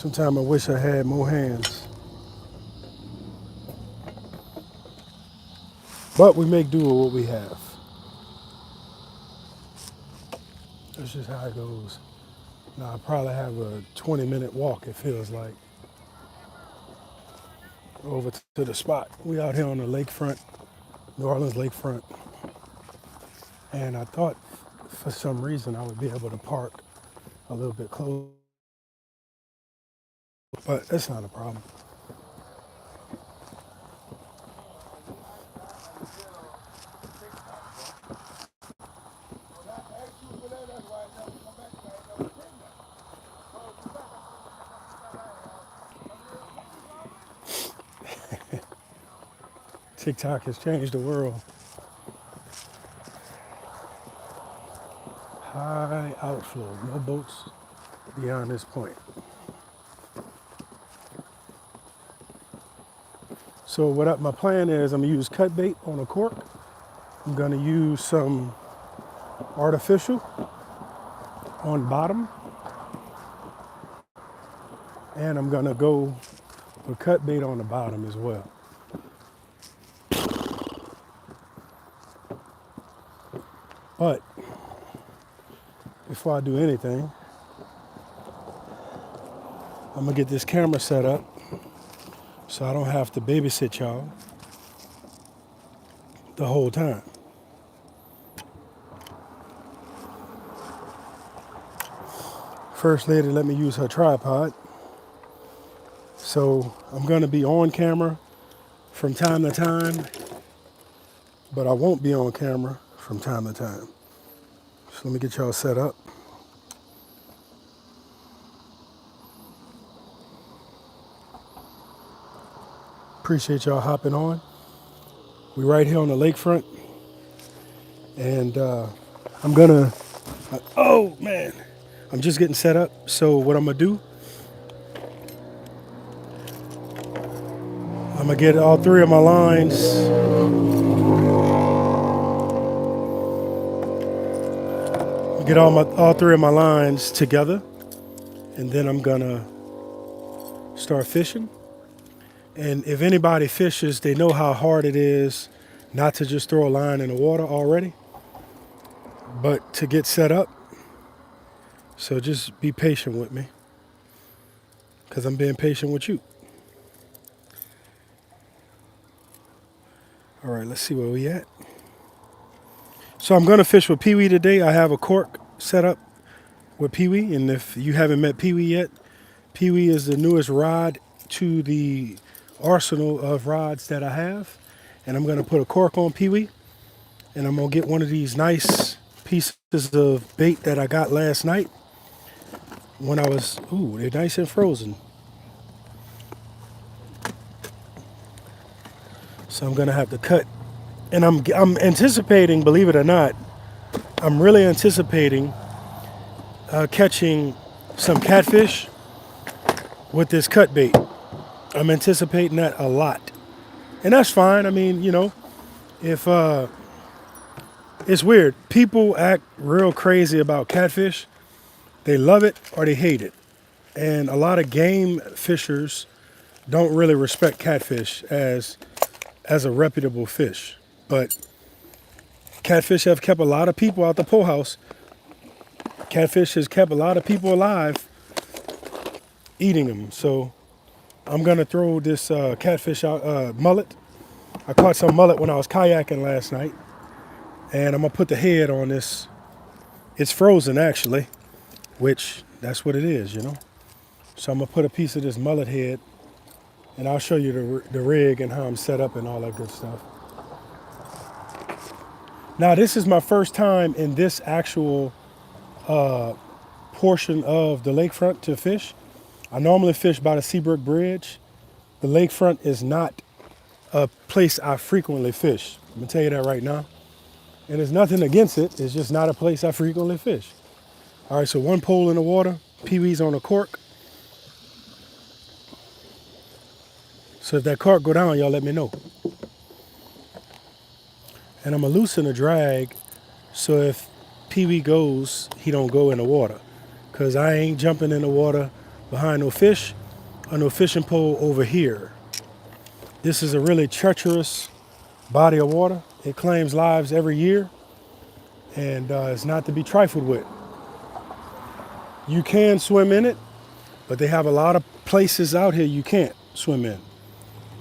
Sometimes I wish I had more hands. But we make do with what we have. That's just how it goes. Now I probably have a 20-minute walk, it feels like, over to the spot. We out here on the lakefront, New Orleans lakefront. And I thought for some reason I would be able to park a little bit closer, but that's not a problem. TikTok has changed the world. High outflow, no boats beyond this point. So my plan is I'm gonna use cut bait on a cork. I'm gonna use some artificial on bottom. And I'm gonna go with cut bait on the bottom as well. But before I do anything, I'm gonna get this camera set up so I don't have to babysit y'all the whole time. First lady let me use her tripod. So I'm gonna be on camera from time to time, but I won't be on camera from time to time. So let me get y'all set up. Appreciate y'all hopping on. We right here on the lakefront, and oh man, I'm just getting set up. So what I'm gonna do, I'm gonna get all three of my lines. Get all three of my lines together, and then I'm gonna start fishing. And if anybody fishes, they know how hard it is not to just throw a line in the water already, but to get set up. So just be patient with me, because I'm being patient with you. All right, let's see where we at. So I'm gonna fish with Pee Wee today. I have a cork set up with Pee Wee, and if you haven't met Pee Wee yet, Pee Wee is the newest rod to the arsenal of rods that I have. And I'm gonna put a cork on Pee Wee, and I'm gonna get one of these nice pieces of bait that I got last night when I was, ooh, they're nice and frozen. So I'm gonna have to cut, and I'm anticipating, believe it or not, I'm really anticipating catching some catfish with this cut bait. I'm anticipating that a lot, and that's fine. I mean, if it's weird, people act real crazy about catfish. They love it or they hate it, and a lot of game fishers don't really respect catfish as a reputable fish. But catfish have kept a lot of people out the pool house. Catfish has kept a lot of people alive eating them. So I'm gonna throw this catfish out, mullet. I caught some mullet when I was kayaking last night, and I'm gonna put the head on this. It's frozen actually, which that's what it is, So I'm gonna put a piece of this mullet head, and I'll show you the rig and how I'm set up and all that good stuff. Now this is my first time in this actual portion of the lakefront to fish. I normally fish by the Seabrook Bridge. The lakefront is not a place I frequently fish. I'm gonna tell you that right now. And there's nothing against it. It's just not a place I frequently fish. All right, so one pole in the water, Pee Wee's on a cork. So if that cork go down, y'all let me know. And I'm gonna loosen the drag so if Pee Wee goes, he don't go in the water. Cause I ain't jumping in the water behind no fish or no fishing pole over here. This is a really treacherous body of water. It claims lives every year, and it's not to be trifled with. You can swim in it, but they have a lot of places out here you can't swim in.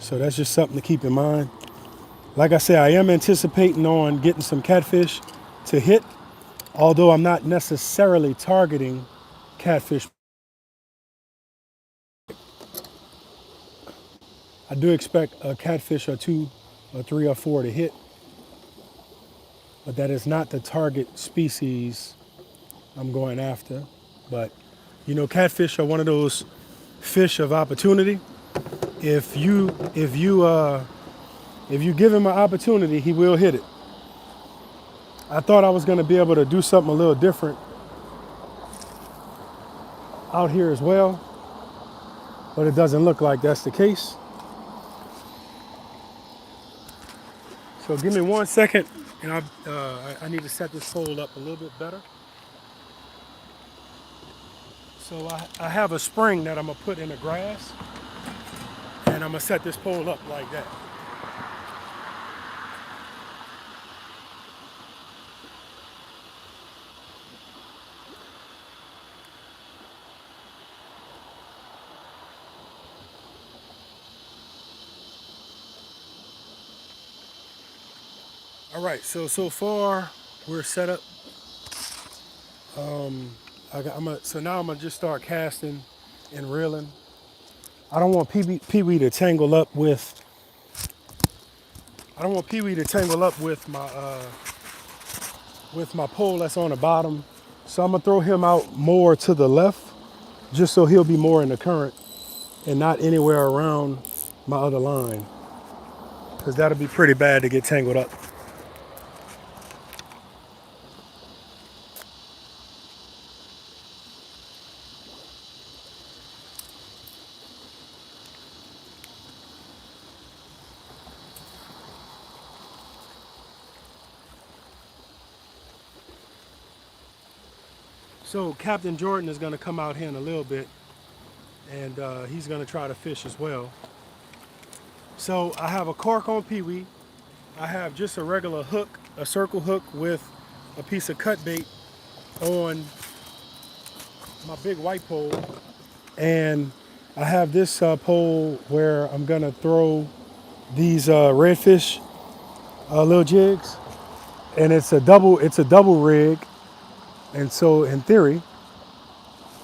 So that's just something to keep in mind. Like I said, I am anticipating on getting some catfish to hit, although I'm not necessarily targeting catfish. I do expect a catfish or two or three or four to hit, but that is not the target species I'm going after. But you know, catfish are one of those fish of opportunity. If you give him an opportunity, he will hit it. I thought I was going to be able to do something a little different out here as well, but it doesn't look like that's the case. So give me 1 second, and I need to set this pole up a little bit better. So I have a spring that I'm gonna put in the grass, and I'm gonna set this pole up like that. All right, so far we're set up. So now I'm gonna just start casting and reeling. I don't want Pee-wee to tangle up with. I don't want Pee-wee to tangle up with my pole that's on the bottom. So I'm gonna throw him out more to the left, just so he'll be more in the current and not anywhere around my other line, because that'll be pretty bad to get tangled up. So Captain Jordan is going to come out here in a little bit, and he's going to try to fish as well. So I have a cork on Pee-wee. I have just a regular hook, a circle hook with a piece of cut bait on my big white pole. And I have this pole where I'm going to throw these redfish little jigs. And it's a double rig. And so in theory,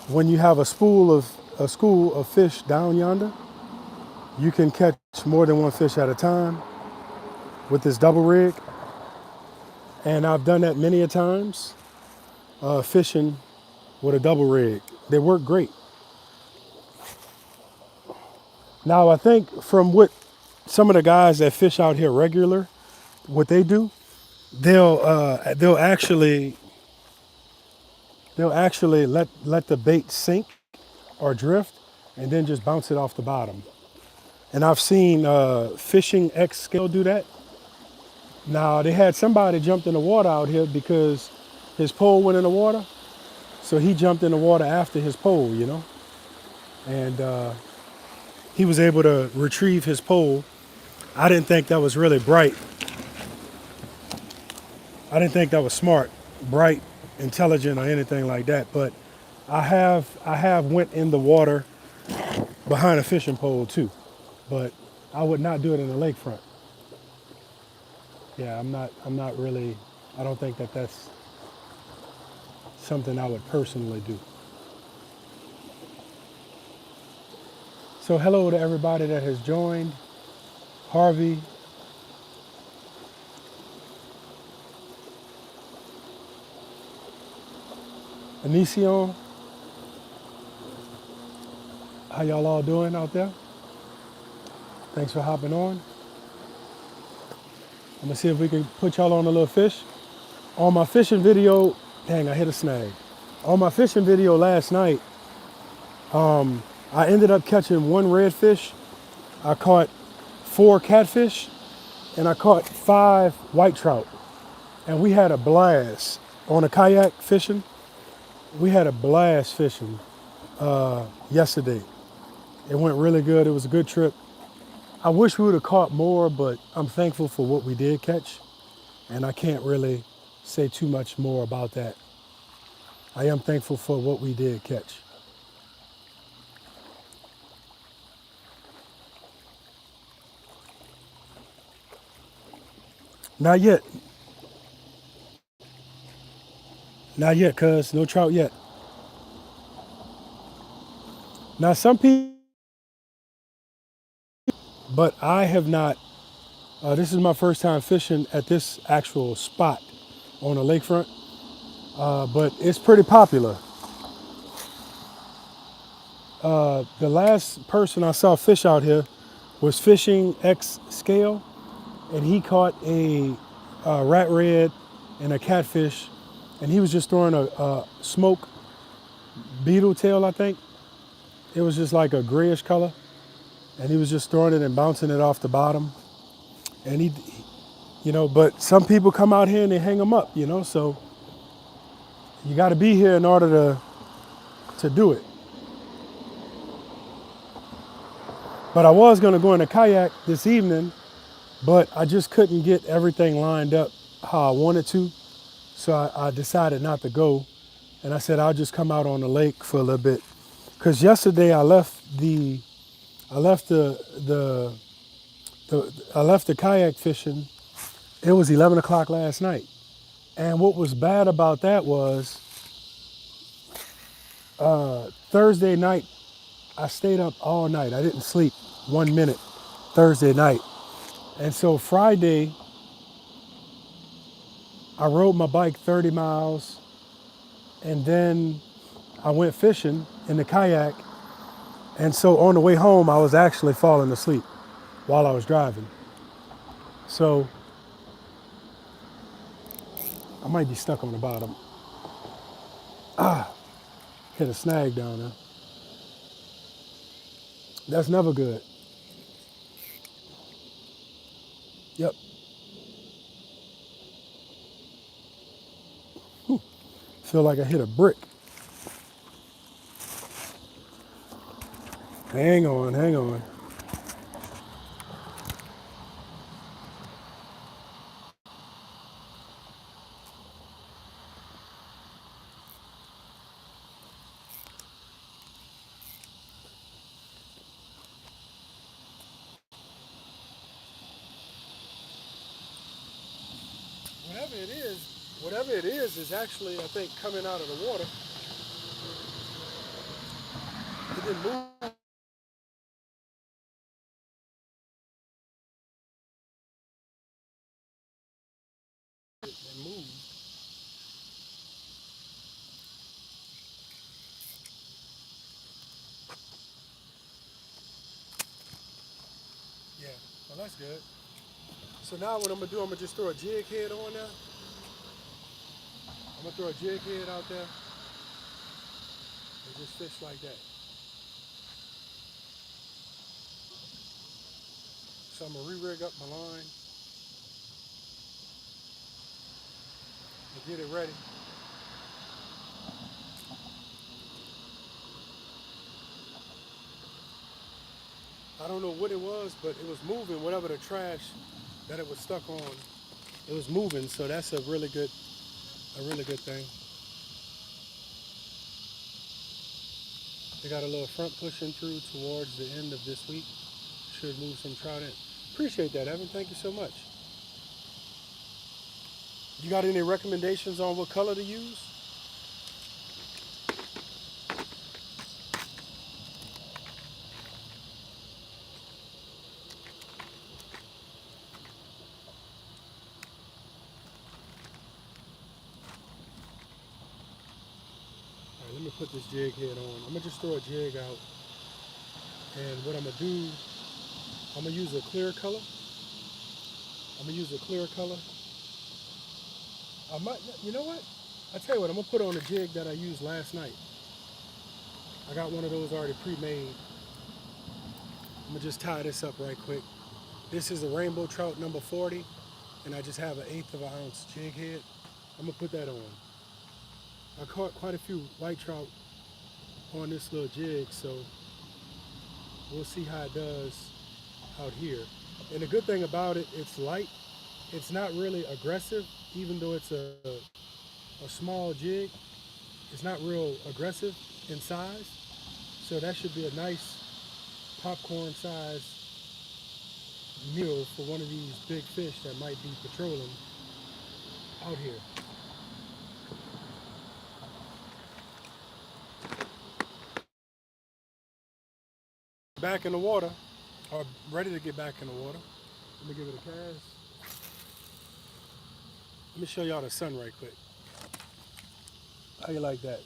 when you have a school of fish down yonder, you can catch more than one fish at a time with this double rig. And I've done that many a times, fishing with a double rig. They work great. Now I think from what some of the guys that fish out here regular, what they do, they'll actually let the bait sink or drift and then just bounce it off the bottom. And I've seen Fishing X Scale do that. Now they had somebody jumped in the water out here because his pole went in the water. So he jumped in the water after his pole, you know. And he was able to retrieve his pole. I didn't think that was really bright. I didn't think that was smart, bright, intelligent, or anything like that. But I have went in the water behind a fishing pole too. But I would not do it in the lakefront. Yeah, I'm not really, I don't think that that's something I would personally do. So hello to everybody that has joined. Harvey. Anision. How y'all all doing out there? Thanks for hopping on. I'm gonna see if we can put y'all on a little fish. On my fishing video, dang, I hit a snag. On my fishing video last night, I ended up catching one redfish. I caught 4 catfish, and I caught 5 white trout. And we had a blast on a kayak fishing. We had a blast fishing. yesterday. It went really good. It was a good trip. I wish we would have caught more, but I'm thankful for what we did catch, and I can't really say too much more about that. I am thankful for what we did catch. Not yet. Not yet, cuz. No trout yet. Now, some people, but I have not. This is my first time fishing at this actual spot on the lakefront, but it's pretty popular. The last person I saw fish out here was fishing X scale, and he caught a rat red and a catfish, and he was just throwing a smoke beetle tail, I think. It was just like a grayish color, and he was just throwing it and bouncing it off the bottom. And but some people come out here and they hang them up, so you got to be here in order to do it. But I was going to go in a kayak this evening, but I just couldn't get everything lined up how I wanted to. So I decided not to go. And I said, I'll just come out on the lake for a little bit. Because yesterday I left the kayak fishing. It was 11 o'clock last night. And what was bad about that was Thursday night, I stayed up all night. I didn't sleep 1 minute Thursday night. And so Friday, I rode my bike 30 miles, and then I went fishing in the kayak. And so on the way home, I was actually falling asleep while I was driving. So I might be stuck on the bottom. Hit a snag down there. That's never good. Yep. Feel like I hit a brick. Hang on, hang on. Whatever it is actually, I think, coming out of the water. It didn't move. It moved. Yeah, well, that's good. So now what I'm gonna do, I'm gonna just throw a jig head on there. I'm gonna throw a jig head out there and just fish like that. So I'm gonna re-rig up my line and get it ready. I don't know what it was, but it was moving. Whatever the trash that it was stuck on, it was moving. So that's a really good thing. They got a little front pushing through towards the end of this week. Should move some trout in. Appreciate that, Evan. Thank you so much. You got any recommendations on what color to use? All right, let me put this jig head on. I'm gonna just throw a jig out, and what I'm gonna do, I'm gonna use a clear color. I'm gonna use a clear color. I might, you know what? I tell you what, I'm gonna put on a jig that I used last night. I got one of those already pre-made. I'm gonna just tie this up right quick. This is a rainbow trout number 40, and I just have an 1/8 of an ounce jig head. I'm gonna put that on. I caught quite a few white trout on this little jig, so we'll see how it does out here. And the good thing about it, it's light. It's not really aggressive, even though it's a small jig. It's not real aggressive in size. So that should be a nice popcorn size meal for one of these big fish that might be patrolling out here. Back in the water, or ready to get back in the water. Let me give it a cast. Let me show y'all the sun right quick. How you like that?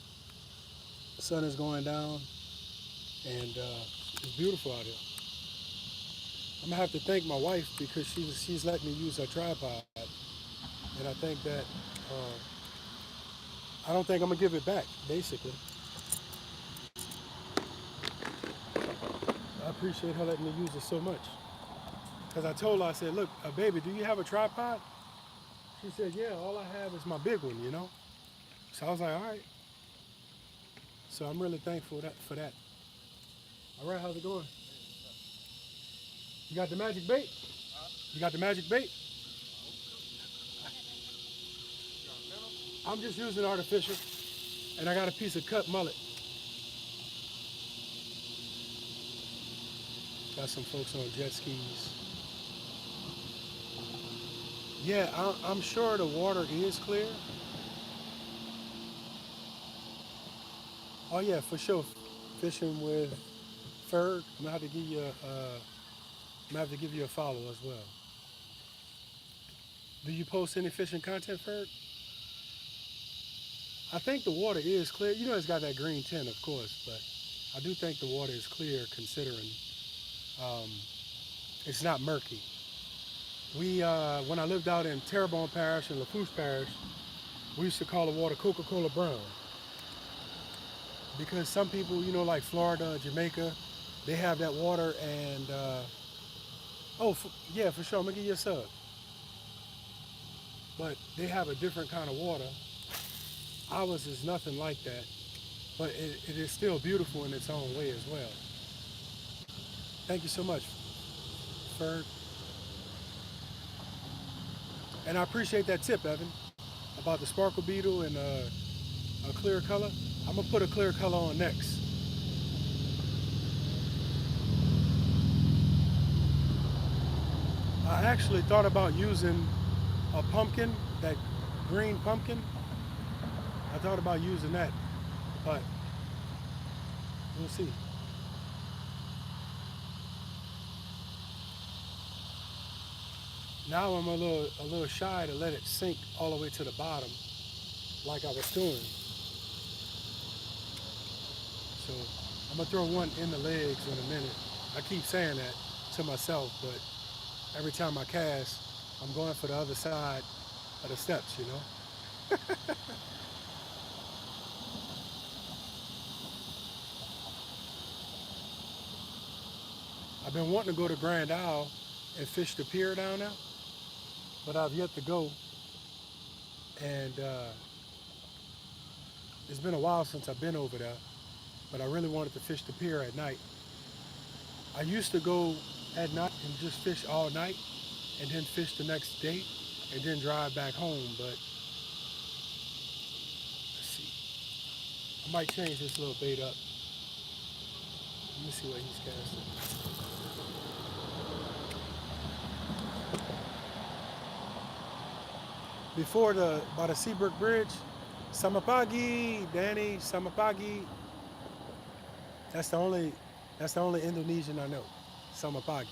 The sun is going down, and it's beautiful out here. I'm gonna have to thank my wife because she's letting me use her tripod, and I think that I don't think I'm gonna give it back. Basically, I appreciate her letting me use it so much. Because I told her, I said, look, baby, do you have a tripod? She said, yeah, all I have is my big one, you know? So I was like, all right. So I'm really thankful for that. All right, how's it going? You got the magic bait? You got the magic bait? I'm just using artificial, and I got a piece of cut mullet. Got some folks on jet skis. Yeah, I'm sure the water is clear. Oh yeah, for sure. Fishing with Ferg. I'm gonna have to give you a follow as well. Do you post any fishing content, Ferg? I think the water is clear. You know it's got that green tint, of course, but I do think the water is clear considering um, it's not murky. When I lived out in Terrebonne Parish and Lafourche Parish, we used to call the water Coca-Cola brown because some people, like Florida, Jamaica, they have that water and yeah, for sure, I'm gonna give you a sub. But they have a different kind of water. Ours is nothing like that, but it is still beautiful in its own way as well. Thank you so much, Ferg. And I appreciate that tip, Evan, about the sparkle beetle and a clear color. I'm gonna put a clear color on next. I actually thought about using a pumpkin, that green pumpkin. I thought about using that, but we'll see. Now I'm a little shy to let it sink all the way to the bottom like I was doing. So I'm gonna throw one in the legs in a minute. I keep saying that to myself, but every time I cast, I'm going for the other side of the steps, you know? I've been wanting to go to Grand Isle and fish the pier down there, but I've yet to go. And it's been a while since I've been over there, but I really wanted to fish the pier at night. I used to go at night and just fish all night and then fish the next day and then drive back home, but let's see. I might change this little bait up. Let me see what he's casting. By the Seabrook Bridge, Samapagi, Danny, Samapagi. That's the only that's the only Indonesian I know. Samapagi.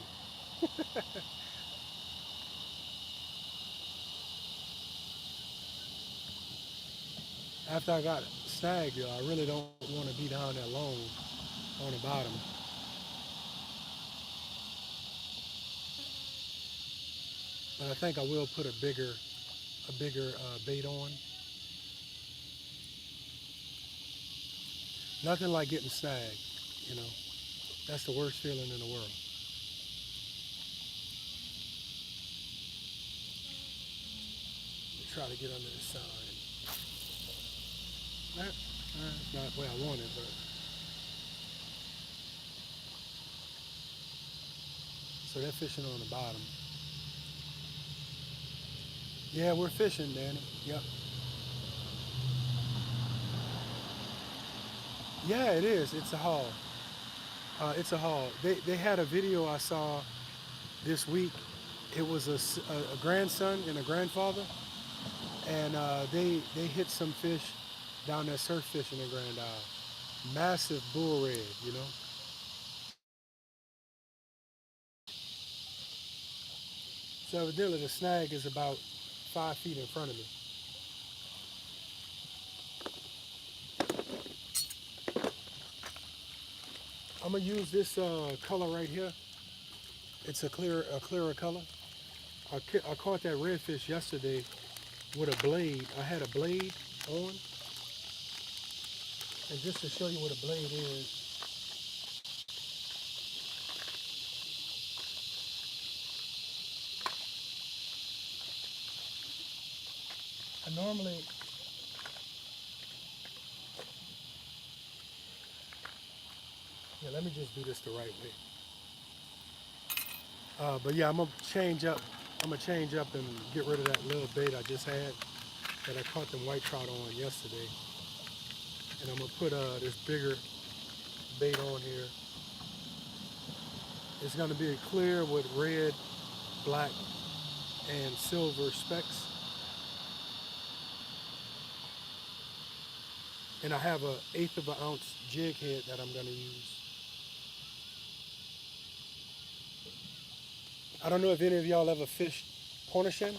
After I got snagged, I really don't want to be down that long on the bottom. But I think I will put a bigger bait on. Nothing like getting snagged, you know. That's the worst feeling in the world. Try to get under the side. That's not where I want it, but So they're fishing on the bottom. Yeah, we're fishing, Danny. Yep. Yeah, it is. It's a haul. It's a haul. They had a video I saw this week. It was a grandson and a grandfather, and they hit some fish down there surf fishing in Grand Isle. Massive bull red, you know. So evidently the snag is about 5 feet in front of me. I'm gonna use this color right here. It's a clearer color. I caught that redfish yesterday with a blade. I had a blade on, and just to show you what a blade is, I normally, yeah, let me just do this the right way. But yeah, I'm gonna change up. I'm gonna change up and get rid of that little bait I just had that I caught them white trout on yesterday, and I'm gonna put this bigger bait on here. It's gonna be clear with red, black, and silver specks. And I have a 1/8 of an ounce jig head that I'm gonna use. I don't know if any of y'all ever fished Cornishen,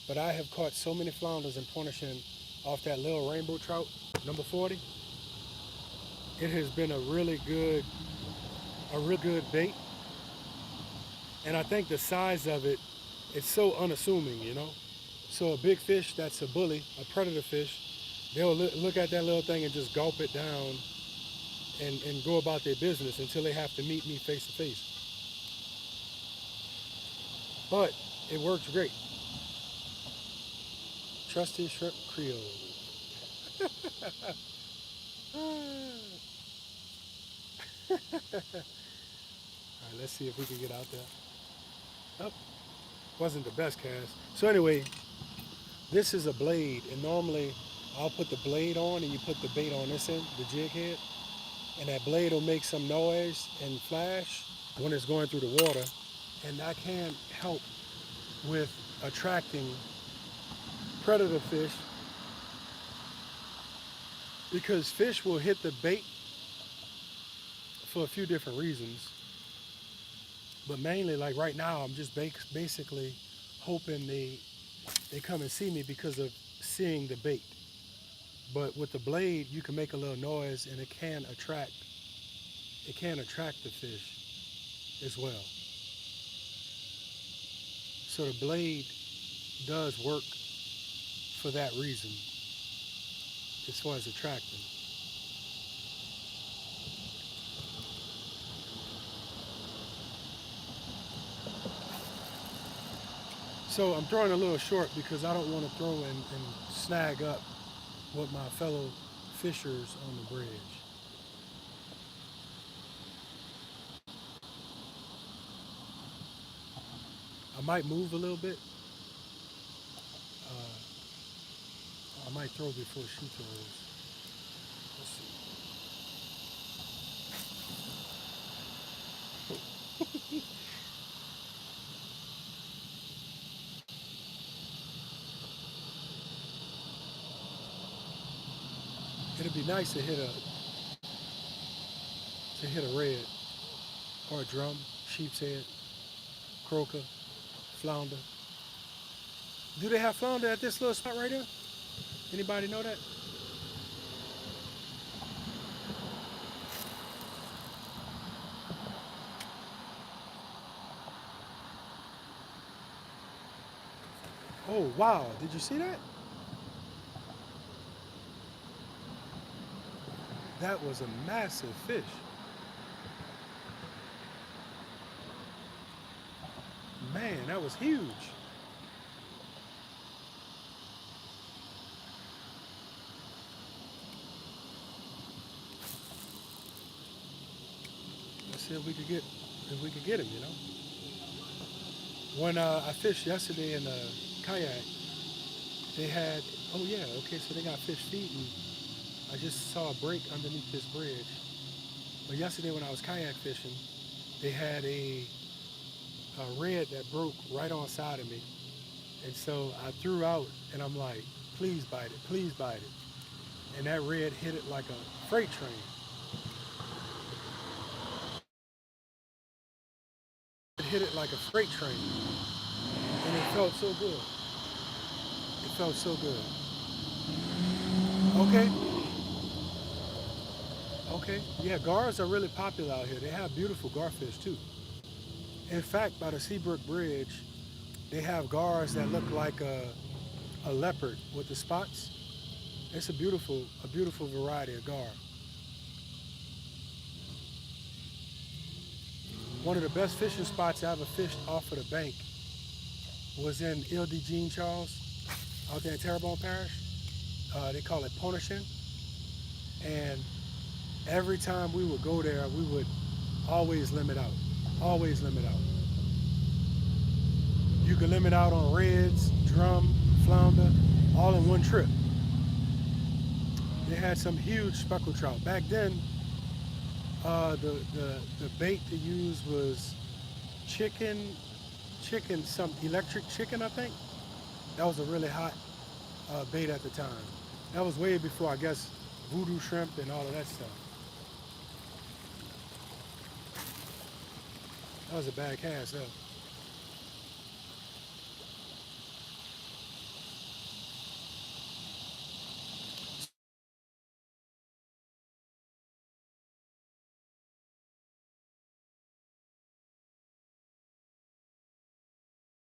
but I have caught so many flounders in Cornishen off that little rainbow trout, number 40. It has been a real good bait. And I think the size of it, it's so unassuming, you know? So a big fish that's a bully, a predator fish, they'll look at that little thing and just gulp it down and go about their business until they have to meet me face to face. But it works great. Trusty Shrimp Creole. All right, let's see if we can get out there. Oh, wasn't the best cast. So anyway, this is a blade, and normally I'll put the blade on and you put the bait on this end, the jig head, and that blade will make some noise and flash when it's going through the water, and that can help with attracting predator fish because fish will hit the bait for a few different reasons. But mainly, like right now, I'm just basically hoping they come and see me because of seeing the bait. But with the blade, you can make a little noise, and it can attract the fish as well. So the blade does work for that reason, as far as attracting. So I'm throwing a little short because I don't want to throw and snag up with my fellow fishers on the bridge. I might move a little bit. I might throw before she throws. Let's see. It'd be nice to hit a red or a drum, sheep's head, croaker, flounder. Do they have flounder at this little spot right here? Anybody know that? Oh wow! Did you see that? That was a massive fish. Man, that was huge. Let's see if we could get him, you know. When I fished yesterday in a kayak, they had, oh yeah, okay, so they got fish feeding. I just saw a break underneath this bridge. But yesterday when I was kayak fishing, they had a red that broke right on side of me. And so I threw out and I'm like, please bite it, please bite it. And that red hit it like a freight train. It hit it like a freight train. And it felt so good. It felt so good. Okay, okay. Yeah, gars are really popular out here. They have beautiful garfish too. In fact, by the Seabrook Bridge, they have gars that look like a leopard with the spots. It's a beautiful variety of gar. One of the best fishing spots I ever fished off of the bank was in Ile de Jean Charles, out there in Terrebonne Parish. They call it Ponishin. And every time we would go there, we would always limit out. Always limit out. You could limit out on reds, drum, flounder, all in one trip. They had some huge speckled trout. Back then, the bait to use was chicken, some electric chicken, I think. That was a really hot bait at the time. That was way before, I guess, voodoo shrimp and all of that stuff. That was a bad cast, though.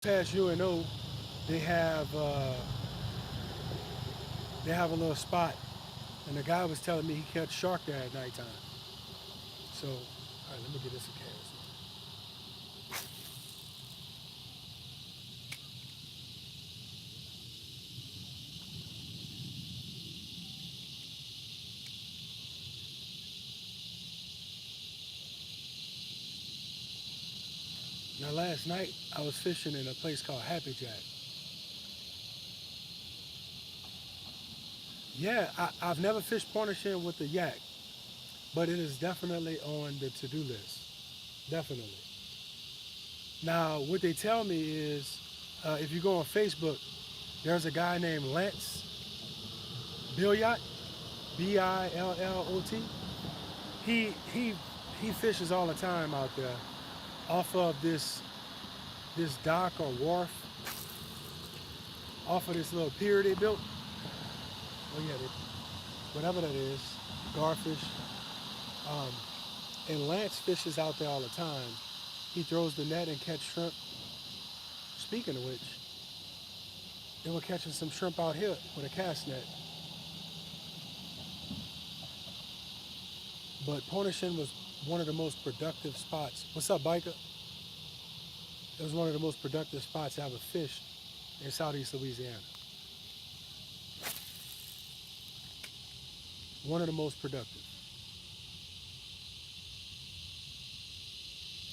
Past UNO, they have uh, they have a little spot, and the guy was telling me he catch shark there at nighttime. So, all right, let me get this a cast. Now, last night I was fishing in a place called Happy Jack. Yeah, I've never fished Pointe-a-Chan with the yak, but it is definitely on the to-do list. Definitely. Now, what they tell me is, if you go on Facebook, there's a guy named Lance Billiot, Billot. He he fishes all the time out there, off of this dock or wharf, off of this little pier they built. Oh yeah, whatever that is, garfish. Um, and Lance fishes out there all the time. He throws the net and catch shrimp. Speaking of which, they were catching some shrimp out here with a cast net. But Pointe-a-Chan was one of the most productive spots. What's up, biker? It was one of the most productive spots I ever fished in southeast Louisiana. One of the most productive.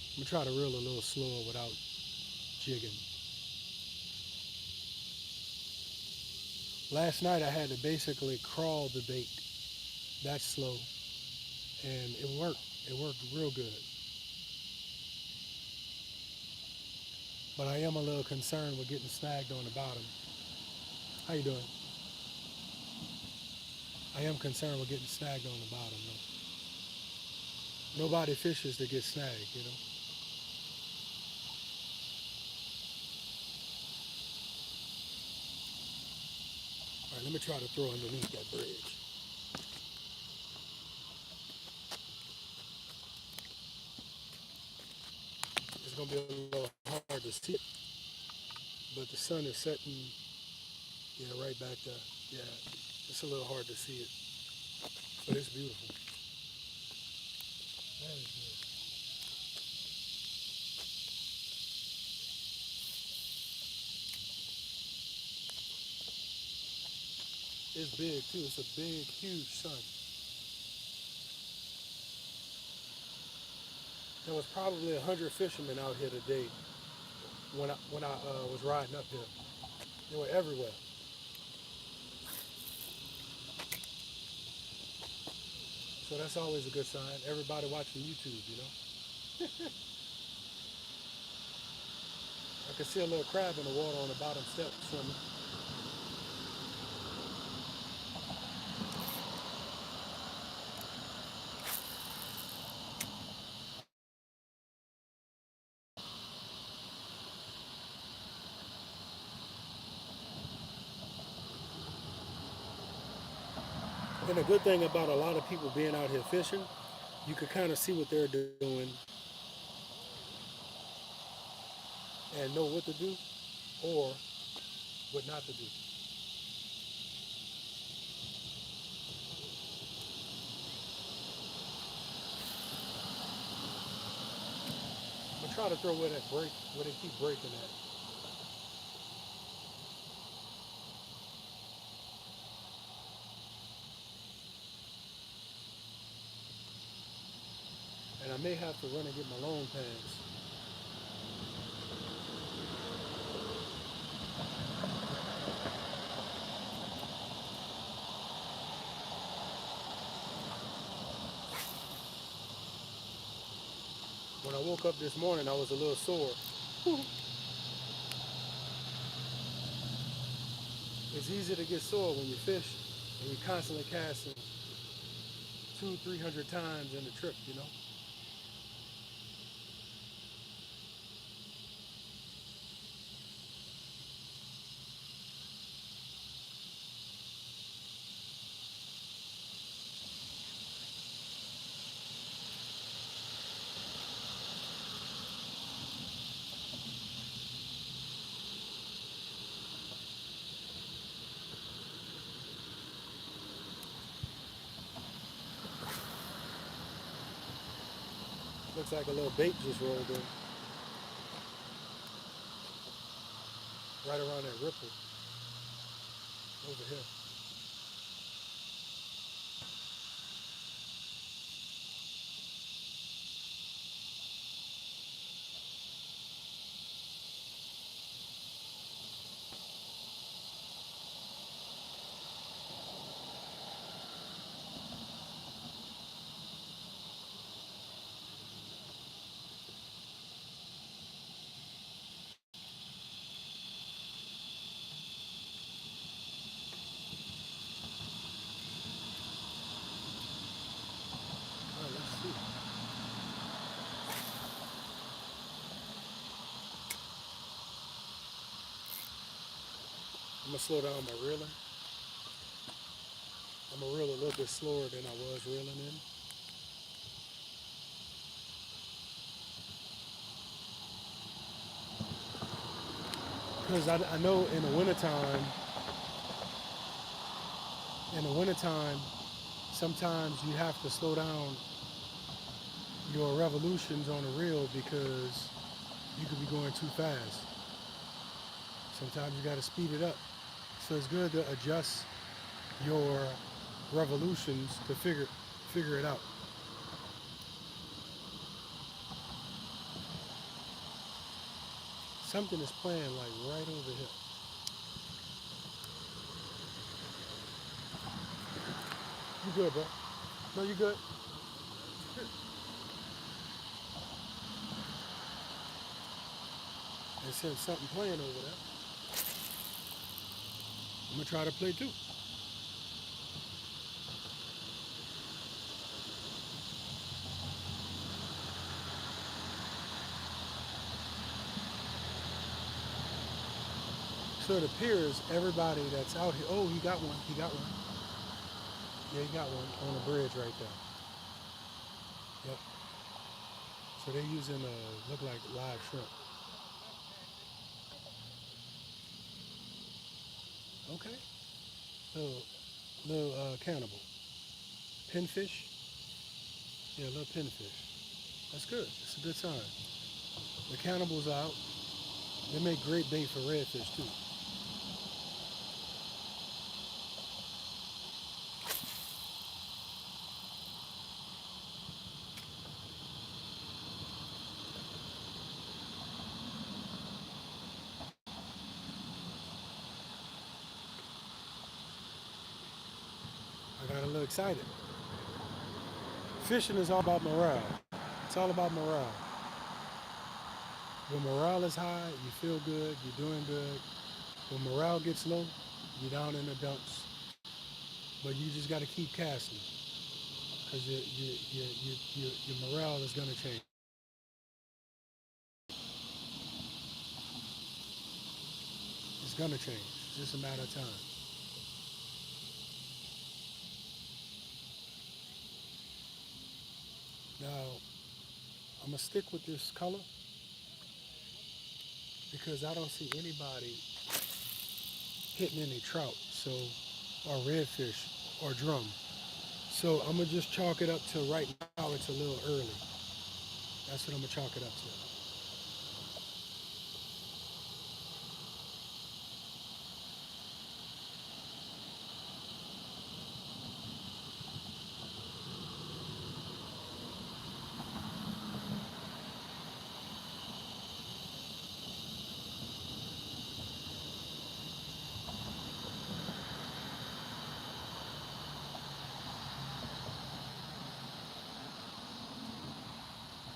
I'm gonna try to reel a little slower without jigging. Last night I had to basically crawl the bait that slow, and it worked. It worked real good. But I am a little concerned with getting snagged on the bottom. How you doing? I am concerned with getting snagged on the bottom though. Nobody fishes to get snagged, you know. All right, let me try to throw underneath that bridge. It's gonna be a little hard to see, but the sun is setting, yeah, right back there. Yeah, it's a little hard to see it, but it's beautiful. That is good. It's big too. It's a big, huge sun. There was probably 100 fishermen out here today, when I was riding up here. They were everywhere. So that's always a good sign. Everybody watching YouTube, you know. I can see a little crab in the water on the bottom step swimming. And the good thing about a lot of people being out here fishing, you can kind of see what they're doing and know what to do or what not to do. I'm gonna try to throw where they keep breaking at. And I may have to run and get my long pants. When I woke up this morning, I was a little sore. It's easy to get sore when you fish and you're constantly casting 200, 300 times in the trip, you know. Looks like a little bait just rolled in right around that ripple over here. All right, let's see. I'm gonna slow down my reeling. I'm gonna reel a little bit slower than I was reeling in. Because I know in the wintertime, sometimes you have to slow down your revolutions on the reel because you could be going too fast. Sometimes you got to speed it up. So it's good to adjust your revolutions to figure it out. Something is playing like right over here. You good, bro? No, you good. And since something playing over there, I'm gonna try to play too. So it appears everybody that's out here. Oh, he got one. He got one. Yeah, he got one on the bridge right there. Yep. So they're using look like live shrimp. Okay. Little cannibal. Pinfish. Yeah, little pinfish. That's good. It's a good sign. The cannibal's out. They make great bait for redfish too. got a little excited. Fishing is all about morale. It's all about morale. When morale is high, you feel good, you're doing good. When morale gets low, you're down in the dumps. But you just got to keep casting because your morale is going to change. It's going to change. It's just a matter of time. Now, I'm going to stick with this color because I don't see anybody hitting any trout, so or redfish or drum. So I'm gonna just chalk it up to right now. It's a little early. That's what I'm gonna chalk it up to.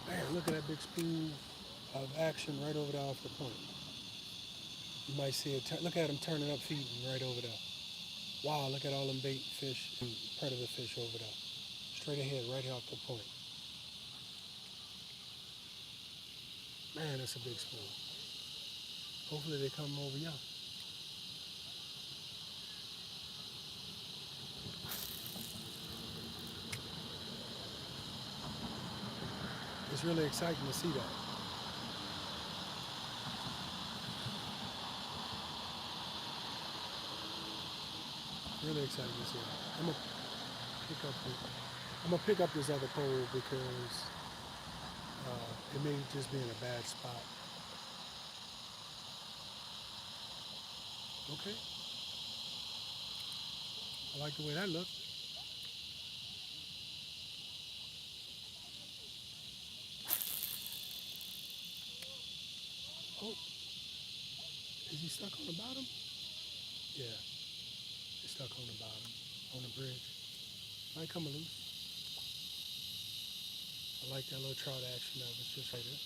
Man, look at that big spool of action right over there off the point. You might see it. Look at him turning up, feeding right over there. Wow, look at all them bait fish and predator fish over there. Straight ahead, right off the point. Man, that's a big spool. Hopefully they come over here. It's really exciting to see that. Really exciting to see that. Pick up. I'm gonna pick up this other pole because it may just be in a bad spot. Okay, I like the way that looked. Oh, is he stuck on the bottom? Yeah, he's stuck on the bottom, on the bridge. Might come loose. I like that little trout action that was just right there.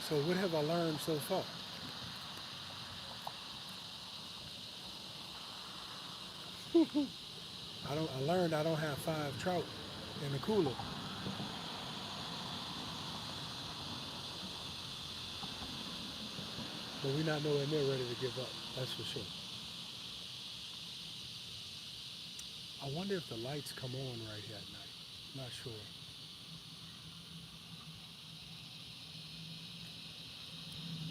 So what have I learned so far? I learned I don't have 5 trout in the cooler, but we're not nowhere near ready to give up. That's for sure. I wonder if the lights come on right here at night. Not sure.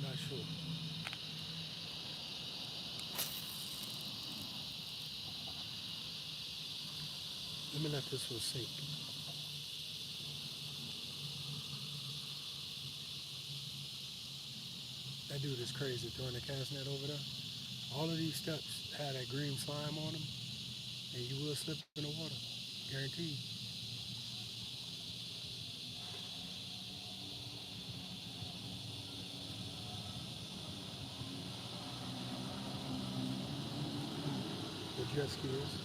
Not sure. Let me let this one sink. That dude is crazy throwing the cast net over there. All of these steps had that green slime on them, and you will slip in the water, guaranteed. The jet ski is.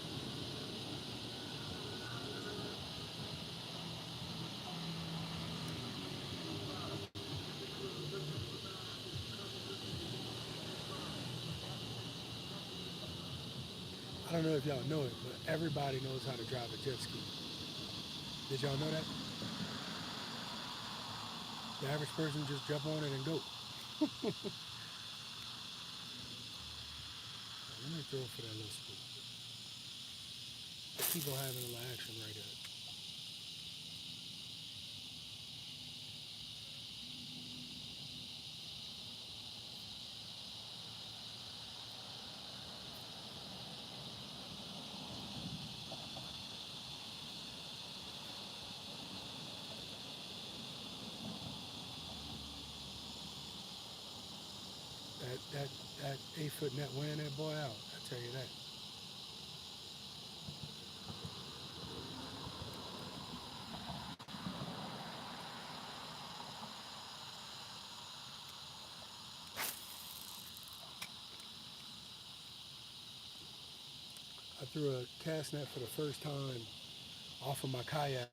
I don't know if y'all know it, but everybody knows how to drive a jet ski. Did y'all know that? The average person just jump on it and go. Let me throw for that little spoon. Keep on having a little action right there. That that that 8 foot net wearing that boy out. I tell you that. I threw a cast net for the first time off of my kayak,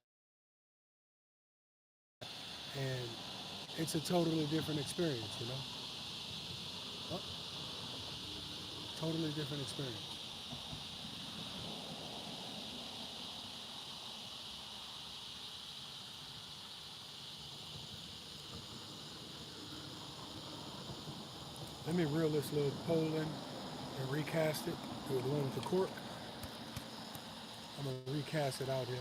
and it's a totally different experience, you know? Oh, totally different experience. Let me reel this little pole in and recast it. The one with the cork. I'm gonna recast it out here.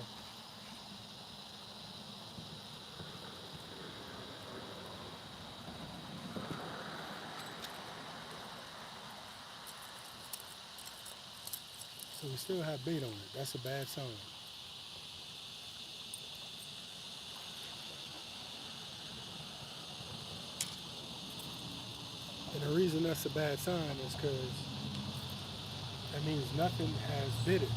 So we still have bait on it. That's a bad sign. And the reason that's a bad sign is because that means nothing has bit it.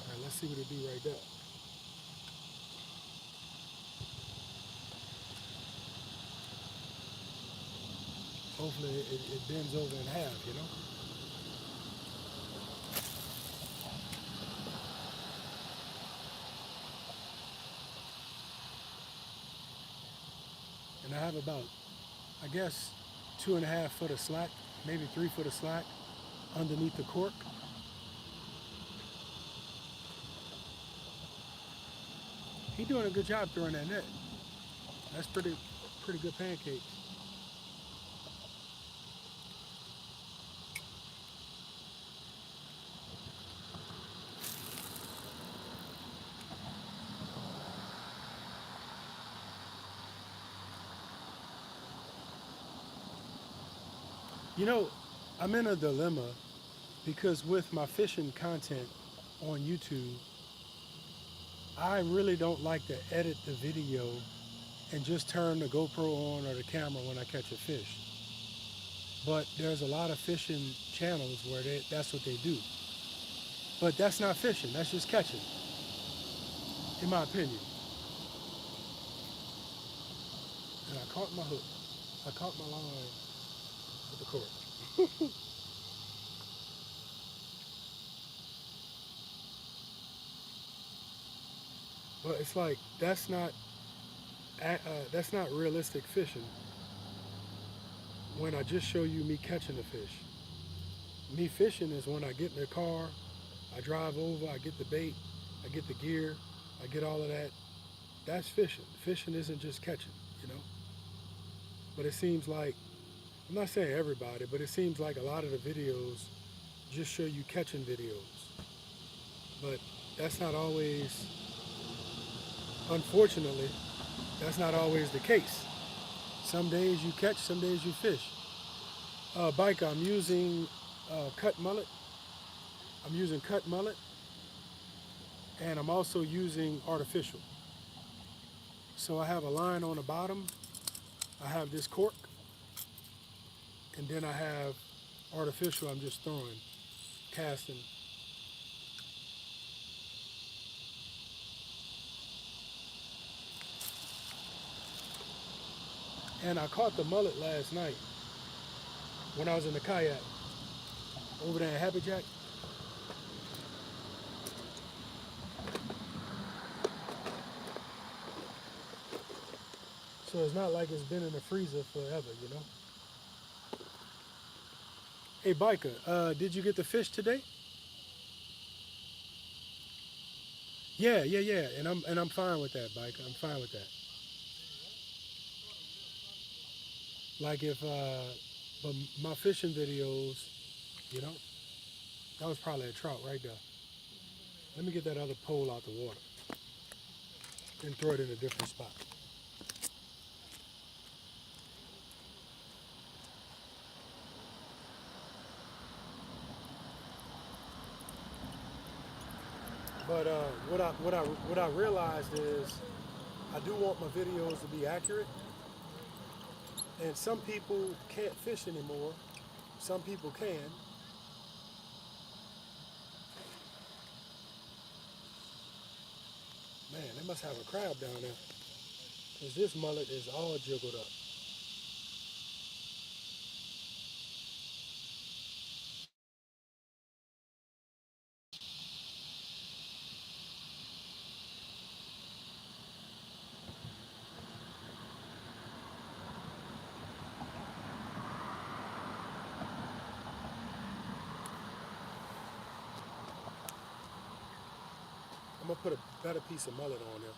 All right, let's see what it do right there. Hopefully it bends over in half, you know? And I have about, I guess, 2.5 foot of slack, maybe 3 foot of slack underneath the cork. He's doing a good job throwing that net. That's pretty good pancakes. You know, I'm in a dilemma because with my fishing content on YouTube, I really don't like to edit the video and just turn the GoPro on or the camera when I catch a fish. But there's a lot of fishing channels where that's what they do. But that's not fishing, that's just catching, in my opinion. And I caught my hook. I caught my line with the cork. But it's like that's not realistic fishing when I just show you me catching the fish. Me fishing is when I get in the car, I drive over, I get the bait, I get the gear, I get all of that. That's fishing. Fishing isn't just catching, you know? But it seems like, I'm not saying everybody, but it seems like a lot of the videos just show you catching videos. But that's not always, unfortunately, that's not always the case. Some days you catch, some days you fish. Biker, I'm using cut mullet. I'm using cut mullet, and I'm also using artificial. So I have a line on the bottom, I have this cork, and then I have artificial I'm just throwing, casting. And I caught the mullet last night when I was in the kayak over there in Happy Jack. So it's not like it's been in the freezer forever, you know? Hey, Biker, did you get the fish today? Yeah. And I'm fine with that, Biker. I'm fine with that. Like if, but my fishing videos, you know, that was probably a trout right there. Let me get that other pole out the water and throw it in a different spot. But what I realized is I do want my videos to be accurate. And some people can't fish anymore. Some people can. Man, they must have a crab down there. Because this mullet is all jiggled up. I'm gonna put a better piece of mullet on there.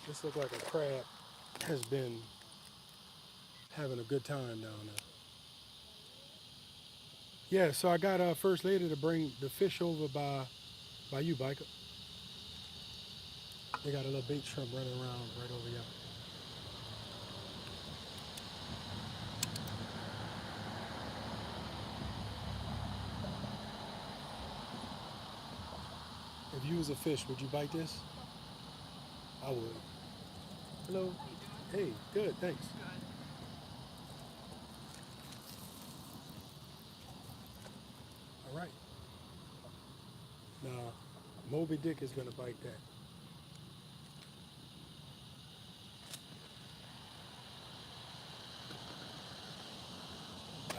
This looks like a crab has been having a good time down there. Yeah, so I got First Lady to bring the fish over by you, Biker. They got a little bait shrimp running around right over here. If you was a fish, would you bite this? I would. Hello. Hey, good, thanks. All right. Now, Moby Dick is gonna bite that.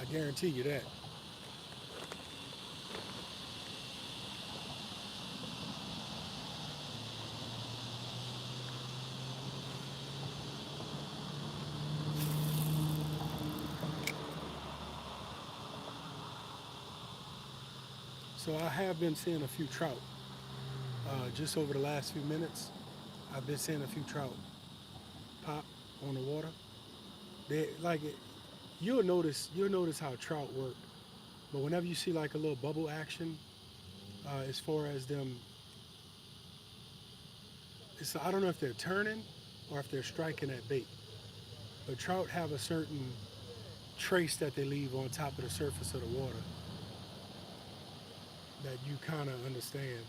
I guarantee you that. So I have been seeing a few trout. Just over the last few minutes, I've been seeing a few trout pop on the water. They like it. You'll notice how trout work. But whenever you see like a little bubble action, as far as them, I don't know if they're turning or if they're striking at bait. But trout have a certain trace that they leave on top of the surface of the water that you kind of understand.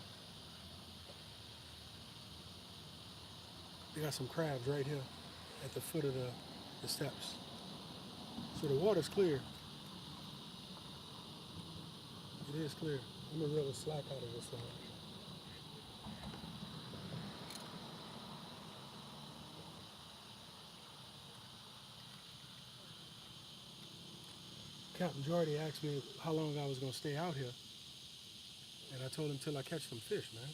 They got some crabs right here at the foot of the steps. So the water's clear. It is clear. I'm gonna reel the slack out of this one. Captain Jordy asked me how long I was gonna stay out here, and I told him till I catch some fish, man.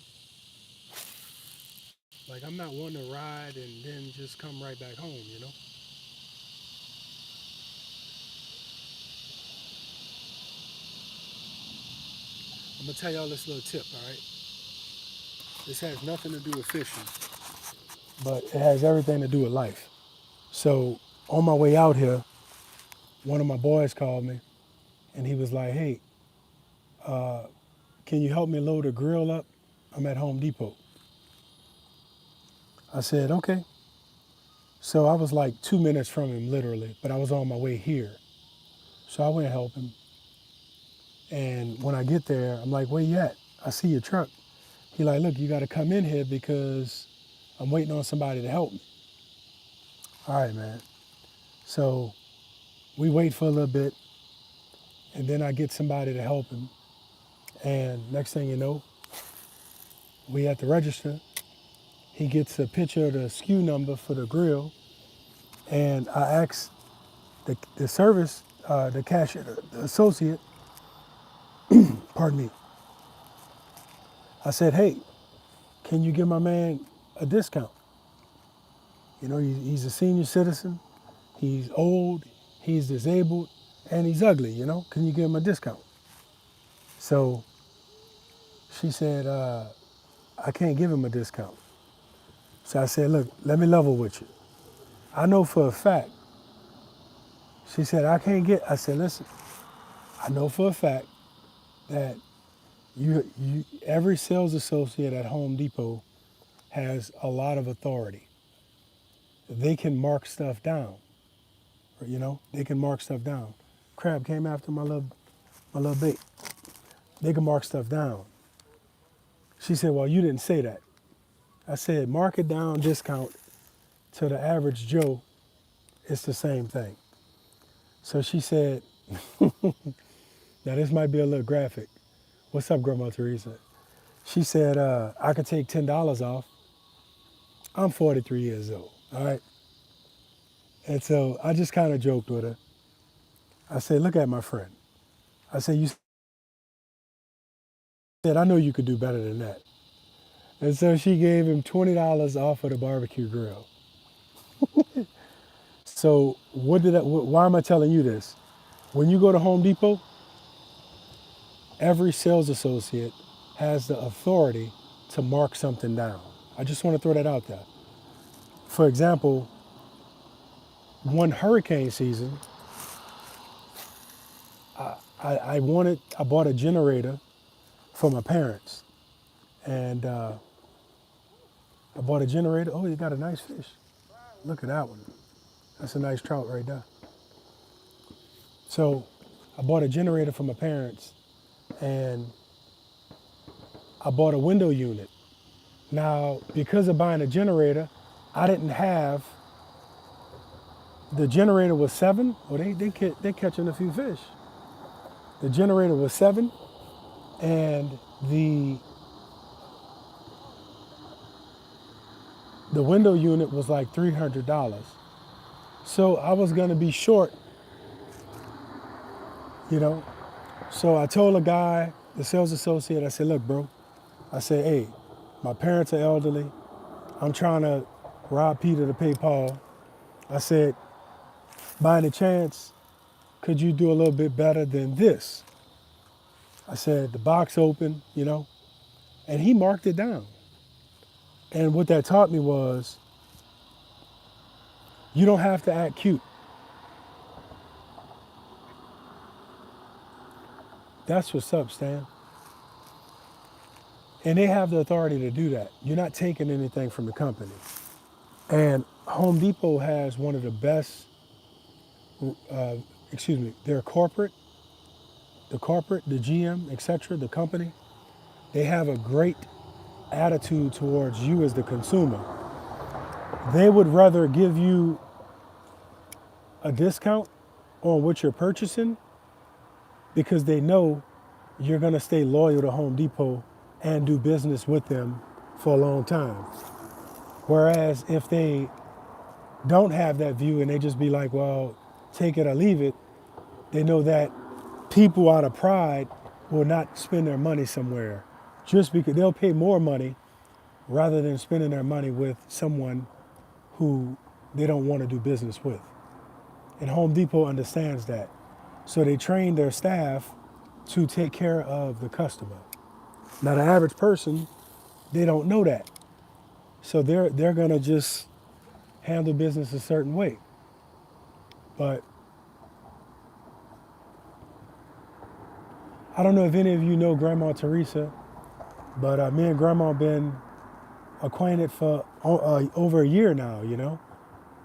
Like I'm not one to ride and then just come right back home, you know. I'm gonna tell y'all this little tip, all right? This has nothing to do with fishing, but it has everything to do with life. So on my way out here, one of my boys called me, and he was like, "Hey, can you help me load a grill up? I'm at Home Depot." I said, "Okay." So I was like 2 minutes from him, literally, but I was on my way here. So I went and helped him. And when I get there, I'm like, "Where you at? I see your truck." He like, "Look, you got to come in here because I'm waiting on somebody to help me." All right, man. So we wait for a little bit, and then I get somebody to help him. And next thing you know, we at the register. He gets a picture of the SKU number for the grill, and I asked the service, the cashier, the associate, pardon me. I said, "Hey, can you give my man a discount? You know, he's a senior citizen, he's old, he's disabled, and he's ugly, you know? Can you give him a discount?" So she said, "I can't give him a discount." So I said, "Look, let me level with you. I know for a fact." She said, I said, "Listen, I know for a fact that every sales associate at Home Depot has a lot of authority. They can mark stuff down, you know, they can mark stuff down." Crab came after my little bait. They can mark stuff down. She said, "Well, you didn't say that." I said, "Mark it down discount to the average Joe It's the same thing. So she said, now this might be a little graphic. What's up, Grandma Teresa? She said, I could take $10 off. I'm 43 years old, all right? And so I just kind of joked with her. I said, look at my friend. I said, you said, I know you could do better than that. And so she gave him $20 off of the barbecue grill. So why am I telling you this? When you go to Home Depot, every sales associate has the authority to mark something down. I just want to throw that out there. For example, one hurricane season, I bought a generator for my parents. And I bought a generator. Oh, you got a nice fish. Look at that one. That's a nice trout right there. So I bought a generator for my parents, and I bought a window unit. Now, because of buying a generator, I didn't have, the generator was 7. Well, they're catching a few fish. The generator was 7, and the window unit was like $300. So I was gonna be short, you know. So I told the guy, the sales associate, I said, look, bro, I said, hey, my parents are elderly. I'm trying to rob Peter to pay Paul. I said, by any chance, could you do a little bit better than this? I said, the box open, you know, and he marked it down. And what that taught me was, you don't have to act cute. That's what's up, Stan. And they have the authority to do that. You're not taking anything from the company. And Home Depot has one of the best, their corporate, the GM, etc., the company, they have a great attitude towards you as the consumer. They would rather give you a discount on what you're purchasing because they know you're going to stay loyal to Home Depot and do business with them for a long time. Whereas if they don't have that view and they just be like, well, take it or leave it, they know that people out of pride will not spend their money somewhere just because they'll pay more money rather than spending their money with someone who they don't want to do business with. And Home Depot understands that. So they train their staff to take care of the customer. Now the average person, they don't know that. So they're gonna just handle business a certain way. But I don't know if any of you know Grandma Teresa, but me and Grandma been acquainted for over a year now, you know?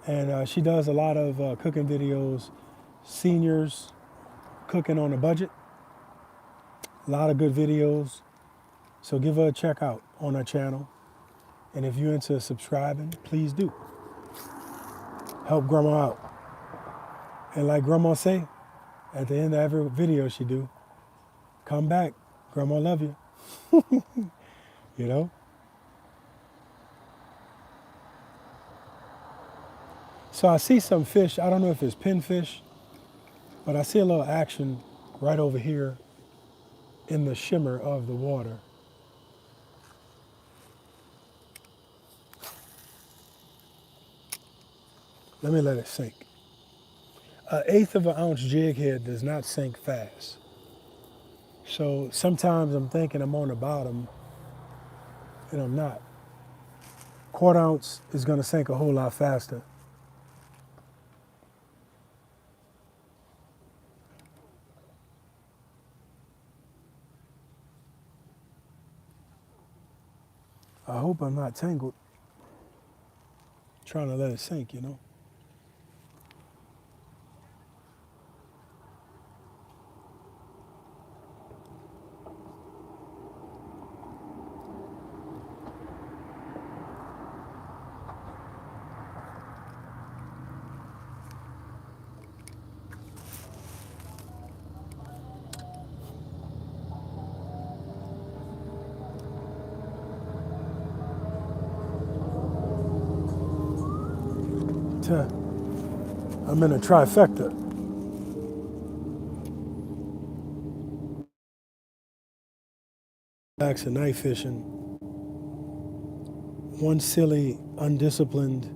And she does a lot of cooking videos, seniors cooking on a budget, a lot of good videos. So give her a check out on her channel. And if you're into subscribing, please do. Help Grandma out. And like Grandma say, at the end of every video she do, come back, Grandma love you, you know? So I see some fish, I don't know if it's pinfish, but I see a little action right over here in the shimmer of the water. Let me let it sink. 1/8 of an ounce jig head does not sink fast. So sometimes I'm thinking I'm on the bottom and I'm not. 1/4 ounce is gonna sink a whole lot faster. I hope I'm not tangled. Trying to let it sink, you know? I'm in a trifecta. Back to night fishing. One silly, undisciplined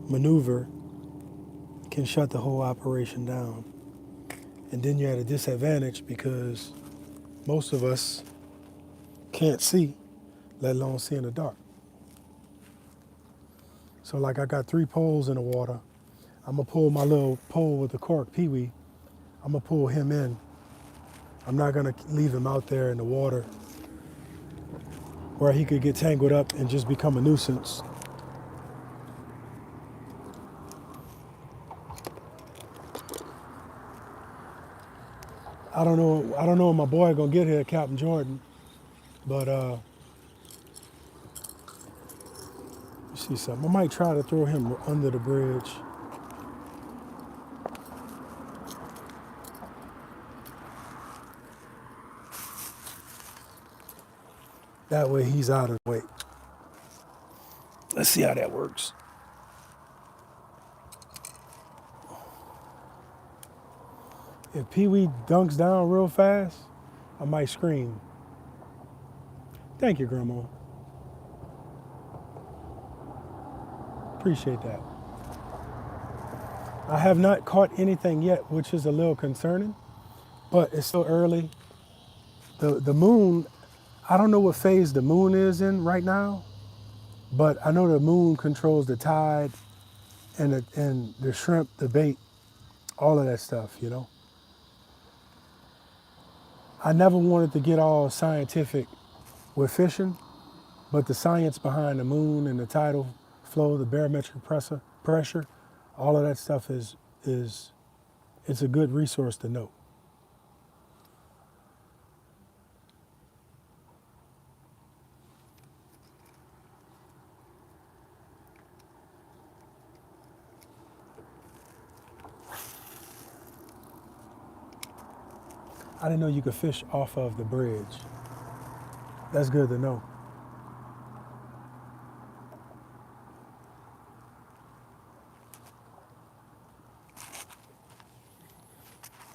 maneuver can shut the whole operation down. And then you're at a disadvantage because most of us can't see, let alone see in the dark. So like I got 3 poles in the water. I'm gonna pull my little pole with the cork, Pee-wee. I'm gonna pull him in. I'm not gonna leave him out there in the water where he could get tangled up and just become a nuisance. I don't know when my boy gonna get here, Captain Jordan, but you see something. I might try to throw him under the bridge. That way he's out of the way. Let's see how that works. If Pee-wee dunks down real fast, I might scream. Thank you, Grandma. Appreciate that. I have not caught anything yet, which is a little concerning, but it's still early. The moon, I don't know what phase the moon is in right now, but I know the moon controls the tide and the shrimp, the bait, all of that stuff, you know. I never wanted to get all scientific with fishing, but the science behind the moon and the tidal flow, the barometric pressure, all of that stuff is it's a good resource to know. I didn't know you could fish off of the bridge. That's good to know.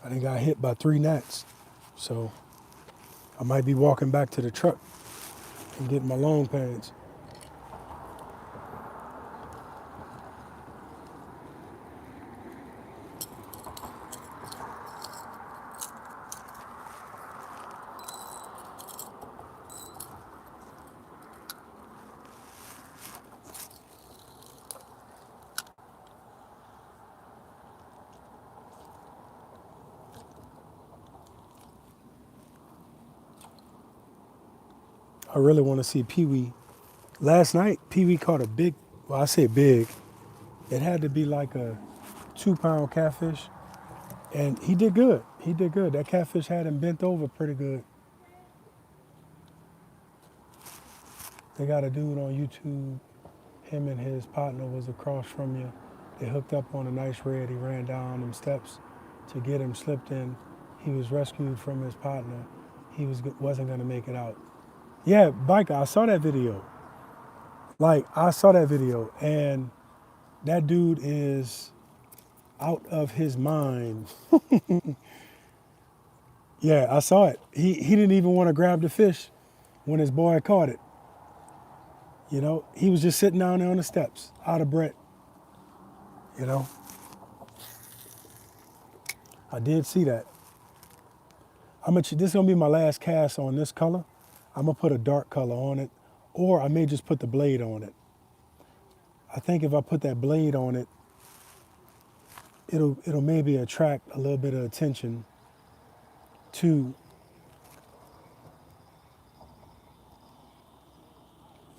I done got hit by 3 gnats, so I might be walking back to the truck and getting my long pants. I really want to see Pee-wee. Last night, Pee-wee caught a big, well, I say big, it had to be like a 2-pound catfish, and he did good. He did good. That catfish had him bent over pretty good. They got a dude on YouTube. Him and his partner was across from you. They hooked up on a nice red. He ran down them steps to get him, slipped in. He was rescued from his partner. He wasn't gonna make it out. Yeah, biker, I saw that video. I saw that video, and that dude is out of his mind. Yeah, I saw it. He didn't even want to grab the fish when his boy caught it. You know, he was just sitting down there on the steps, out of breath. You know, I did see that. This is gonna be my last cast on this color. I'm gonna put a dark color on it, or I may just put the blade on it. I think if I put that blade on it, it'll maybe attract a little bit of attention to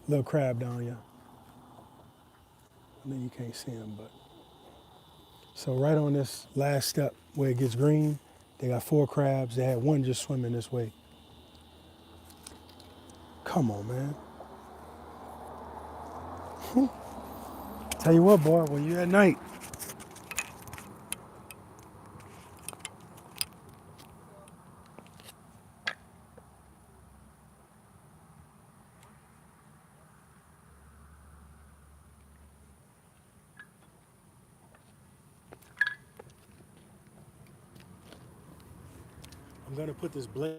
little crab down here. I know you can't see him, but. So right on this last step where it gets green, they got 4 crabs. They had 1 just swimming this way. Come on, man. Tell you what, boy, when you're at night, I'm gonna put this blade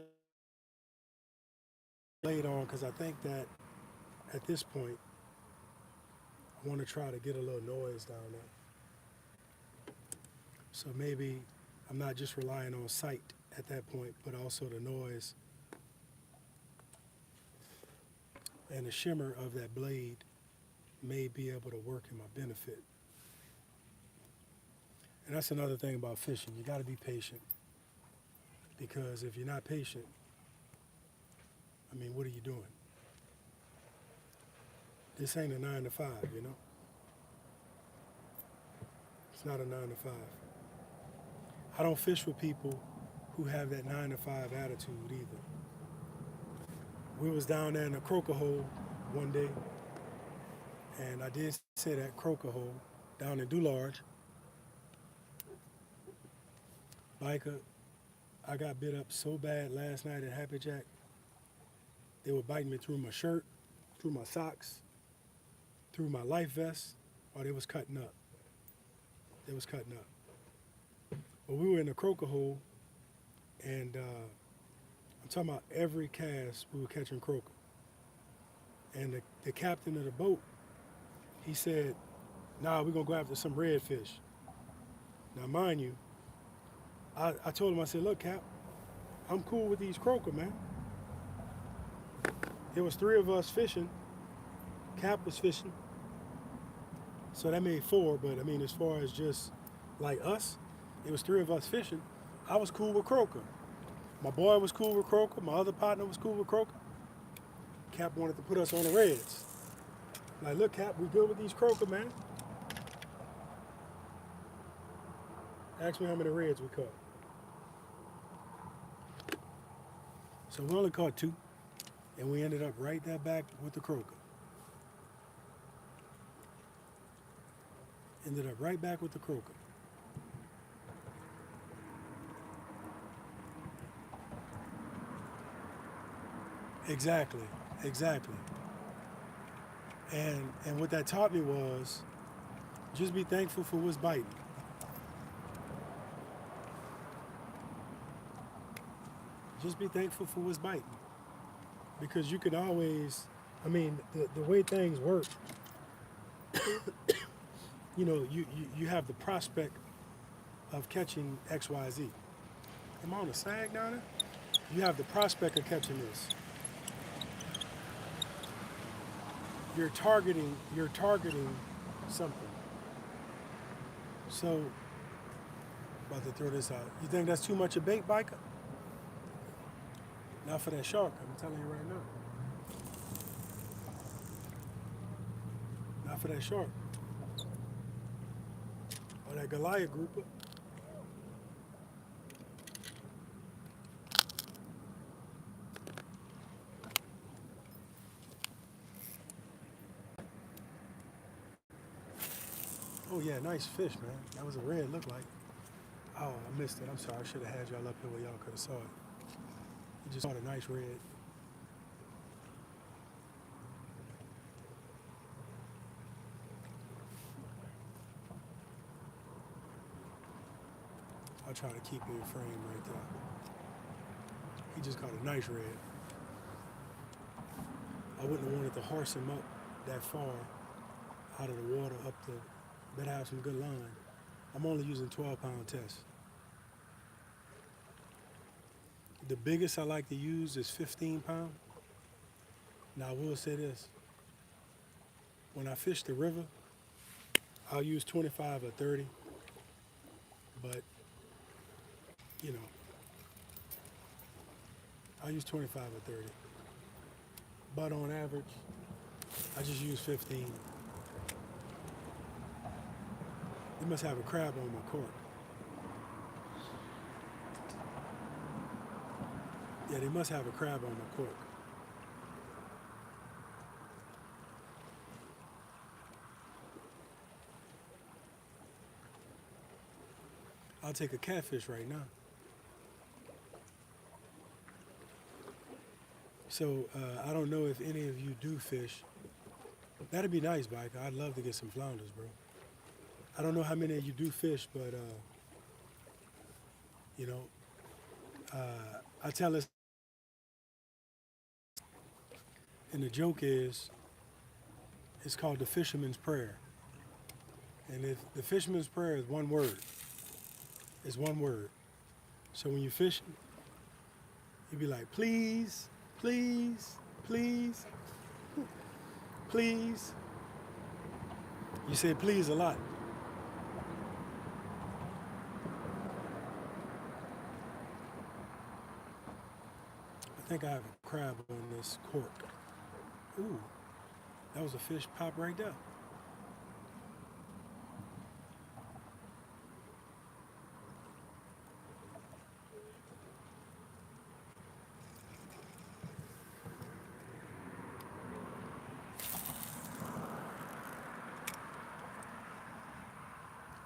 on because I think that at this point I want to try to get a little noise down there. So maybe I'm not just relying on sight at that point, but also the noise and the shimmer of that blade may be able to work in my benefit. And that's another thing about fishing. You got to be patient, because if you're not patient, I mean, what are you doing? This ain't a 9 to 5, you know? It's not a 9 to 5. I don't fish with people who have that 9 to 5 attitude either. We was down there in the croaker hole one day, and I did say that croaker hole down in Dularge. Biker, I got bit up so bad last night at Happy Jack. They were biting me through my shirt, through my socks, through my life vest, or they was cutting up. They was cutting up. But we were in the croaker hole, and I'm talking about every cast we were catching croaker. And the captain of the boat, he said, nah, we're going to go after some redfish. Now, mind you, I told him, I said, look, Cap, I'm cool with these croaker, man. There was 3 of us fishing. Cap was fishing. So that made 4, but I mean, as far as just like us, it was 3 of us fishing. I was cool with croaker. My boy was cool with croaker. My other partner was cool with croaker. Cap wanted to put us on the reds. Like, look, Cap, we good with these croaker, man. Ask me how many reds we caught. So we only caught 2, and we ended up right there back with the croaker. Ended up right back with the croaker. Exactly, exactly. And what that taught me was just be thankful for what's biting. Just be thankful for what's biting. Because you can always, I mean, the way things work, you know, you have the prospect of catching XYZ. Am I on a sag down there? You have the prospect of catching this. You're targeting something. So, about to throw this out. You think that's too much of bait, Biker? Not for that shark, I'm telling you right now. Not for that shark. Or that Goliath grouper. Oh yeah, nice fish, man. That was a red, look like. Oh, I missed it. I'm sorry. I should have had y'all up here where y'all could have saw it. You just caught a nice red. I'll try to keep it in frame right there. He just caught a nice red. I wouldn't have wanted to horse him up that far out of the water up to, better have some good line. I'm only using 12-pound tests. The biggest I like to use is 15-pound. Now I will say this. When I fish the river, I'll use 25 or 30. But, you know, I'll use 25 or 30. But on average, I just use 15. They must have a crab on my cork. Yeah, they must have a crab on my cork. I'll take a catfish right now. So I don't know if any of you do fish. That'd be nice, Biker. I'd love to get some flounders, bro. I don't know how many of you do fish, but you know, I tell this, and the joke is, it's called the fisherman's prayer. And if the fisherman's prayer is one word, it's one word. So when you're fishing, you be like, please, please, please, please. You say please a lot. I think I have a crab on this cork. Ooh, that was a fish pop right there.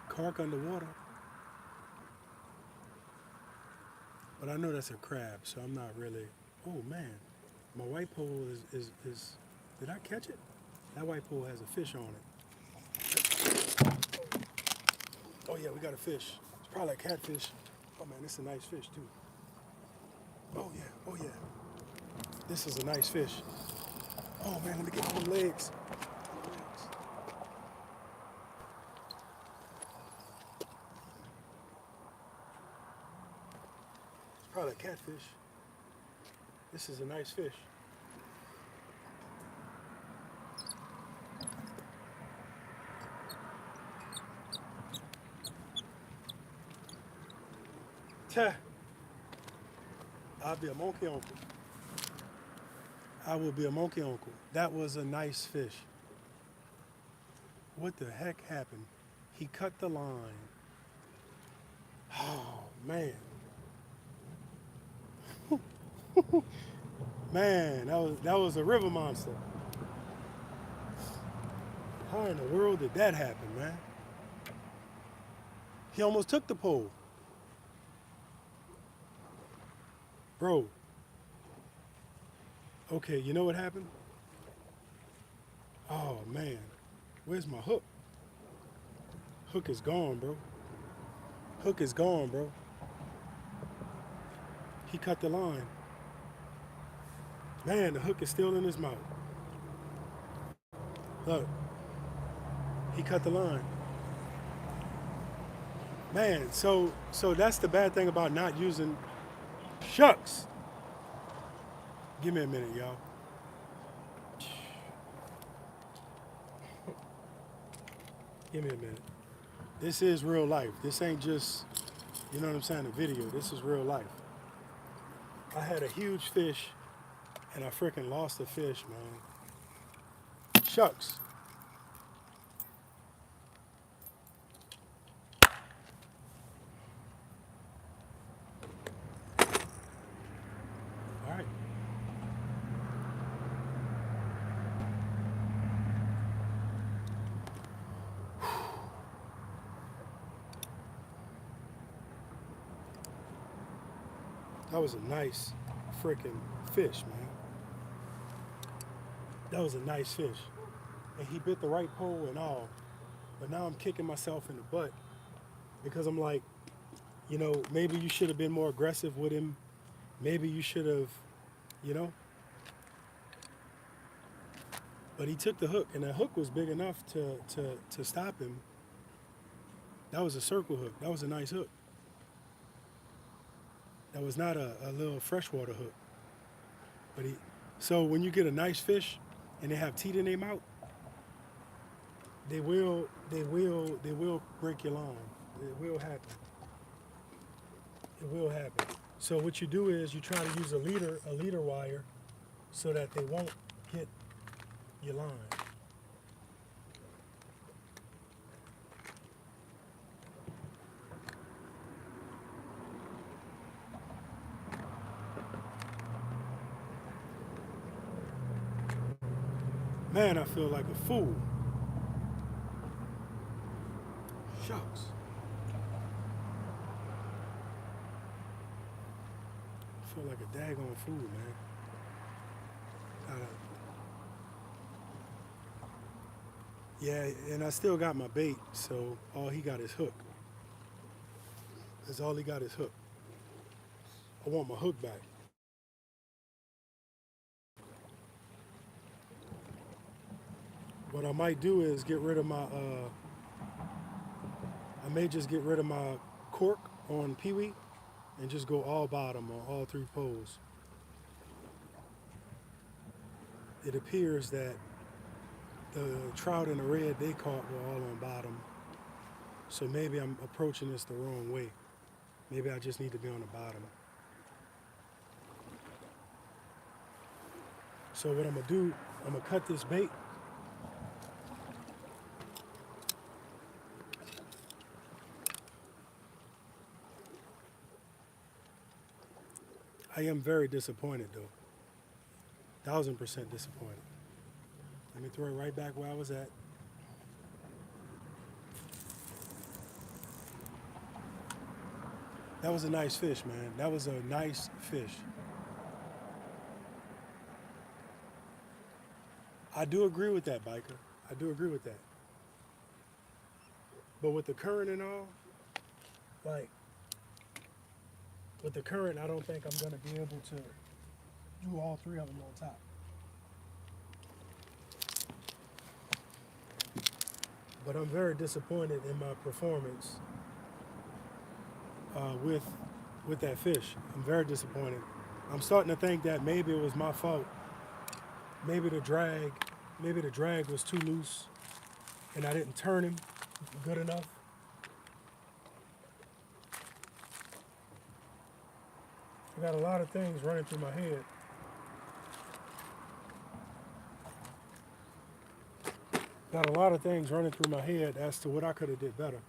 Cork underwater. But I know that's a crab, so I'm not really. Oh man, my white pole is. Did I catch it? That white pole has a fish on it. Oh yeah, we got a fish. It's probably a catfish. Oh man, this is a nice fish too. Oh yeah, oh yeah. This is a nice fish. Oh man, let me get them legs. It's probably a catfish. This is a nice fish. Tah. I'll be a monkey uncle. I will be a monkey uncle. That was a nice fish. What the heck happened? He cut the line. Oh man. Man, that was a river monster. How in the world did that happen, man? He almost took the pole. Bro. Okay, you know what happened? Oh man. Where's my hook? Hook is gone, bro. Hook is gone, bro. He cut the line. Man, the hook is still in his mouth. Look. He cut the line. Man, so that's the bad thing about not using shucks. Give me a minute, y'all. Give me a minute. This is real life. This ain't just, you know what I'm saying, a video. This is real life. I had a huge fish and I freaking lost the fish, man. Shucks. All right. That was a nice freaking fish, man. That was a nice fish. And he bit the right pole and all. But now I'm kicking myself in the butt because I'm like, you know, maybe you should have been more aggressive with him. Maybe you should have, you know. But he took the hook, and that hook was big enough to stop him. That was a circle hook. That was a nice hook. That was not a little freshwater hook. But so when you get a nice fish and they have teeth in their mouth, they will break your line. It will happen. It will happen. So what you do is you try to use a leader wire so that they won't hit your line. Man, I feel like a fool. Shucks. I feel like a daggone fool, man. Yeah, and I still got my bait, so all he got is hook. That's all he got is hook. I want my hook back. What I might do is get rid of my, I may just get rid of my cork on Pee-wee and just go all bottom on all three poles. It appears that the trout and the red they caught were all on bottom. So maybe I'm approaching this the wrong way. Maybe I just need to be on the bottom. So what I'm gonna do, I'm gonna cut this bait. I am very disappointed though. 1000% disappointed. Let me throw it right back where I was at. That was a nice fish, man. That was a nice fish. I do agree with that, biker. I do agree with that. But with the current and all, like, with the current, I don't think I'm gonna be able to do all three of them on top. But I'm very disappointed in my performance with that fish. I'm very disappointed. I'm starting to think that maybe it was my fault. Maybe the drag was too loose, and I didn't turn him good enough. I got a lot of things running through my head. Got a lot of things running through my head as to what I could have did better.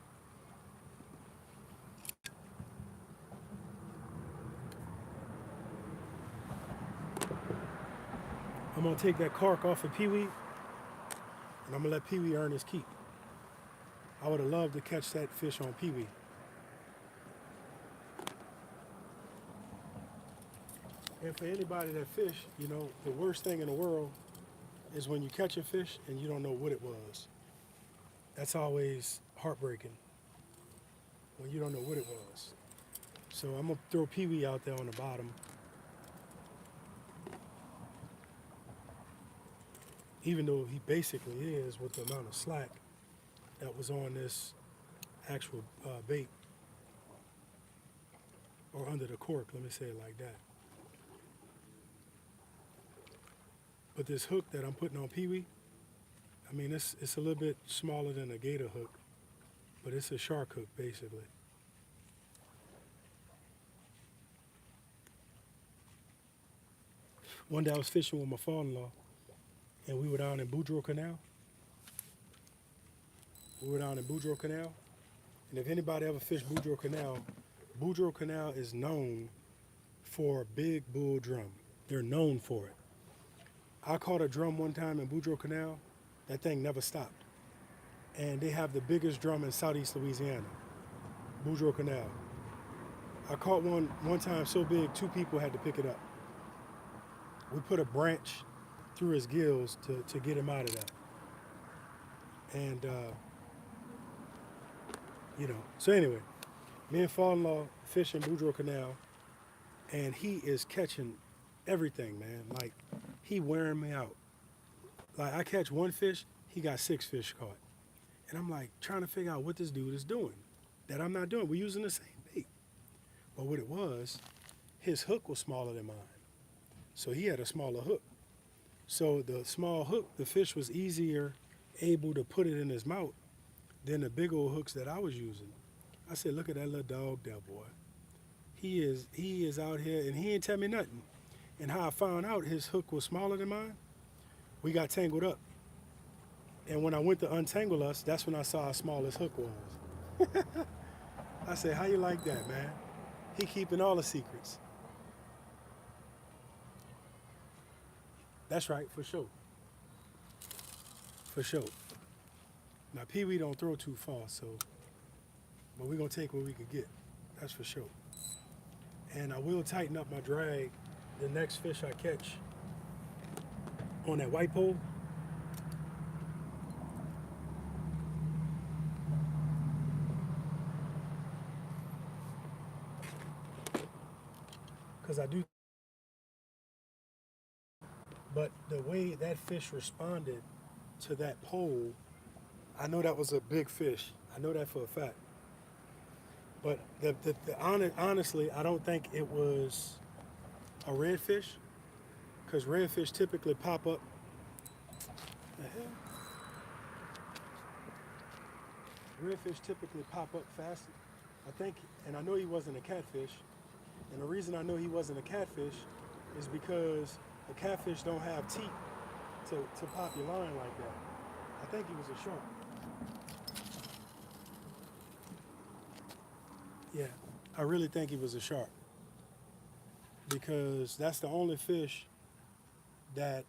I'm gonna take that cork off of Pee-wee, and I'm gonna let Pee-wee earn his keep. I would have loved to catch that fish on Pee-wee. And for anybody that fish, you know, the worst thing in the world is when you catch a fish and you don't know what it was. That's always heartbreaking when you don't know what it was. So I'm gonna throw Pee-wee out there on the bottom. Even though he basically is with the amount of slack that was on this actual bait, or under the cork, let me say it like that. But this hook that I'm putting on Pee-wee, I mean, it's a little bit smaller than a gator hook, but it's a shark hook basically. One day I was fishing with my father-in-law, and we were down in Boudreaux Canal. And if anybody ever fished Boudreaux Canal is known for big bull drum. They're known for it. I caught a drum one time in Boudreaux Canal. That thing never stopped. And they have the biggest drum in southeast Louisiana, Boudreaux Canal. I caught one time so big, two people had to pick it up. We put a branch through his gills to get him out of that. And, you know, so anyway, me and father-in-law fishing Boudreaux Canal, and he is catching everything, man. Like, he wearing me out. Like, I catch one fish, he got 6 fish caught. And I'm like trying to figure out what this dude is doing that I'm not doing. We're using the same bait. But what it was, his hook was smaller than mine. So he had a smaller hook. So the small hook, the fish was easier able to put it in his mouth than the big old hooks that I was using. I said, look at that little dog there, boy. He is out here, and he ain't tell me nothing. And how I found out his hook was smaller than mine, we got tangled up. And when I went to untangle us, that's when I saw how small his hook was. I said, how you like that, man? He keeping all the secrets. That's right, for sure. For sure. Now, Pee-wee don't throw too far, so, but we're going to take what we can get. That's for sure. And I will tighten up my drag the next fish I catch on that white pole. because I do. But the way that fish responded to that pole, I know that was a big fish. I know that for a fact. But honestly, I don't think it was a redfish, because redfish typically pop up. The hell? Redfish typically pop up fast. I think, and I know he wasn't a catfish. And the reason I know he wasn't a catfish is because the catfish don't have teeth to pop your line like that. I think he was a shark. Yeah, I really think he was a shark, because that's the only fish that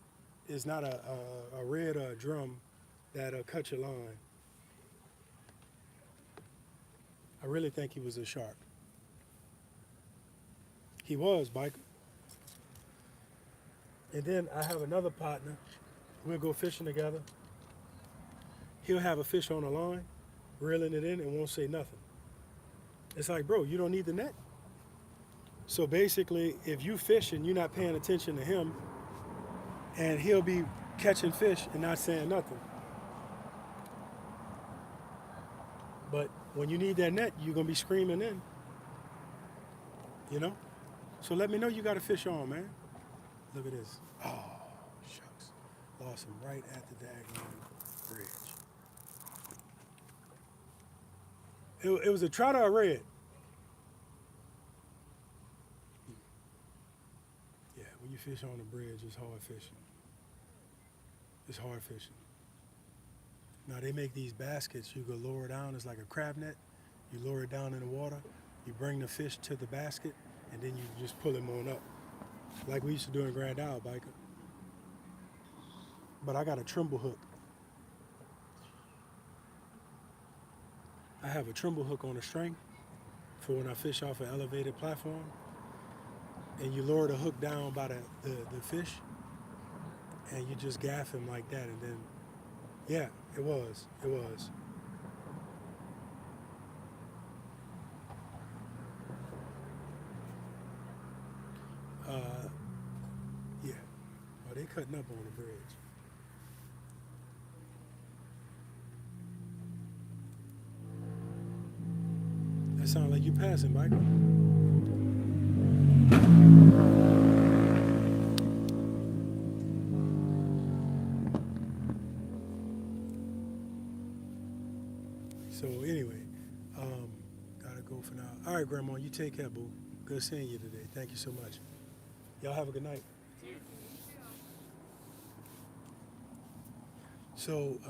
is not a red or a drum that'll cut your line. I really think he was a shark. He was, biker. And then I have another partner. We'll go fishing together. He'll have a fish on the line, reeling it in, and won't say nothing. It's like, bro, you don't need the net. So basically, if you fish and you're not paying attention to him, and he'll be catching fish and not saying nothing. But when you need that net, you're going to be screaming in, you know? So let me know you got a fish on, man. Look at this. Oh, shucks. Lost him right at the daggone bridge. It was a trout or a red? Yeah, when you fish on the bridge, it's hard fishing. It's hard fishing. Now they make these baskets, you go lower down, it's like a crab net. You lower it down in the water, you bring the fish to the basket, and then you just pull him on up. Like we used to do in Grand Isle, biker. But I got a trimble hook. I have a trimble hook on a string for when I fish off an elevated platform. And you lower the hook down by the fish, and you just gaff him like that, and then, yeah, it was. Yeah, well, they cutting up on the bridge. That sounds like you passing, Michael. So anyway, gotta go for now. All right, Grandma, you take care, boo. Good seeing you today. Thank you so much. Y'all have a good night. So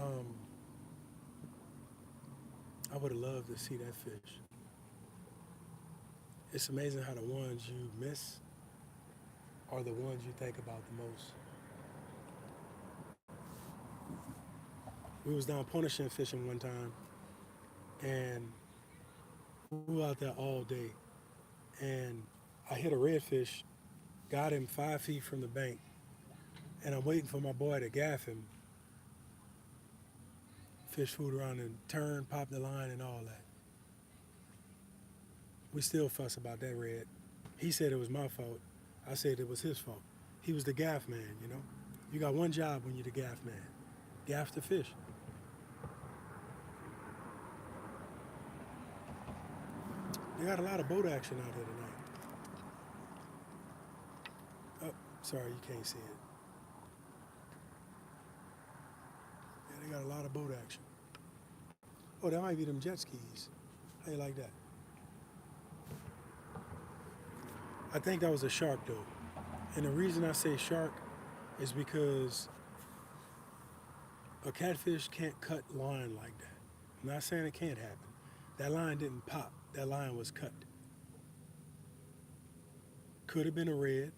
I would have loved to see that fish. It's amazing how the ones you miss are the ones you think about the most. We was down punishing fishing one time, and we were out there all day, and I hit a redfish, got him 5 feet from the bank, and I'm waiting for my boy to gaff him. Fish food around and turn, pop the line, and all that. We still fuss about that red. He said it was my fault. I said it was his fault. He was the gaff man, you know? You got one job when you're the gaff man. Gaff the fish. They got a lot of boat action out there tonight. Oh, sorry, you can't see it. Yeah, they got a lot of boat action. Oh, that might be them jet skis. How you like that? I think that was a shark, though. And the reason I say shark is because a catfish can't cut line like that. I'm not saying it can't happen. That line didn't pop. That line was cut. Could have been a red.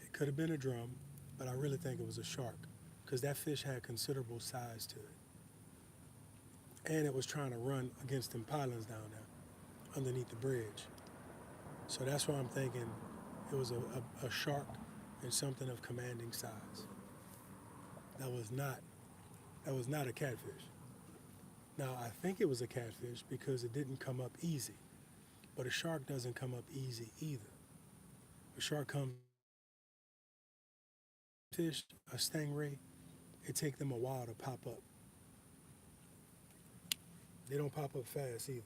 It could have been a drum. But I really think it was a shark, because that fish had considerable size to it. And it was trying to run against them pylons down there underneath the bridge. So that's why I'm thinking it was a shark and something of commanding size. That was not a catfish. Now, I think it was a catfish because it didn't come up easy. But a shark doesn't come up easy either. A shark comes, fish, a stingray, it take them a while to pop up. They don't pop up fast either.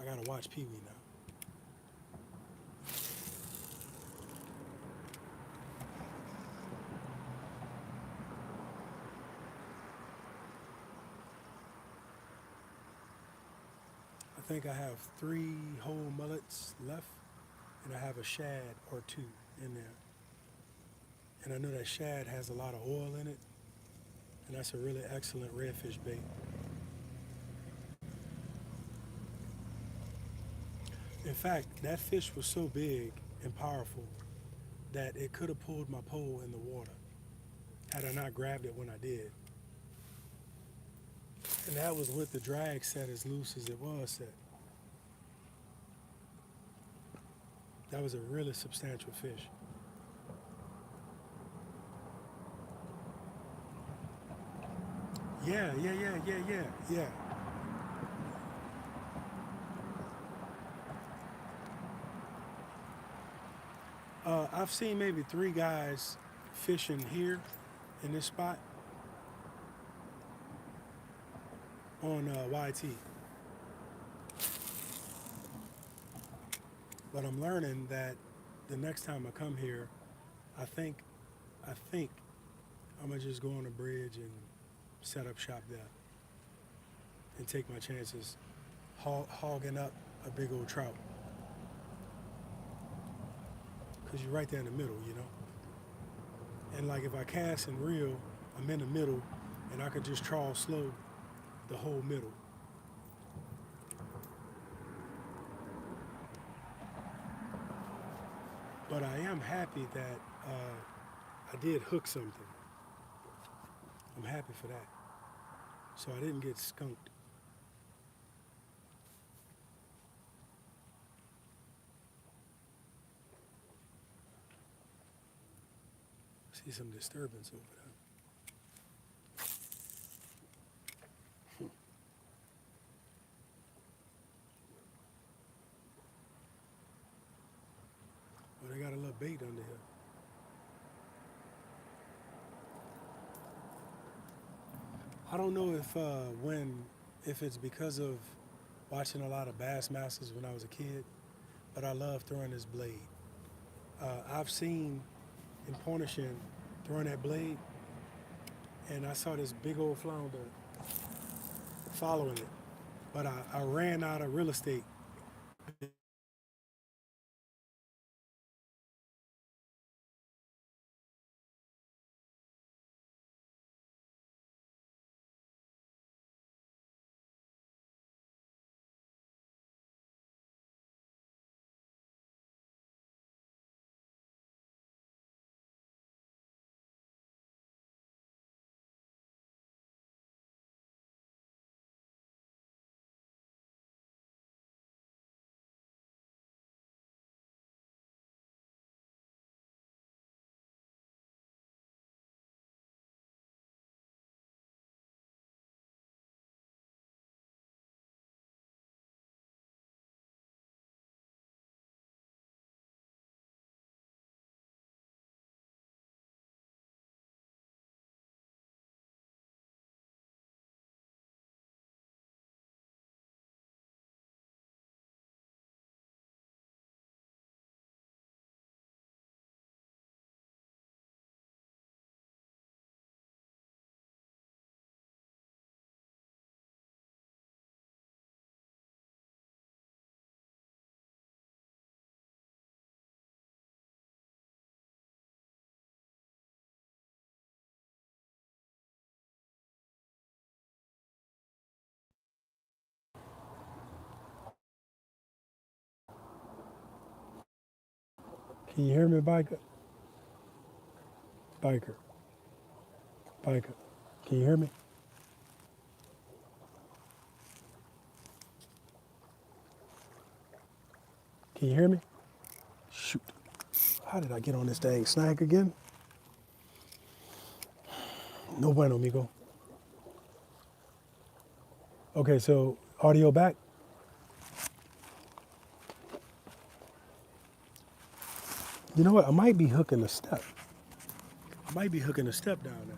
I gotta watch Pee Wee now. I think I have 3 whole mullets left, and I have a shad or 2 in there. And I know that shad has a lot of oil in it, and that's a really excellent redfish bait. In fact, that fish was so big and powerful that it could have pulled my pole in the water had I not grabbed it when I did. And that was with the drag set as loose as it was set. That was a really substantial fish. Yeah. I've seen maybe 3 guys fishing here in this spot on YT. But I'm learning that the next time I come here, I think, I think I'm gonna just go on the bridge and set up shop there and take my chances hogging up a big old trout. Cause you're right there in the middle, you know? And like if I cast and reel, I'm in the middle and I could just trawl slow the whole middle. But I am happy that I did hook something. I'm happy for that. So I didn't get skunked. See some disturbance over there. Oh, they got a little bait under here. I don't know if it's because of watching a lot of Bassmasters when I was a kid, but I love throwing this blade. I've seen in Pointe-a-Chan throwing that blade, and I saw this big old flounder following it, but I ran out of real estate. Can you hear me, biker? Biker, biker. Can you hear me? Can you hear me? Shoot. How did I get on this dang snag again? No bueno, amigo. Okay, so Audio back. You know what? I might be hooking a step. I might be hooking a step down there.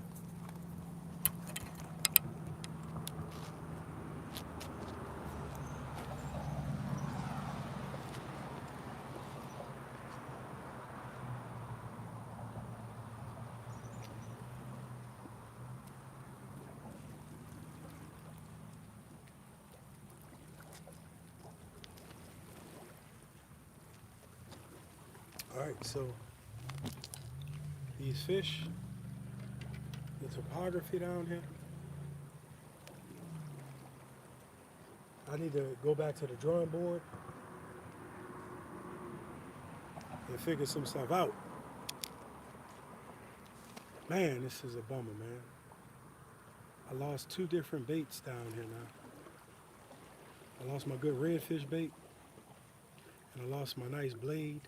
All right, so these fish, the topography down here, I need to go back to the drawing board and figure some stuff out. Man, this is a bummer, man. I lost 2 different baits down here now. I lost my good redfish bait, and I lost my nice blade.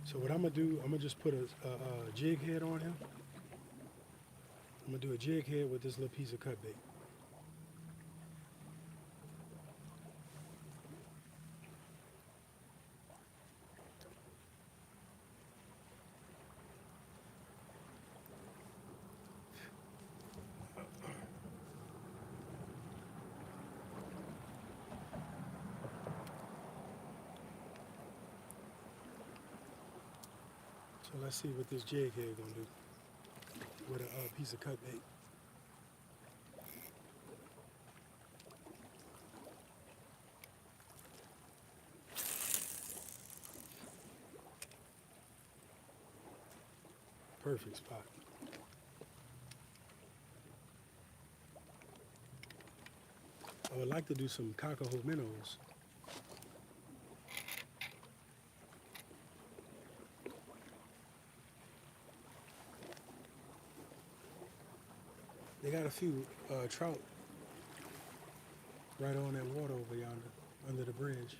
So what I'm gonna do, I'm gonna just put a jig head on him. I'm gonna do a jig head with this little piece of cut bait. So let's see what this jig head gonna do with a piece of cut bait. Perfect spot. I would like to do some cockahoo minnows. They got a few trout right on that water over yonder, under the bridge.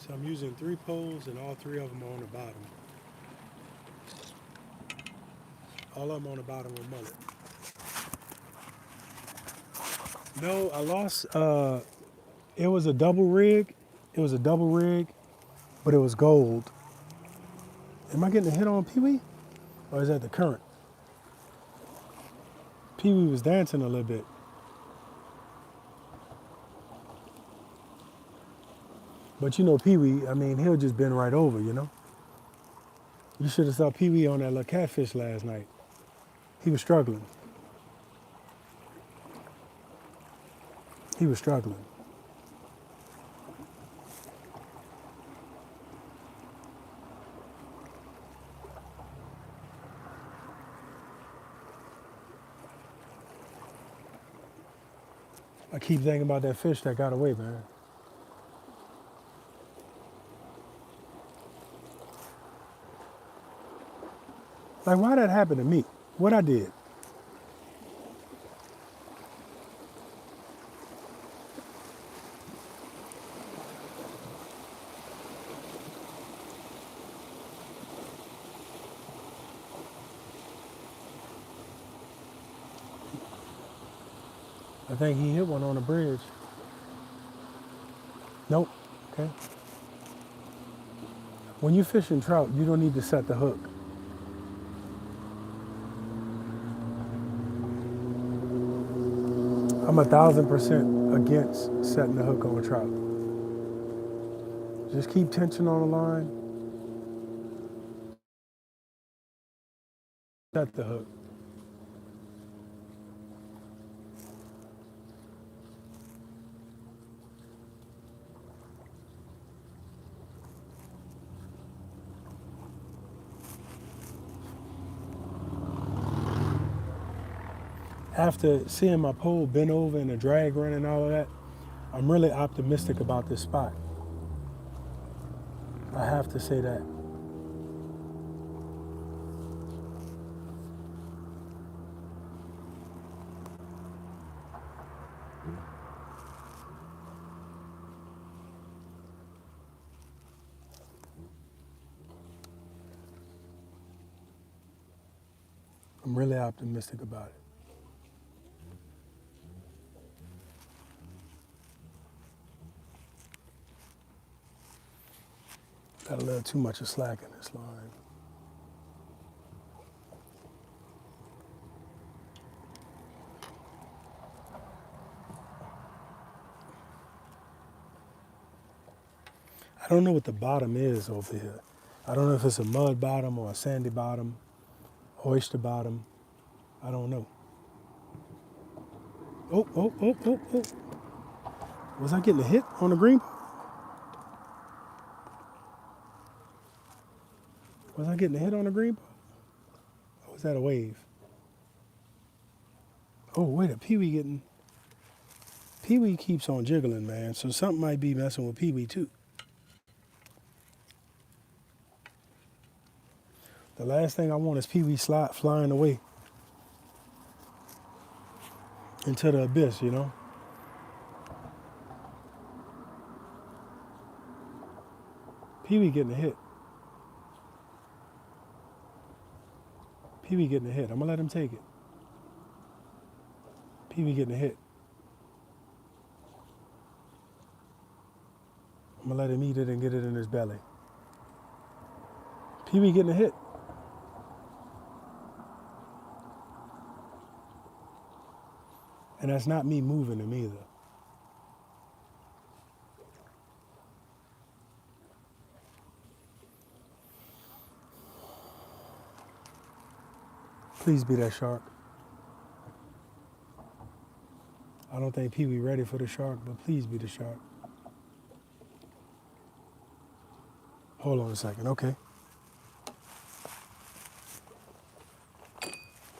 So I'm using 3 poles and all 3 of them are on the bottom. All of them on the bottom with mullet. No, I lost, it was a double rig. It was a double rig, but it was gold. Am I getting a hit on Pee-wee? Or is that the current? Pee-wee was dancing a little bit. But you know Pee-wee, I mean, he'll just bend right over, you know? You should have saw Pee-wee on that little catfish last night. He was struggling. He was struggling. I keep thinking about that fish that got away, man. Like, why that happened to me? What I did? I think he hit one on the bridge. Nope. Okay. When you fishing trout, you don't need to set the hook. I'm 1,000% against setting the hook on a trout. Just keep tension on the line. Set the hook. After seeing my pole bend over and the drag run and all of that, I'm really optimistic about this spot. I have to say that. I'm really optimistic about it. Got a little too much of slack in this line. I don't know what the bottom is over here. I don't know if it's a mud bottom or a sandy bottom, oyster bottom. I don't know. Oh, oh, oh, oh, oh. Was I getting a hit on the green? Was I getting a hit on the green? Or was that a wave? Oh, wait a Pee-wee getting... Pee-wee keeps on jiggling, man. So something might be messing with Pee-wee too. The last thing I want is Pee-wee flying away into the abyss, you know? Pee-wee getting a hit. Pee-wee getting a hit. I'm gonna let him take it. Pee-wee getting a hit. I'm gonna let him eat it and get it in his belly. Pee-wee getting a hit. And that's not me moving him either. Please be that shark. I don't think Pee-wee ready for the shark, but please be the shark. Hold on a second, okay.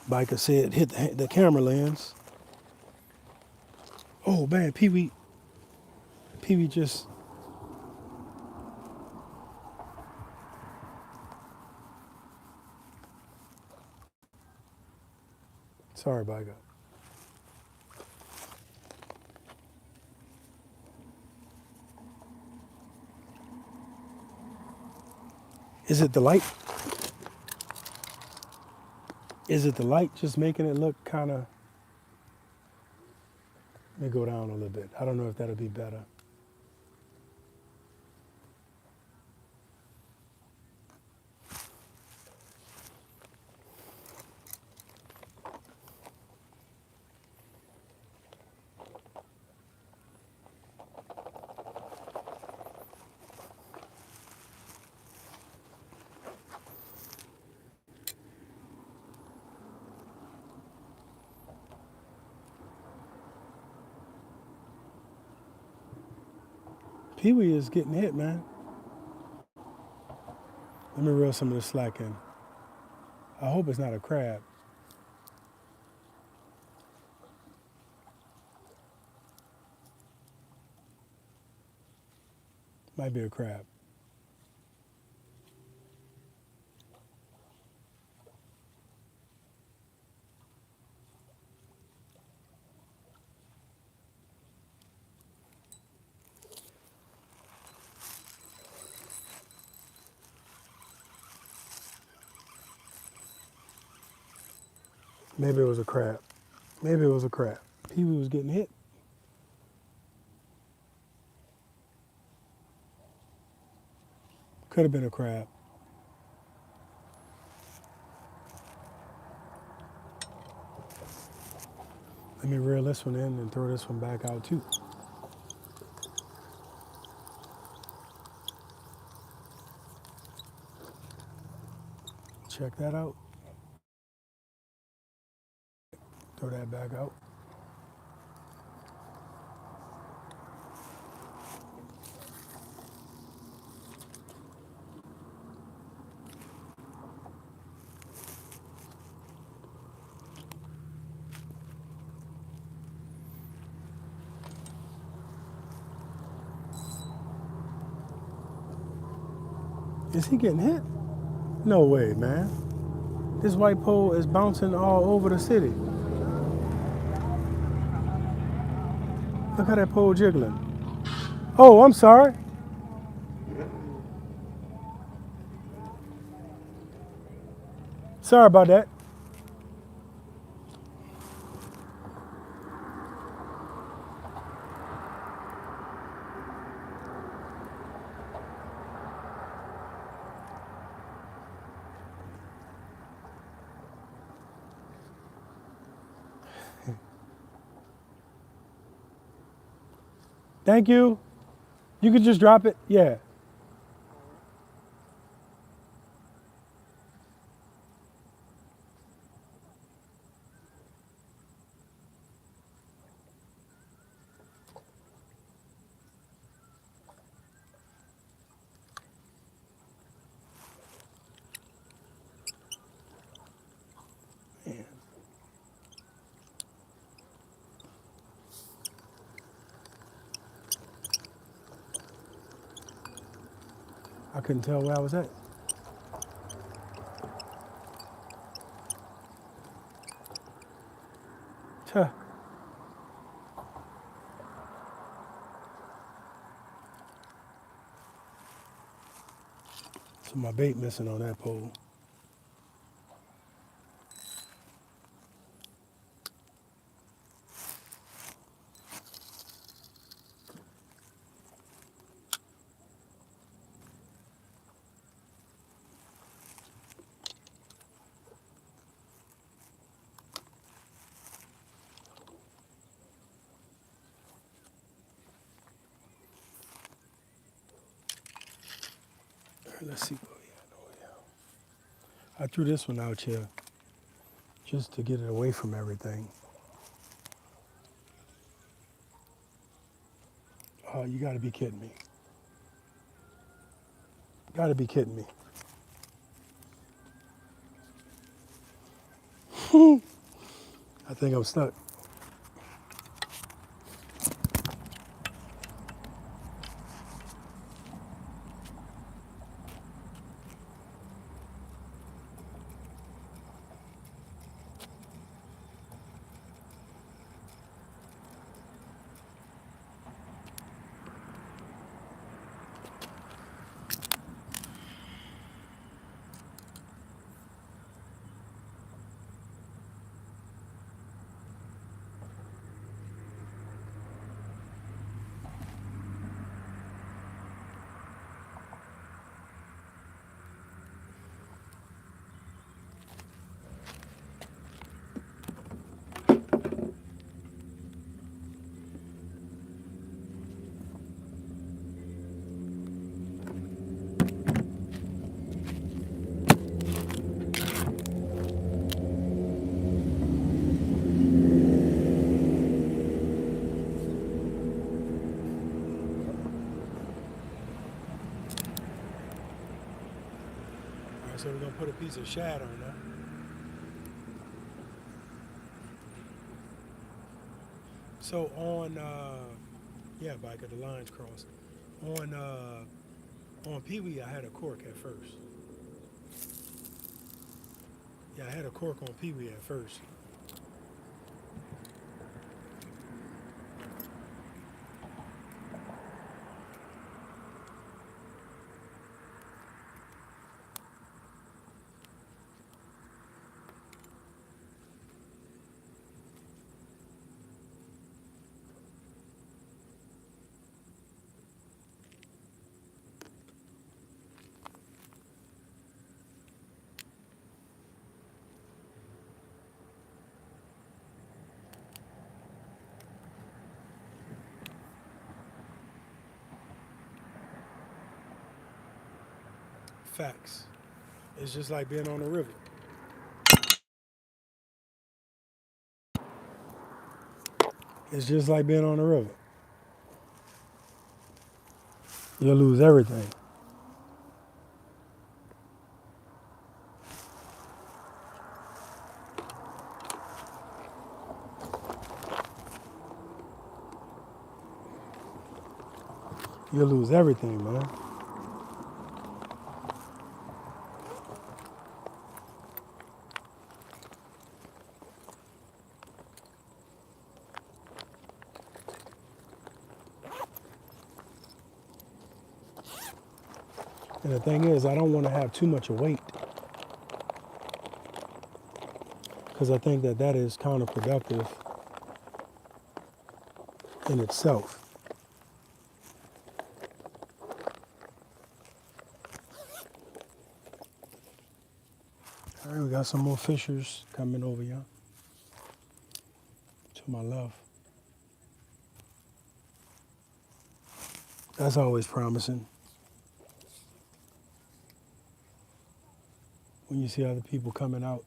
Biker said hit the camera lens. Oh man, Pee-wee just... Sorry, Biker. Is it the light? Is it the light just making it look kind of... Let me go down a little bit. I don't know if that'll be better. Pee-wee is getting hit, man. Let me reel some of this slack in. I hope it's not a crab. Might be a crab. Maybe it was a crab. Maybe it was a crab. Pee-wee was getting hit. Could have been a crab. Let me reel this one in and throw this one back out too. Check that out. Throw that back out. Is he getting hit? No way, man. This white pole is bouncing all over the city. Look how that pole jiggling. Oh, I'm sorry. Sorry about that. Thank you. You could just drop it. Yeah. Man, I couldn't tell where I was at. Huh. So my bait missing on that pole. Let's see where we at. Oh, yeah. I threw this one out here just to get it away from everything. Oh, you gotta be kidding me. Gotta be kidding me. I think I'm stuck. All right, so we're gonna put a piece of shad on that. So on, yeah, Biker, the lines crossed. On Pee Wee, I had a cork at first. Yeah, I had a cork on Pee Wee at first. Facts. It's just like being on the river. It's just like being on the river. You'll lose everything. You'll lose everything, man. And the thing is, I don't want to have too much weight because I think that that is counterproductive in itself. All right, we got some more fishers coming over here to my left. That's always promising. When you see other people coming out,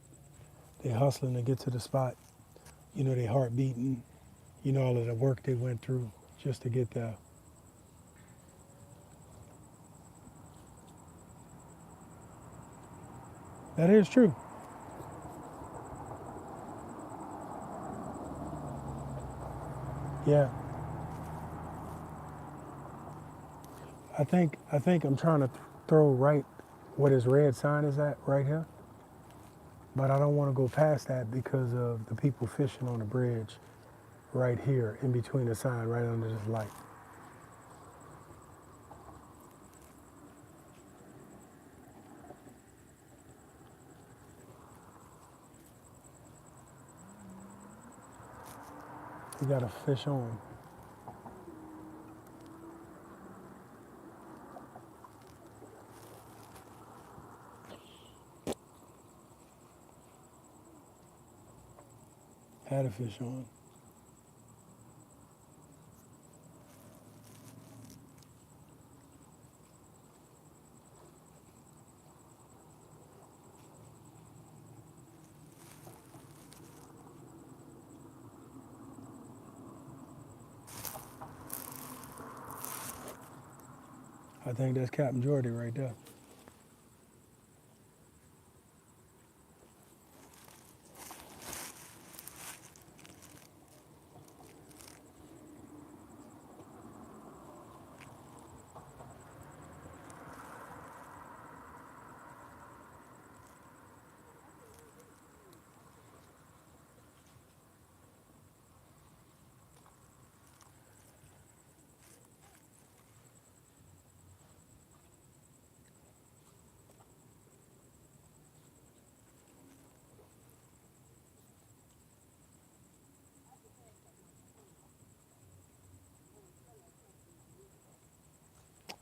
they hustling to get to the spot. You know, they heart beating. You know, all of the work they went through just to get there. That is true. Yeah. I think I'm trying to throw right where this red sign is at right here. But I don't want to go past that because of the people fishing on the bridge right here in between the sign right under this light. You got a fish on. Had a fish on. I think that's Captain Jordy right there.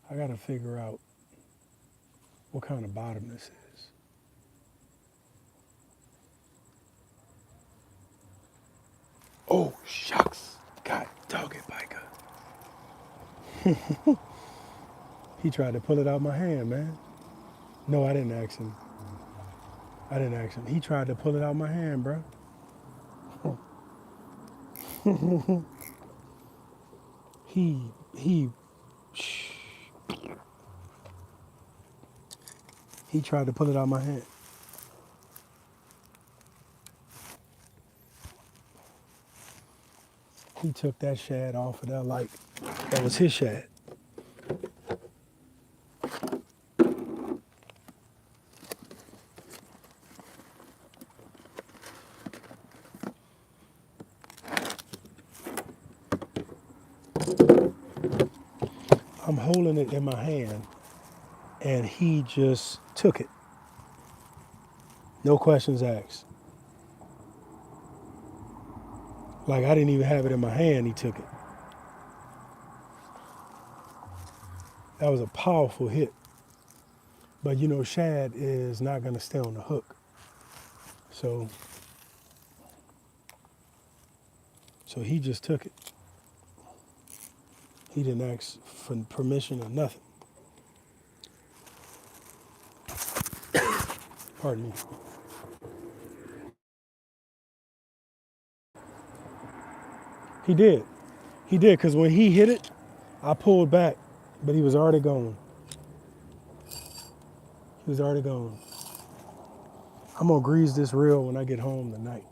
I got to figure out what kind of bottom this is. Oh, shucks. God dog it, Piker. He tried to pull it out my hand, man. No, I didn't ask him. I didn't ask him. He tried to pull it out my hand, bro. He he tried to pull it out my hand. He took that shad off of there like that was his shad. I'm holding it in my hand, and he just took it. No questions asked. Like I didn't even have it in my hand, he took it. That was a powerful hit. But you know, shad is not gonna stay on the hook. So he just took it. He didn't ask for permission or nothing. Pardon me. He did. He did, because when he hit it, I pulled back, but he was already gone. He was already gone. I'm gonna grease this reel when I get home tonight.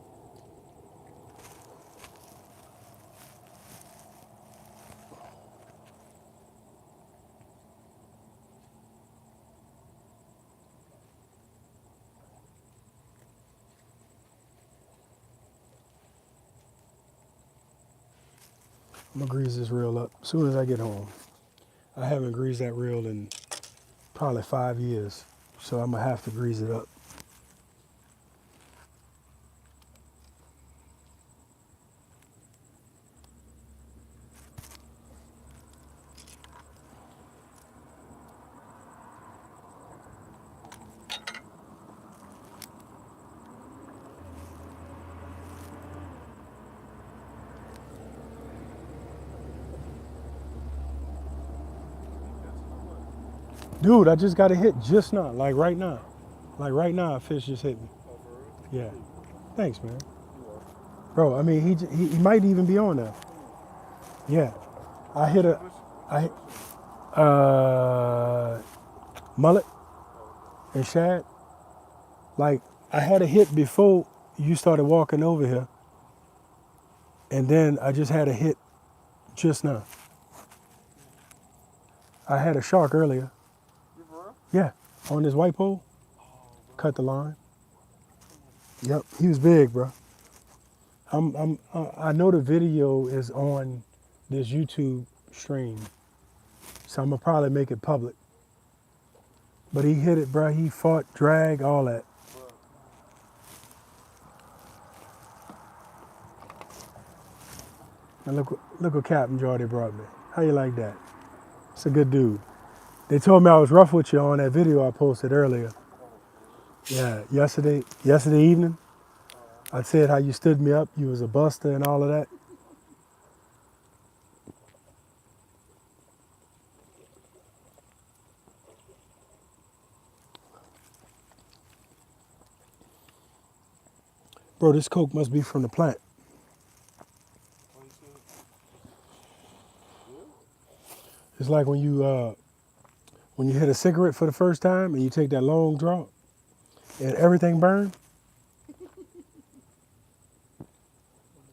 I'm gonna grease this reel up as soon as I get home. I haven't greased that reel in probably 5 years, so I'm gonna have to grease it up. Dude, I just got a hit just now, like right now. Like right now, a fish just hit me. Oh, for real? Yeah. Thanks, man. You are. Bro, I mean, he might even be on there. Yeah. I hit a, I hit, uh, mullet Oh, okay. and shad. Like, I had a hit before you started walking over here, and then I just had a hit just now. I had a shark earlier. You for real? Yeah, on this white pole, Oh, bro. cut the line. Come on. Yep, he was big, bro. I know the video is on this YouTube stream, so I'm gonna probably make it public. But he hit it, bro. He fought, drag, all that. Bro. And look what Captain Jordy brought me. How you like that? It's a good dude. They told me I was rough with you on that video I posted earlier. Oh, for real? Yeah, yesterday evening, Uh, I said how you stood me up. You was a buster and all of that. Bro, this coke must be from the plant. what you said? Good? It's like when you hit a cigarette for the first time and you take that long draw and everything burns. Come on.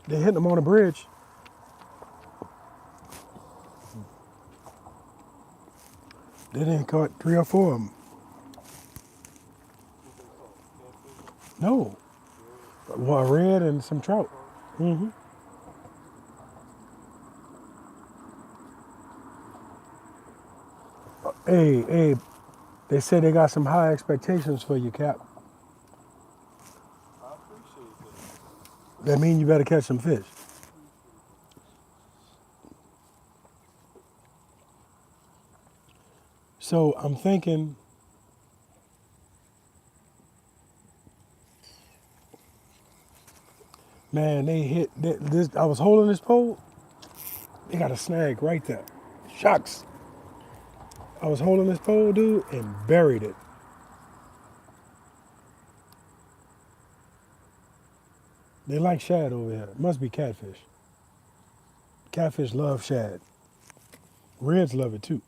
They hitting them on the bridge. They didn't caught 3 or 4 of them. What they caught? Catfish? No, Red? well, a red and some trout. Trout? hmm Hey, they said they got some high expectations for you, Cap. I appreciate that. That mean you better catch some fish. I appreciate that. So I'm thinking, man, they hit this. I was holding this pole. They got a snag right there. Shucks. I was holding this pole, dude, and buried it. They like shad over here. Must be catfish. Catfish love shad. Reds love it too.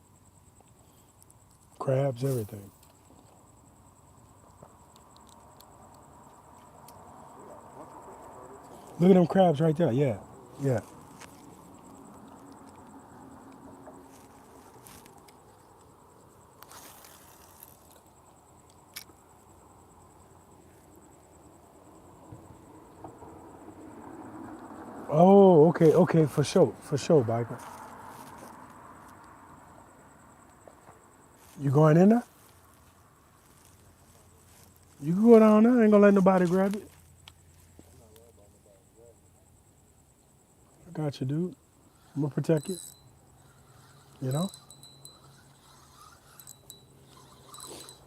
Crabs, everything. They got a bunch of fish. Bro, they took me Look at out. them crabs right there. Yeah, yeah. Oh, okay, for sure, biker. You going in there? I'm not worried about it. You can go down there. I ain't gonna let nobody grab it. I'm not worried about nobody grabbing it. I got you, dude. I'm gonna protect you. You know,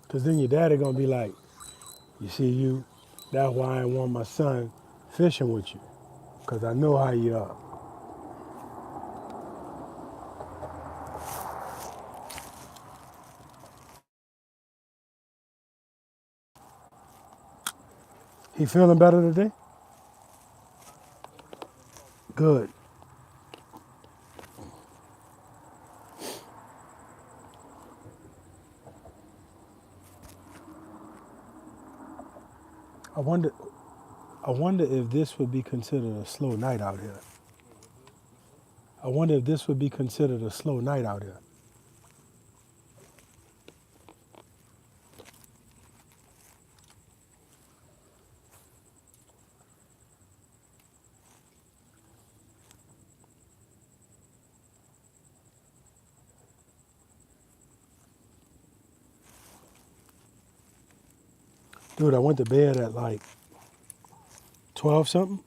cause then your daddy gonna be like, you see you. That's why I want my son fishing with you, cause I know how you are. He feeling better today? Yeah, I've been talking to him. Good. I wonder. I wonder if this would be considered a slow night out here. Wait, what did you say? I wonder if this would be considered a slow night out here. Dude, I went to bed at like 12 something.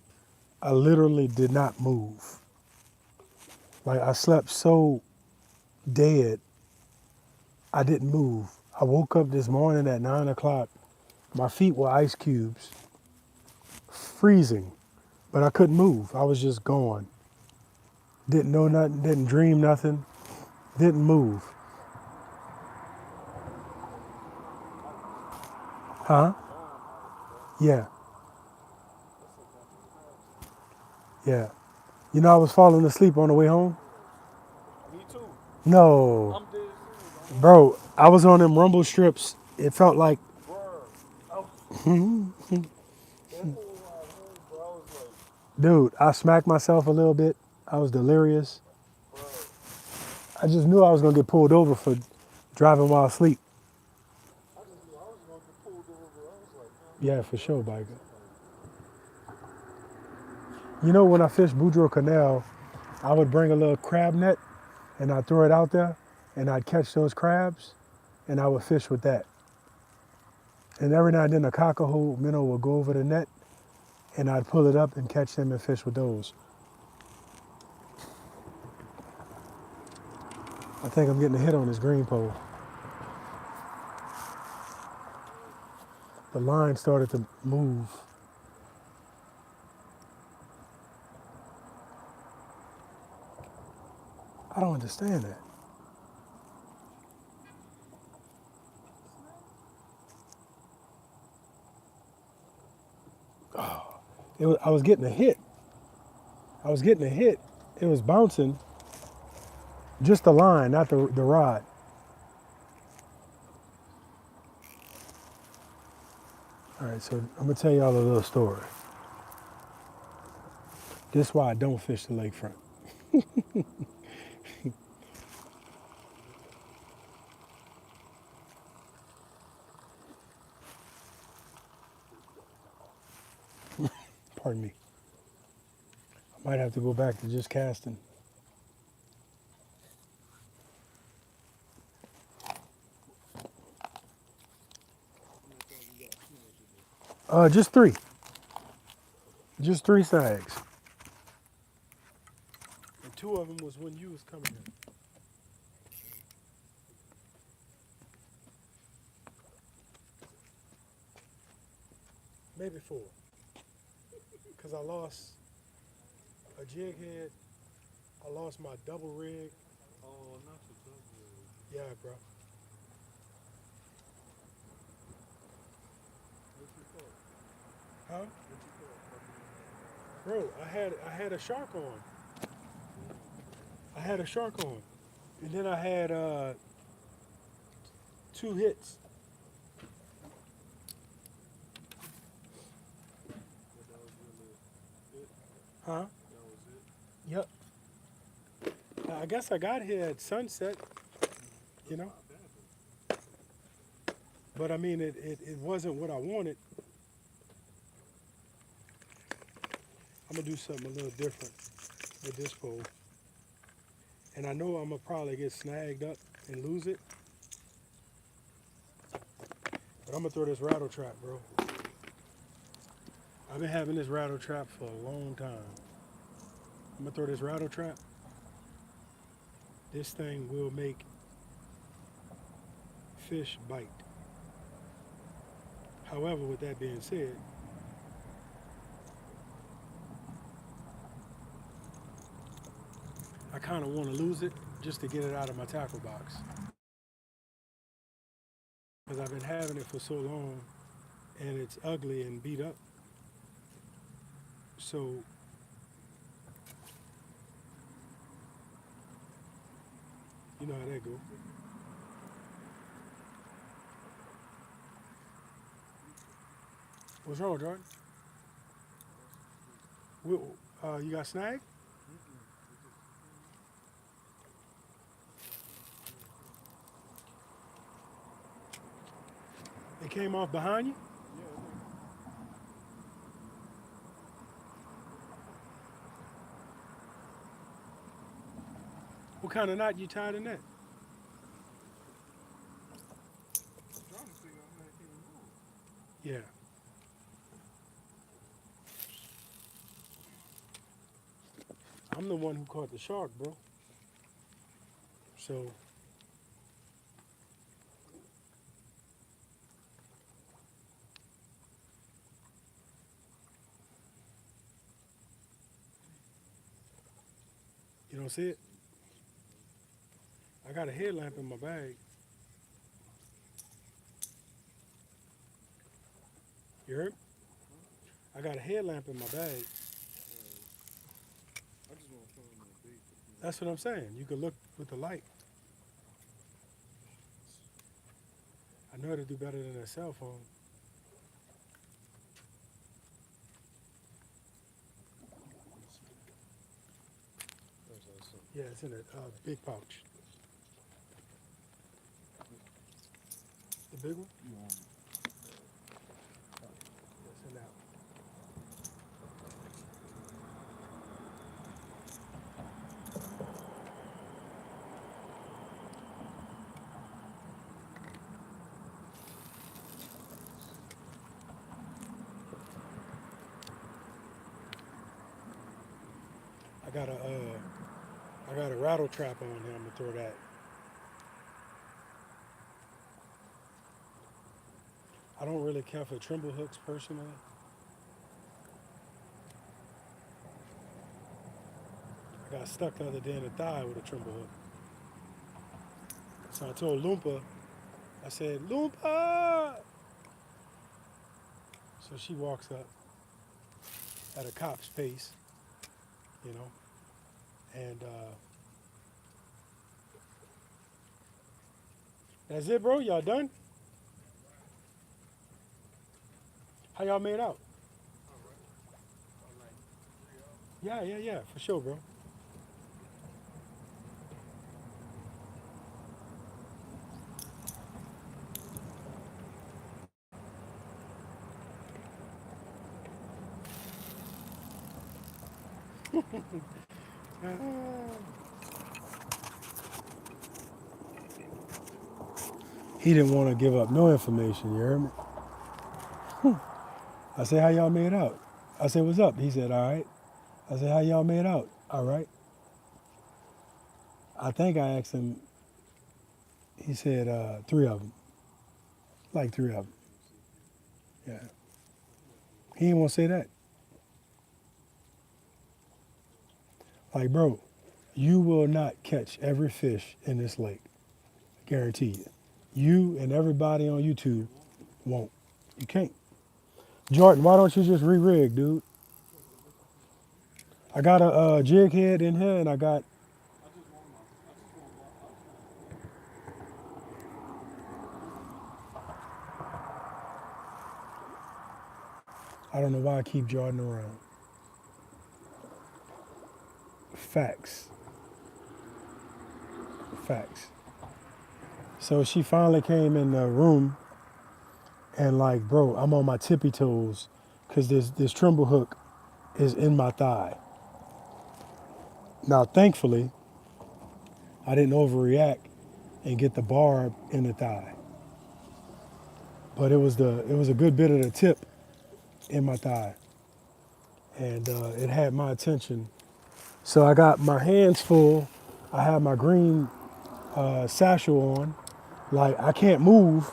Mm-hmm. I literally did not move. Like I slept so dead, I didn't move. I woke up this morning at 9 o'clock. My feet were ice cubes, freezing. but I couldn't move. I was just gone. Didn't know nothing, didn't dream nothing, didn't move. Huh? Gone out of breath. Yeah, That's so kind of embarrassing. yeah. You know, I was falling asleep on the way home. Me too. No, I'm dead serious. I'm on bro, I was on them rumble strips. It felt like, bruh. That whole ride home, bro, I was like, dude, I smacked myself a little bit. I was delirious. bruh. I just knew I was gonna get pulled over for driving while asleep. I just knew I was gonna get pulled over. I was like, man, I'm gonna Yeah, have to for run sure, into biker. somebody. You know, when I fished Boudreaux Canal, I would bring a little crab net and I'd throw it out there and I'd catch those crabs and I would fish with that. And every now and then a cockahoo minnow would go over the net and I'd pull it up and catch them and fish with those. I think I'm getting a hit on this green pole. The line started to move. I don't understand that. I was getting a hit. I was getting a hit. It was bouncing. Just the line, not the rod. All right, so I'm gonna tell y'all a little story. This is why I don't fish the lakefront. Pardon me. I might have to go back to just casting. How many times you got snagged today? Just three. Just three snags. And two of them was when you was coming in. Maybe four. Because I lost a jig head. I lost my double rig. Oh, not your double. Yeah, bro. What you caught? Huh? What you caught other than that? Bro, I had a shark on. Damn, bro. I had a shark on. And then I had two hits. But that was really it. Huh? That was it. Yep. I guess I got here at sunset, you That's know. not bad though. But I mean, it wasn't what I wanted. I'm going to do something a little different with this pole. And I know I'm going to probably get snagged up and lose it. But I'm going to throw this rattle trap, bro. I've been having this rattle trap for a long time. I'm going to throw this rattle trap. This thing will make fish bite. However, with that being said, I kind of want to lose it just to get it out of my tackle box. Because I've been having it for so long and it's ugly and beat up. So, you know how that go. What's wrong, Jordan? Lost some fish. You got snagged? Mm-mm. It just got me snagged up. It came off behind you? Yeah, it did. What kind of knot you tied in that? I'm trying to figure out how it came off. Yeah. I'm the one who caught the shark, bro. So, You don't see it? I got a headlamp in my bag. You heard? I got a headlamp in my bag. I just want to put on the bait. That's what I'm saying. You can look with the light. I know how to do better than a cell phone. Yeah, it's in a big pouch. The big one? You want It's in that one. I got a rattle trap on here. I'm gonna throw that. I don't really care for trimble hooks personally. I got stuck the other day in the thigh with a trimble hook. So I told Loompa, I said, Loompa! So she walks up at a cop's pace, you know, and that's it, bro. Y'all done? How y'all made out? Yeah, for sure, bro. He didn't want to give up no information, you heard me? I said, how y'all made out? I said, what's up? He said, all right. I said, how y'all made out? All right. I think I asked him, he said, three of them. Like three of them. Yeah. He didn't want to say that. Like, bro, you will not catch every fish in this lake. Guarantee you. You and everybody on YouTube won't. You can't. Jordan, why don't you just re-rig, dude? I got a jig head in here and I got, I don't know why I keep Jordan around. Facts. Facts. So she finally came in the room and like, bro, I'm on my tippy toes because this trimble hook is in my thigh. Now, thankfully, I didn't overreact and get the barb in the thigh. But it was a good bit of the tip in my thigh. And it had my attention. So I got my hands full. I had my green satchel on. Like I can't move.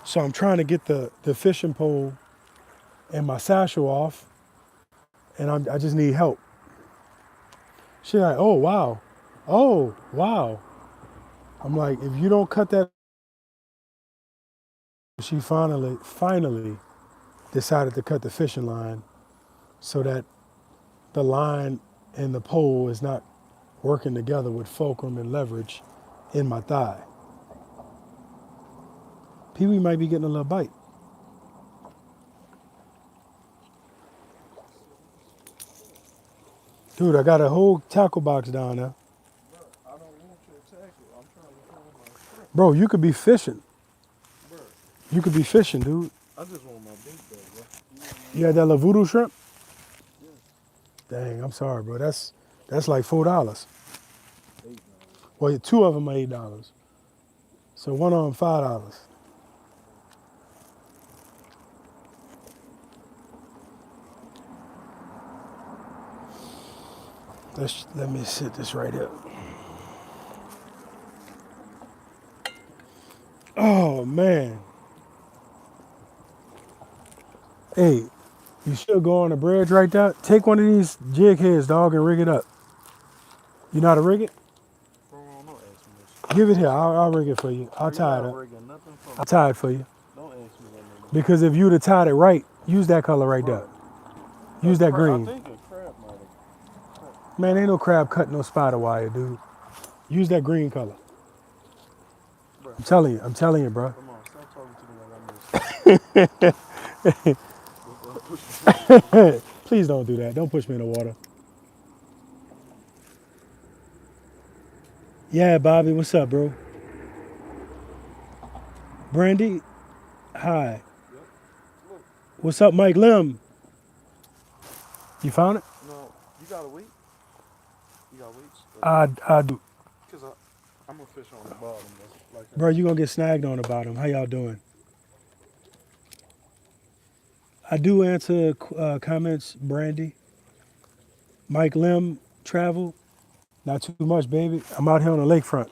So I'm trying to get the fishing pole and my satchel off. And I just need help. She's like, oh, wow. Oh, wow. I'm like, if you don't cut that. She finally decided to cut the fishing line so that the line and the pole is not working together with fulcrum and leverage in my thigh. Pee-wee might be getting a little bite. Dude, I got a whole tackle box down there. I don't want your tackle. I'm trying to find my shrimp. Bro, you could be fishing. Bro, You could be fishing, dude. I just want my bait back, bro. You had that little voodoo shrimp? Yeah. Dang, I'm sorry, bro. That's like $4. $8. Well, two of them are $8. So one of them $5. Let me sit this right here. Oh man. Hey, you still go on the bridge right there? Take one of these jig heads, dog, and rig it up. You know how to rig it? Bro, don't ask me this. Give it here. I'll rig it for you. Bro, I'll you tie it not up. rigging nothing for I'll me. tie it for you. Don't ask me that no more. Because if you'd have tied it right, use that color right there. Bro, Use that I green. think a crab might have. Man, ain't no crab cutting no spider wire, dude. Use that green color. Bro, I'm telling you, bro. come on, stop talking to me like I'm this. Before I push the fish in the water. Please don't do that. Don't push me in the water. Yeah, Bobby, what's up, bro? Brandy, hi. Yep. Look, What's up, Mike Lim? You found it? no, you gotta wait. You gotta wait. I do. Because I'm a fish on the bottom. That's like Bro, you gonna get snagged on about him. How y'all doing? I do answer comments, Brandy. Mike Lim, travel. Not too much, baby. I'm out here on the lakefront.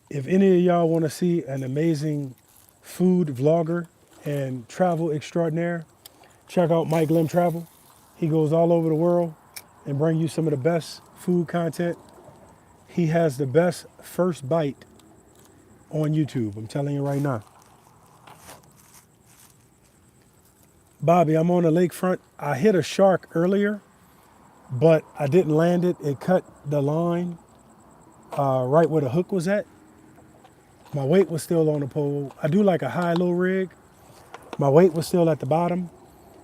If any of y'all want to see an amazing food vlogger and travel extraordinaire, check out Mike Lim Travel. He goes all over the world and bring you some of the best food content. He has the best first bite on YouTube. I'm telling you right now. Bobby, I'm on the lakefront. I hit a shark earlier, but I didn't land it. It cut the line right where the hook was at. My weight was still on the pole. I do like a high-low rig. My weight was still at the bottom,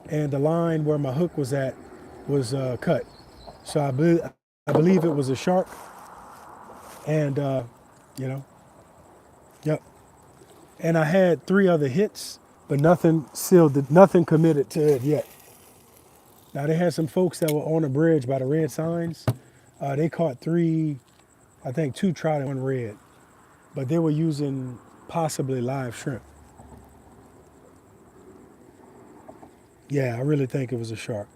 and the line where my hook was at was cut. So I believe it was a shark, and you know, yep. And I had 3 other hits, but nothing sealed, nothing committed to it yet. Now they had some folks that were on the bridge by the red signs. They caught 3, I think 2 trout and 1 red, but they were using possibly live shrimp. Yeah, I really think it was a shark.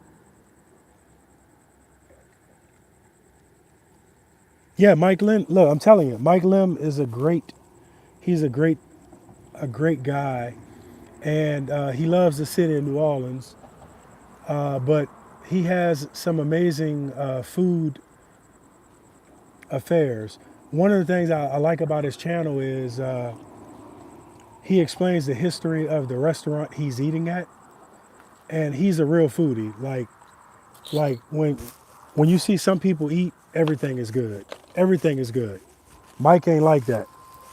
Yeah, Mike Lim. Look, I'm telling you, Mike Lim is he's a great guy, and he loves the city of New Orleans. But he has some amazing food affairs. One of the things I like about his channel is he explains the history of the restaurant he's eating at, and he's a real foodie. Like when you see some people eat, everything is good. Everything is good. Mike ain't like that.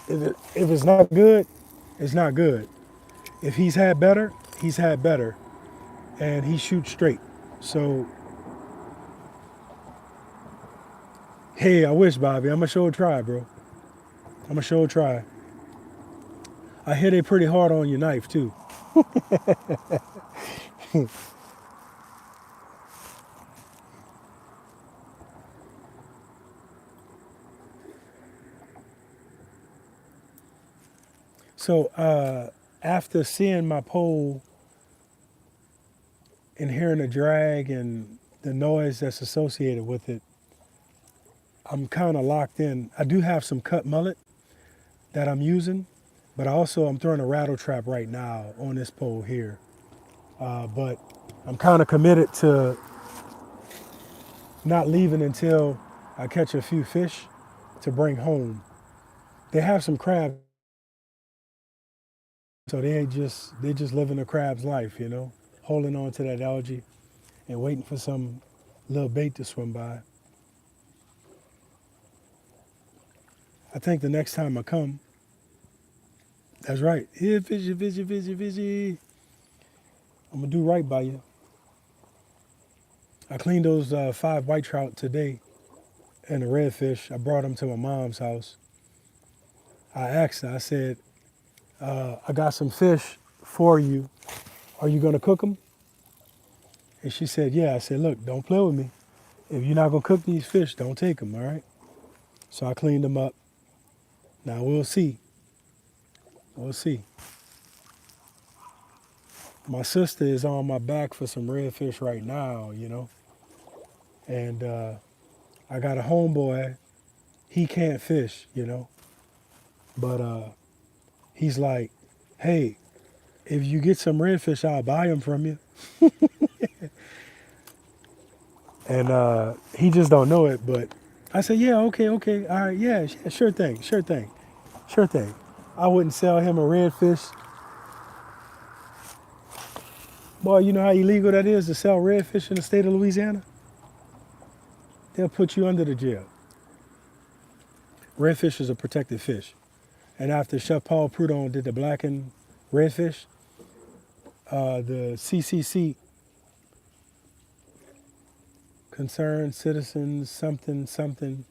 If it's not good, it's not good. If he's had better, and he shoots straight. So, hey, I wish, Bobby. I'm gonna show a try, bro. I'm gonna show a try. I hit it pretty hard on your knife too. So after seeing my pole and hearing the drag and the noise that's associated with it, I'm kind of locked in. I do have some cut mullet that I'm using, but also I'm throwing a rattle trap right now on this pole here. But I'm kind of committed to not leaving until I catch a few fish to bring home. They have some crabs, so they just living a crab's life, holding on to that algae and waiting for some little bait to swim by. I think the next time I come, that's right. Yeah, fishy, fishy, fishy, fishy. I'm gonna do right by you. I cleaned those 5 white trout today and the redfish. I brought them to my mom's house. I asked her, I said, I got some fish for you. Are you gonna cook them? And she said, yeah. I said, look, don't play with me. If you're not gonna cook these fish, don't take them, all right? So I cleaned them up. Now we'll see. We'll see. My sister is on my back for some redfish right now, and I got a homeboy. He can't fish, but he's like, hey, if you get some redfish, I'll buy them from you. And he just don't know it, but I said, yeah, okay, all right, yeah, sure thing, sure thing, sure thing. I wouldn't sell him a redfish. Boy, you know how illegal that is to sell redfish in the state of Louisiana? They'll put you under the jail. Redfish is a protected fish. And after Chef Paul Prudhomme did the blackened redfish, the CCC, Concerned Citizens, something,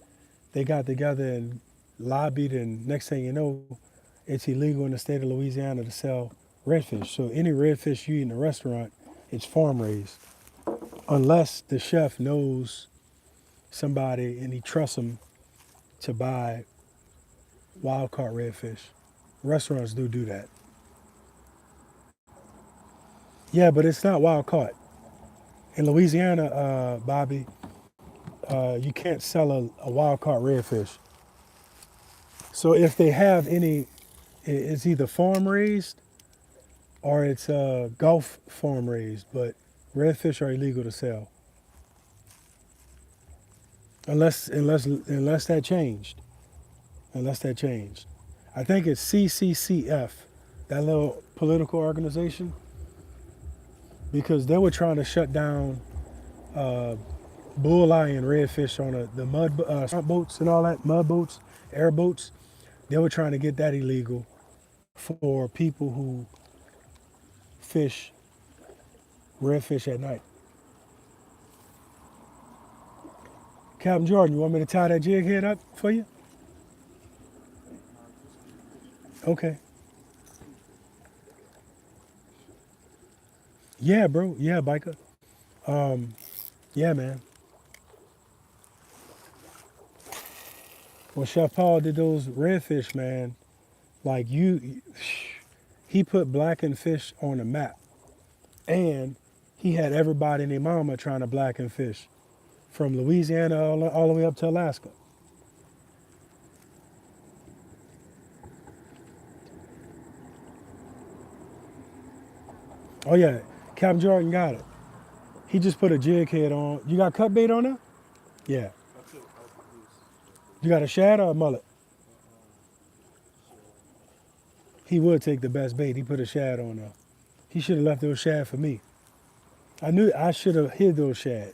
they got together and lobbied, and next thing you know, it's illegal in the state of Louisiana to sell redfish. So any redfish you eat in a restaurant, it's farm raised, unless the chef knows somebody and he trusts them to buy wild caught redfish. Restaurants do that. Yeah, but it's not wild caught. In Louisiana, Bobby, you can't sell a wild caught redfish. So if they have any, it's either farm raised or it's Gulf farm raised, but redfish are illegal to sell unless that changed. Unless that changed, I think it's CCCF, that little political organization, because they were trying to shut down bulleye and redfish on the mud boats and all that, mud boats, airboats. They were trying to get that illegal for people who fish redfish at night. Captain Jordan, you want me to tie that jig head up for you? Okay. Yeah, bro. Yeah, biker. Yeah, man. When Chef Paul did those redfish, man, like he put blackened fish on the map, and he had everybody and their mama trying to blacken fish from Louisiana all the way up to Alaska. Oh yeah, Captain Jordan got it. He just put a jig head on. You got cut bait on there? Yeah. I took this. You got a shad or a mullet? So, He would take the best bait. He put a shad on there. He should have left those shad for me. I knew I should have hid those shad.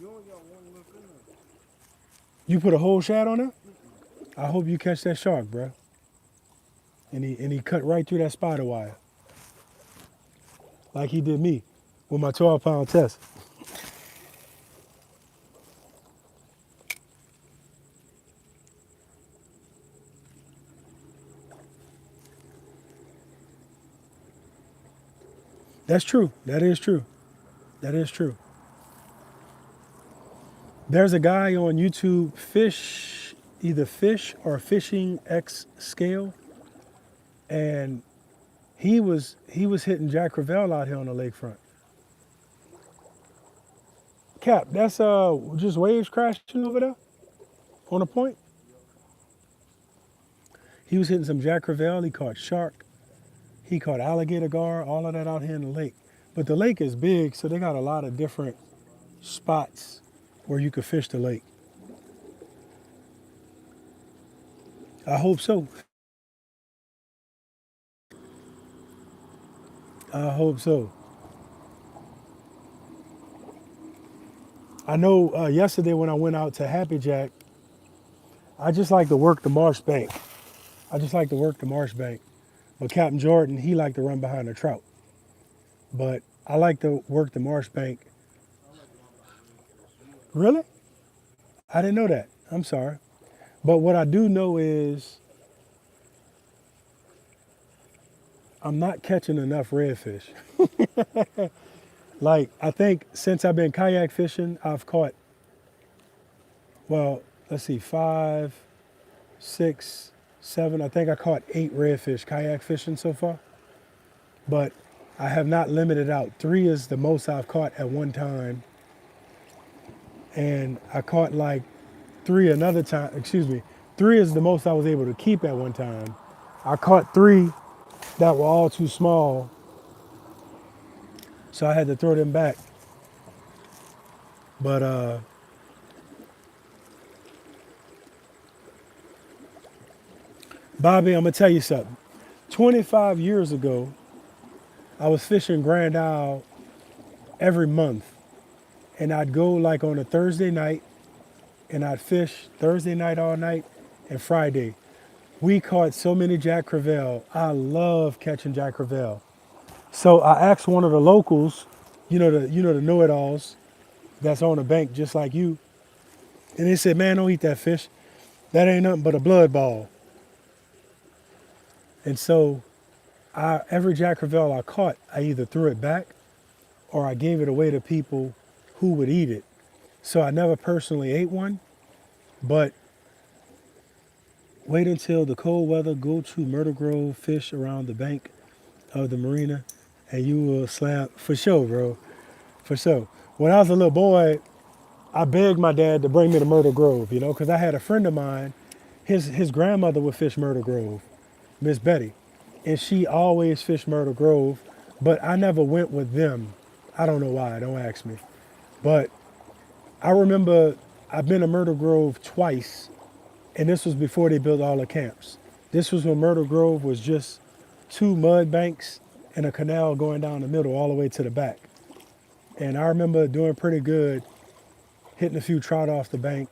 you only got one left in there. You put a whole shad on there? I hope you catch that shark, bro. And he cut right through that spider wire, like he did me with my 12-pound test. That's true. That is true. That is true. There's a guy on YouTube, either Fish or Fishing X Scale, and he was hitting Jack Crevalle out here on the lakefront. Cap, that's just waves crashing over there on the point. He was hitting some Jack Crevalle. He caught shark. He caught alligator gar. All of that out here in the lake. But the lake is big, so they got a lot of different spots where you could fish the lake. I hope so. I hope so. I know yesterday when I went out to Happy Jack, I just like to work the marsh bank. I just like to work the marsh bank. But Captain Jordan, he liked to run behind the trout. But I like to work the marsh bank. Really? I didn't know that. I'm sorry. But what I do know is I'm not catching enough redfish. Like, I think since I've been kayak fishing, I've caught, well, let's see, 5, 6, 7. I think I caught 8 redfish kayak fishing so far. But I have not limited out. 3 is the most I've caught at one time. And I caught like 3 another time. Excuse me. 3 is the most I was able to keep at one time. I caught 3 that were all too small, so I had to throw them back. But Bobby, I'm gonna tell you something. 25 years ago, I was fishing Grand Isle every month, and I'd go like on a Thursday night, and I'd fish Thursday night all night and Friday. We caught so many Jack Crevalle. I love catching Jack Crevalle. So I asked one of the locals, the know-it-alls that's on the bank just like you, and they said, "Man, don't eat that fish. That ain't nothing but a blood ball." And so every Jack Crevalle I caught, I either threw it back or I gave it away to people who would eat it. So I never personally ate one, but wait until the cold weather, go to Myrtle Grove, fish around the bank of the marina, and you will slam for sure, bro. For sure. When I was a little boy, I begged my dad to bring me to Myrtle Grove, because I had a friend of mine, his grandmother would fish Myrtle Grove, Miss Betty, and she always fished Myrtle Grove, but I never went with them. I don't know why, don't ask me. But I remember I've been to Myrtle Grove twice, and this was before they built all the camps. This was when Myrtle Grove was just two mud banks and a canal going down the middle all the way to the back. And I remember doing pretty good, hitting a few trout off the bank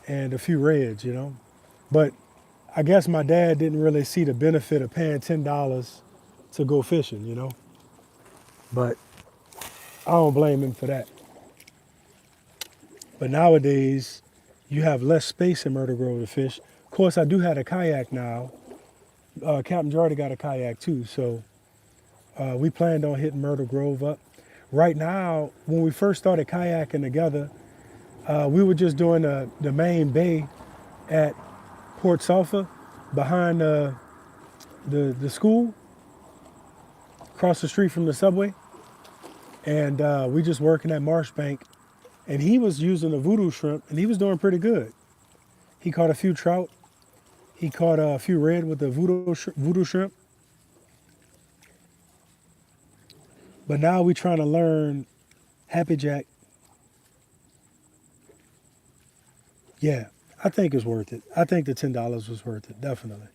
and a few reds. But I guess my dad didn't really see the benefit of paying $10 to go fishing. But I don't blame him for that. But nowadays, you have less space in Myrtle Grove to fish. Of course, I do have a kayak now. Captain Jordan got a kayak too, so we planned on hitting Myrtle Grove up. Right now, when we first started kayaking together, we were just doing the main bay at Port Sulphur behind the school, across the street from the subway. And we just working at Marshbank. And he was using a voodoo shrimp, and he was doing pretty good. He caught a few trout. He caught a few red with the voodoo shrimp. But now we trying to learn Happy Jack. Yeah, I think it's worth it. I think the $10 was worth it, definitely.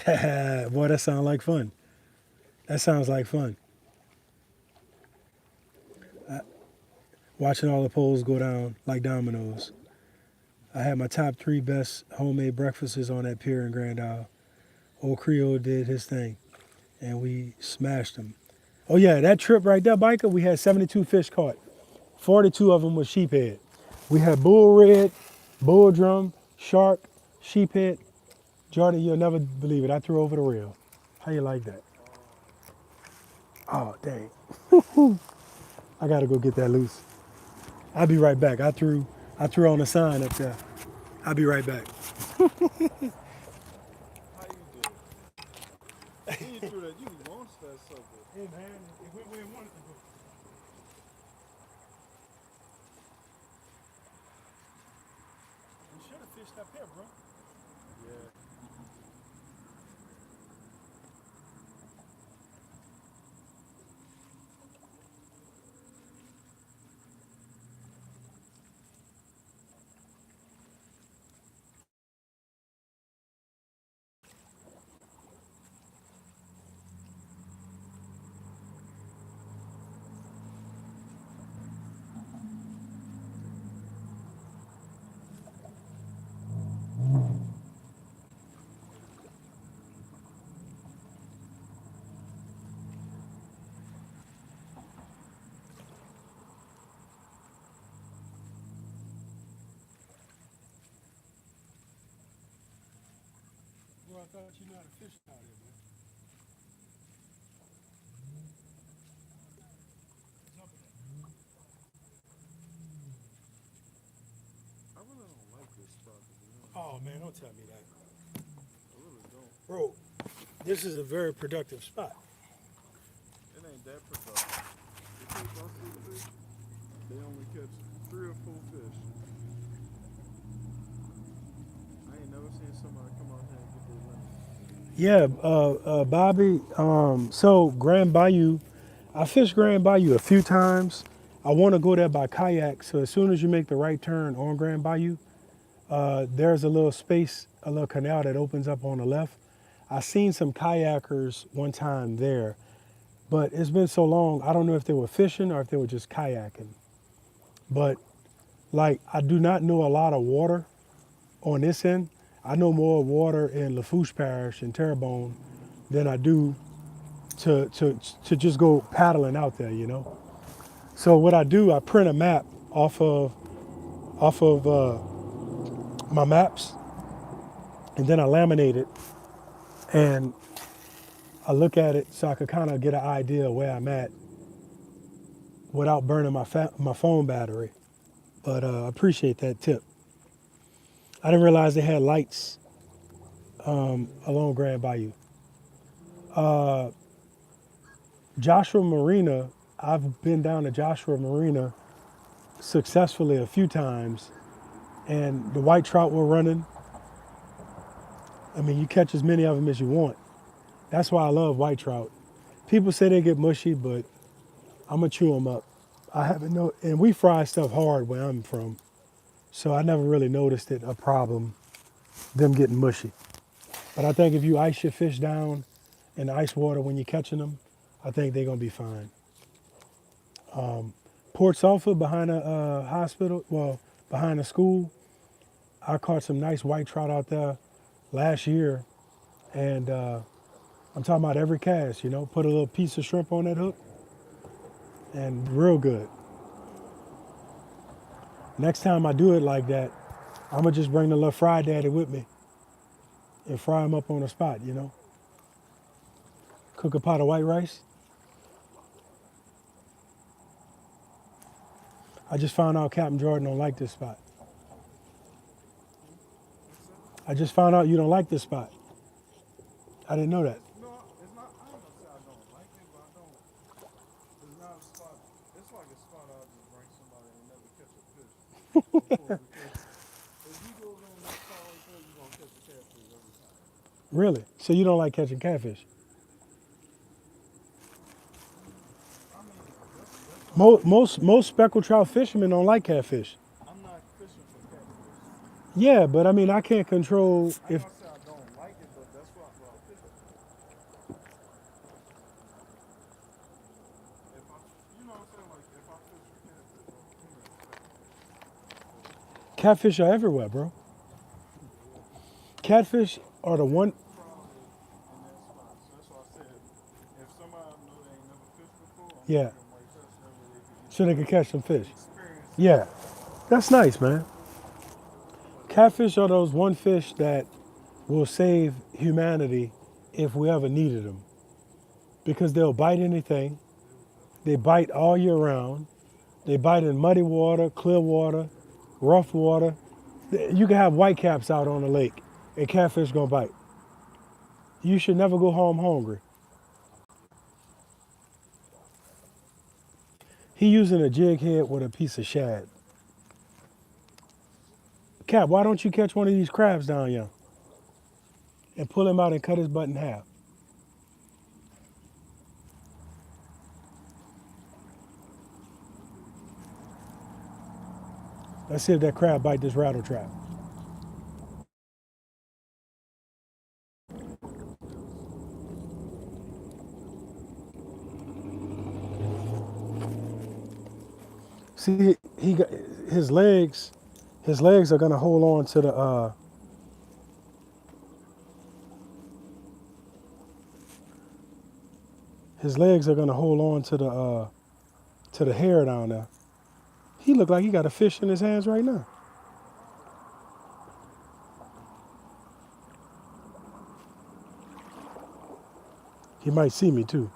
Boy, that sounds like fun. That sounds like fun. Watching all the poles go down like dominoes. I had my top 3 best homemade breakfasts on that pier in Grand Isle. Old Creole did his thing, and we smashed them. Oh yeah, that trip right there, biker, we had 72 fish caught. 42 of them was sheephead. We had bull red, bull drum, shark, sheephead. Jordan, you'll never believe it. I threw over the reel. How you like that? Oh, dang. I gotta go get that loose. I'll be right back. I threw on a sign up there. I'll be right back. How you did? You threw that. You launched that sucker. Hey man, it went where it wanted to go. We should have fished up here, bro. Yeah. Bro, I thought you knew how to fish out here, man. Jump in there. I really don't like this spot to be honest. Oh man, don't tell me that. I really don't. Bro, this is a very productive spot. It ain't that productive. The people I see fish, they only catch 3 or 4 fish. I ain't never seen somebody come out here and get their limit. Yeah, Bobby. So Grand Bayou, I fished Grand Bayou a few times. I want to go there by kayak. So as soon as you make the right turn on Grand Bayou, There's a little space, a little canal that opens up on the left. I seen some kayakers one time there, but it's been so long, I don't know if they were fishing or if they were just kayaking. But like, I do not know a lot of water on this end. I know more water in Lafourche Parish and Terrebonne than I do to just go paddling out there, you know. So what I do, I print a map off of my maps, and then I laminate it, and I look at it so I could kind of get an idea of where I'm at without burning my phone battery. But I appreciate that tip. I didn't realize they had lights along Grand Bayou. Uh, Joshua Marina, I've been down to Joshua Marina successfully a few times, and the white trout were running. I mean, you catch as many of them as you want. That's why I love white trout. People say they get mushy, but I'm gonna chew them up. I haven't no, and we fry stuff hard where I'm from, so I never really noticed it a problem, them getting mushy. But I think if you ice your fish down in the ice water when you're catching them, I think they're gonna be fine. Port Sulphur behind a hospital, well, behind a school, I caught some nice white trout out there last year, and I'm talking about every cast, you know, put a little piece of shrimp on that hook, and real good. Next time I do it like that, I'm gonna just bring the little fry daddy with me and fry him up on the spot, you know. Cook a pot of white rice. I just found out Captain Jordan don't like this spot. I just found out you don't like this spot. I didn't know that. No, it's not. I ain't gonna say I don't like it, but I don't. It's not a spot. It's like a spot I'll just bring somebody and never catch a fish. Before, because if you go on that spot right there, you're gonna catch a catfish every time. Really? So you don't like catching catfish? I mean, that's why I say Most speckled trout fishermen don't like catfish. I'm not fishing for catfish. Yeah, but I mean I can't control I ain't if gonna say I don't like it, but that's what I'm fishing for. If I, you know what I'm saying, like if I fish for catfish, I'm gonna expect catfish are everywhere, bro. Catfish are the one. crowded in that spot. So that's why I said, if somebody I know they ain't never fished before, I'm gonna Yeah, bring them right there so that way they can get so they can catch some fish. experience it. Yeah, that's nice, man. Catfish are those one fish that will save humanity if we ever needed them because they'll bite anything. They bite all year round. They bite in muddy water, clear water, rough water. You can have whitecaps out on the lake and catfish gonna bite. You should never go home hungry. He using a jig head with a piece of shad. Cap, why don't you catch one of these crabs down here and pull him out and cut his butt in half? Let's see if that crab bite this rattle trap. See, he got his legs. His legs are gonna hold on to the. His legs are gonna hold on to the hair down there. He looked like he got a fish in his hands right now. He might see me too.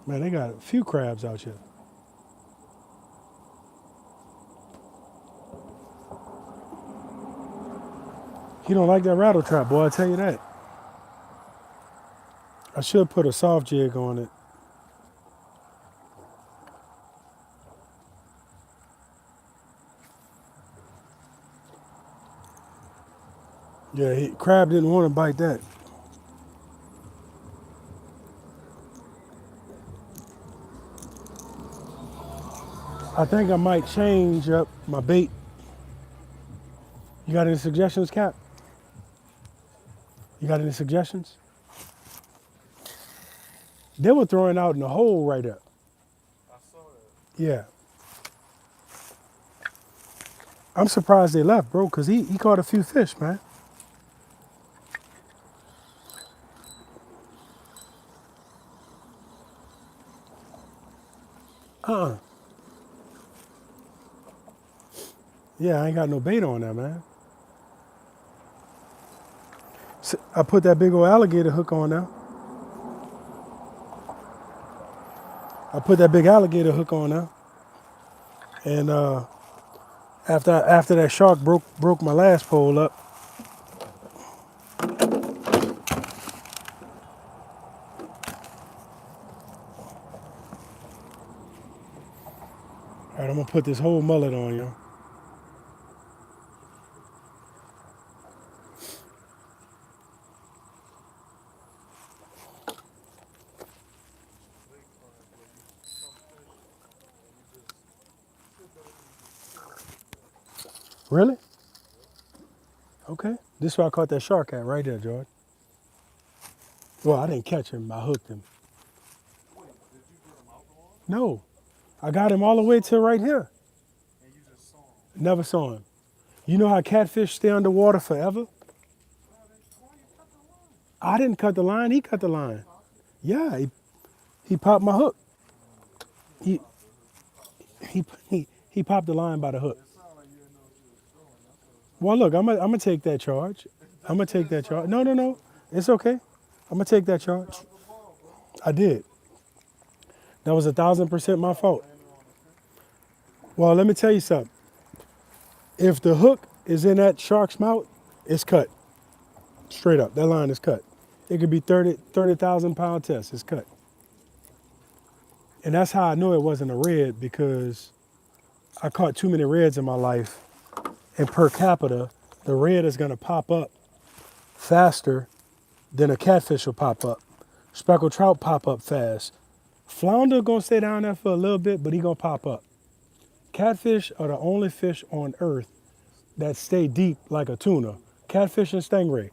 Man, they got a few crabs out here. He don't like that rattle trap, boy. I tell you that. I should put a soft jig on it. Yeah, crab didn't want to bite that. I think I might change up my bait. You got any suggestions, Cap? You got any suggestions? They were throwing out in the hole right there. I saw that. Yeah. I'm surprised they left, bro, because he caught a few fish, man. Uh-uh. Yeah, I ain't got no bait on there, man. I put that big old alligator hook on there. I put that big alligator hook on there. And after that shark broke my last pole up, all right, I'm gonna put this whole mullet on you. Lake crab where you some fish and you just sit back and you just chill and eat that. Really? Yep. Okay. This is where I caught that shark at, right there, George. Well, I didn't catch him. I hooked him. Wait, did you get him out the water? No, I got him all the way to right here. And you just saw him? Never saw him. You know how catfish stay underwater forever? Why you cut the line? I didn't cut the line. He cut the He line. popped it? Yeah, he popped my hook. He didn't He pop the hook. He popped the line. he popped the line by the hook. It sounded like you didn't know what you was doing. That's what it Well, sounded look, like. I'm gonna take that charge. I'm gonna That's take that charge. fine. No, no, no. It's okay. I'm gonna take that You charge. dropped the ball, bro. I did. That was 1,000% my fault. Landed on the fish. Well, let me tell you something. If the hook is in that shark's mouth, it's cut. Straight up. That line is cut. It could be 30,000 pound test. It's cut. And that's how I know it wasn't a red, because I caught too many reds in my life. And per capita, the red is gonna pop up faster than a catfish will pop up. Speckled trout pop up fast. Flounder gonna stay down there for a little bit, but he gonna pop up. Catfish are the only fish on earth that stay deep like a tuna. Catfish and stingray.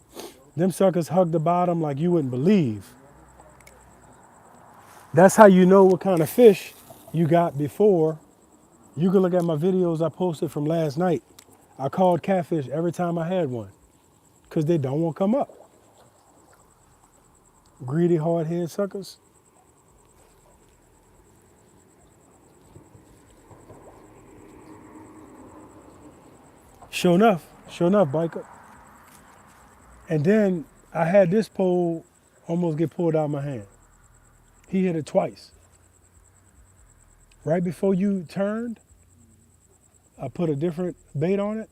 Them suckers hug the bottom like you wouldn't believe. That's how you know what kind of fish you got before. You can look at my videos I posted from last night. I called catfish every time I had one, because they don't want to come up. Greedy, hard-headed suckers. Sure enough, biker. And then I had this pole almost get pulled out of my hand. He hit it twice. Right before you turned, I put a different bait on it,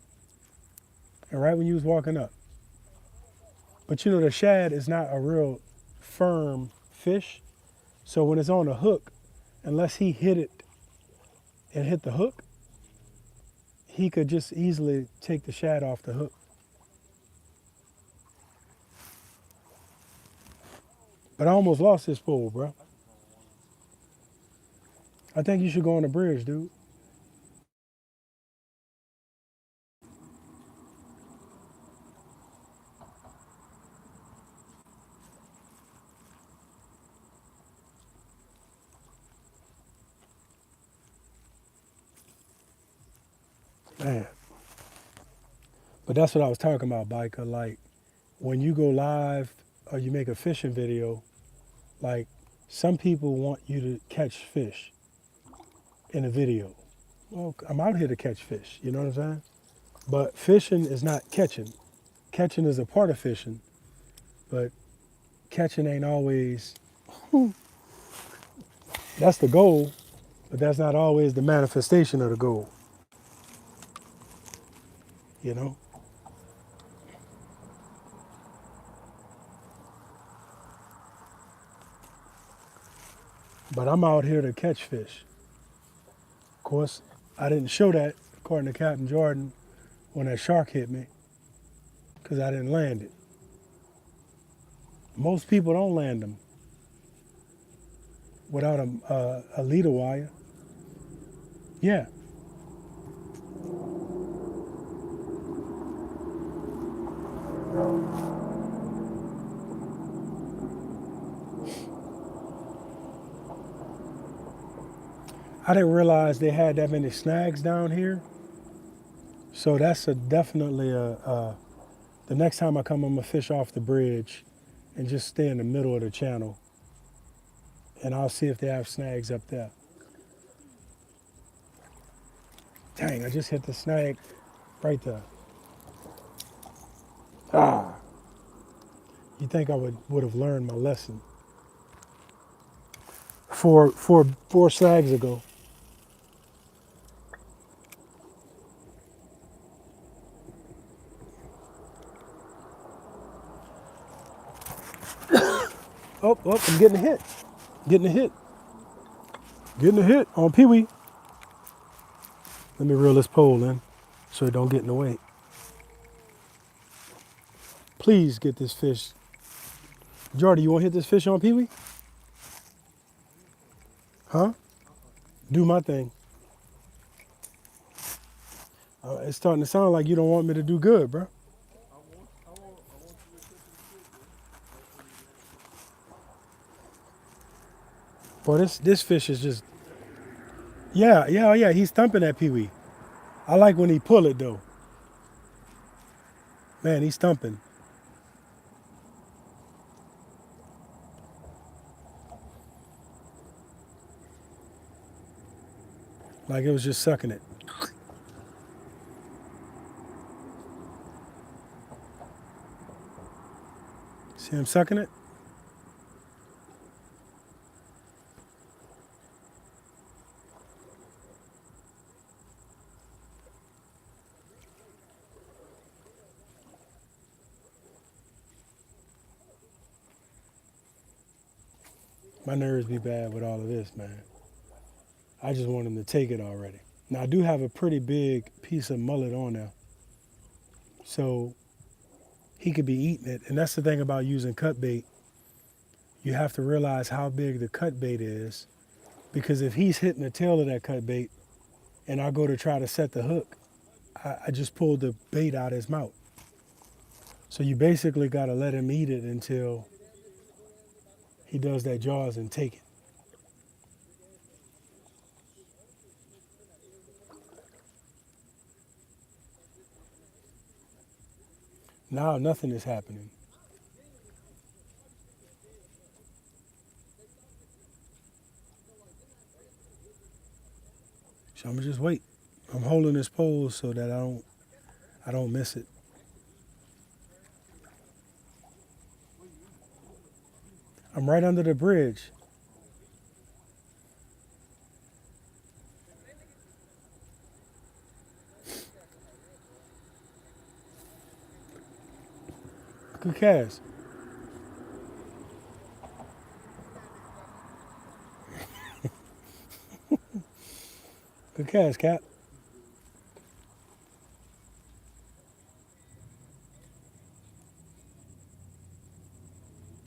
and right when you was walking up. But you know, the shad is not a real firm fish, so when it's on a hook, unless he hit it and hit the hook, he could just easily take the shad off the hook. But I almost lost this pole, bro. I think you should go on the bridge, dude. Man. But that's what I was talking about, biker. Like, when you go live or you make a fishing video, like, some people want you to catch fish in a video. Well, I'm out here to catch fish, you know what I'm saying? But fishing is not catching. Catching is a part of fishing, but catching ain't always, that's the goal, but that's not always the manifestation of the goal, you know? But I'm out here to catch fish. Of course, I didn't show that, according to Captain Jordan, when that shark hit me, because I didn't land it. Most people don't land them without a leader wire. Yeah. I didn't realize they had that many snags down here. So that's definitely the next time I come, I'm gonna fish off the bridge and just stay in the middle of the channel, and I'll see if they have snags up there. Dang, I just hit the snag right there. Ah, you think I would have learned my lesson four snags ago? Oh, oh, I'm getting a hit. Getting a hit. Getting a hit on Pee Wee. Let me reel this pole in so it don't get in the way. Please get this fish. Jordy, you want to hit this fish on Pee Wee? Huh? Do my thing. It's starting to sound like you don't want me to do good, bro. I want you to catch this shit, bro. That's what you want. Boy, this fish is just yeah, yeah, oh yeah. He's thumping that Pee Wee. I like when he pull it though. Man, he's thumping like it was just sucking it. See him sucking it? My nerves be bad with all of this, man. I just want him to take it already. Now I do have a pretty big piece of mullet on there, so he could be eating it. And that's the thing about using cut bait. You have to realize how big the cut bait is, because if he's hitting the tail of that cut bait and I go to try to set the hook, I just pulled the bait out of his mouth. So you basically got to let him eat it until he does that jaws and take it. Now nothing is happening. So I'm gonna just wait. I'm holding this pole so that I don't miss it. I'm right under the bridge. Good cast. Good cast, Cap.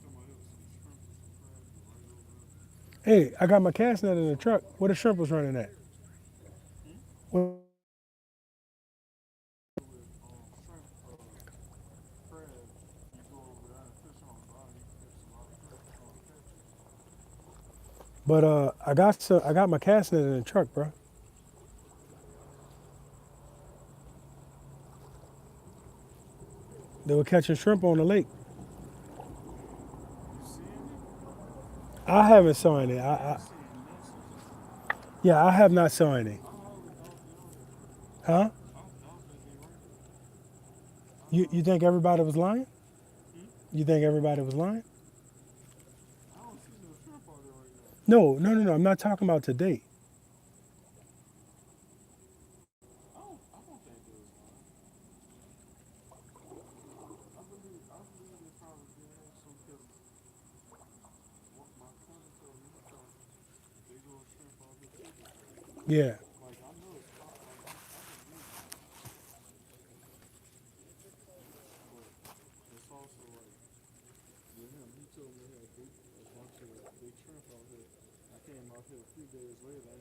Come on, there was some shrimp and some crabs right over there. Hey, I got my cast net in the truck. Where the shrimp was running at? Hmm? Well, With shrimp, crabs, you go over there and fish on the bottom, you can catch a lot of catfish. but I got my cast net in the truck, bro. They were catching shrimp on the lake. You seeing it? I haven't saw any. I'm seeing messes of them. Yeah, I have not saw any. I hardly doubt they on there, bro. Huh? I doubt that they right there. I You hardly think doubt. everybody was lying? Hmm? You think everybody was lying? I don't see no shrimp out there right now. No, no, no, no. I'm not talking about today. I don't think they was lying. I believe they probably did have some because what my cousin told me he caught big old shrimp out here too before. Yeah. Like I know it's caught. Like I believe it. But it's also like with him, he told me he had big a bunch of big shrimp out here. I came out here a few days later.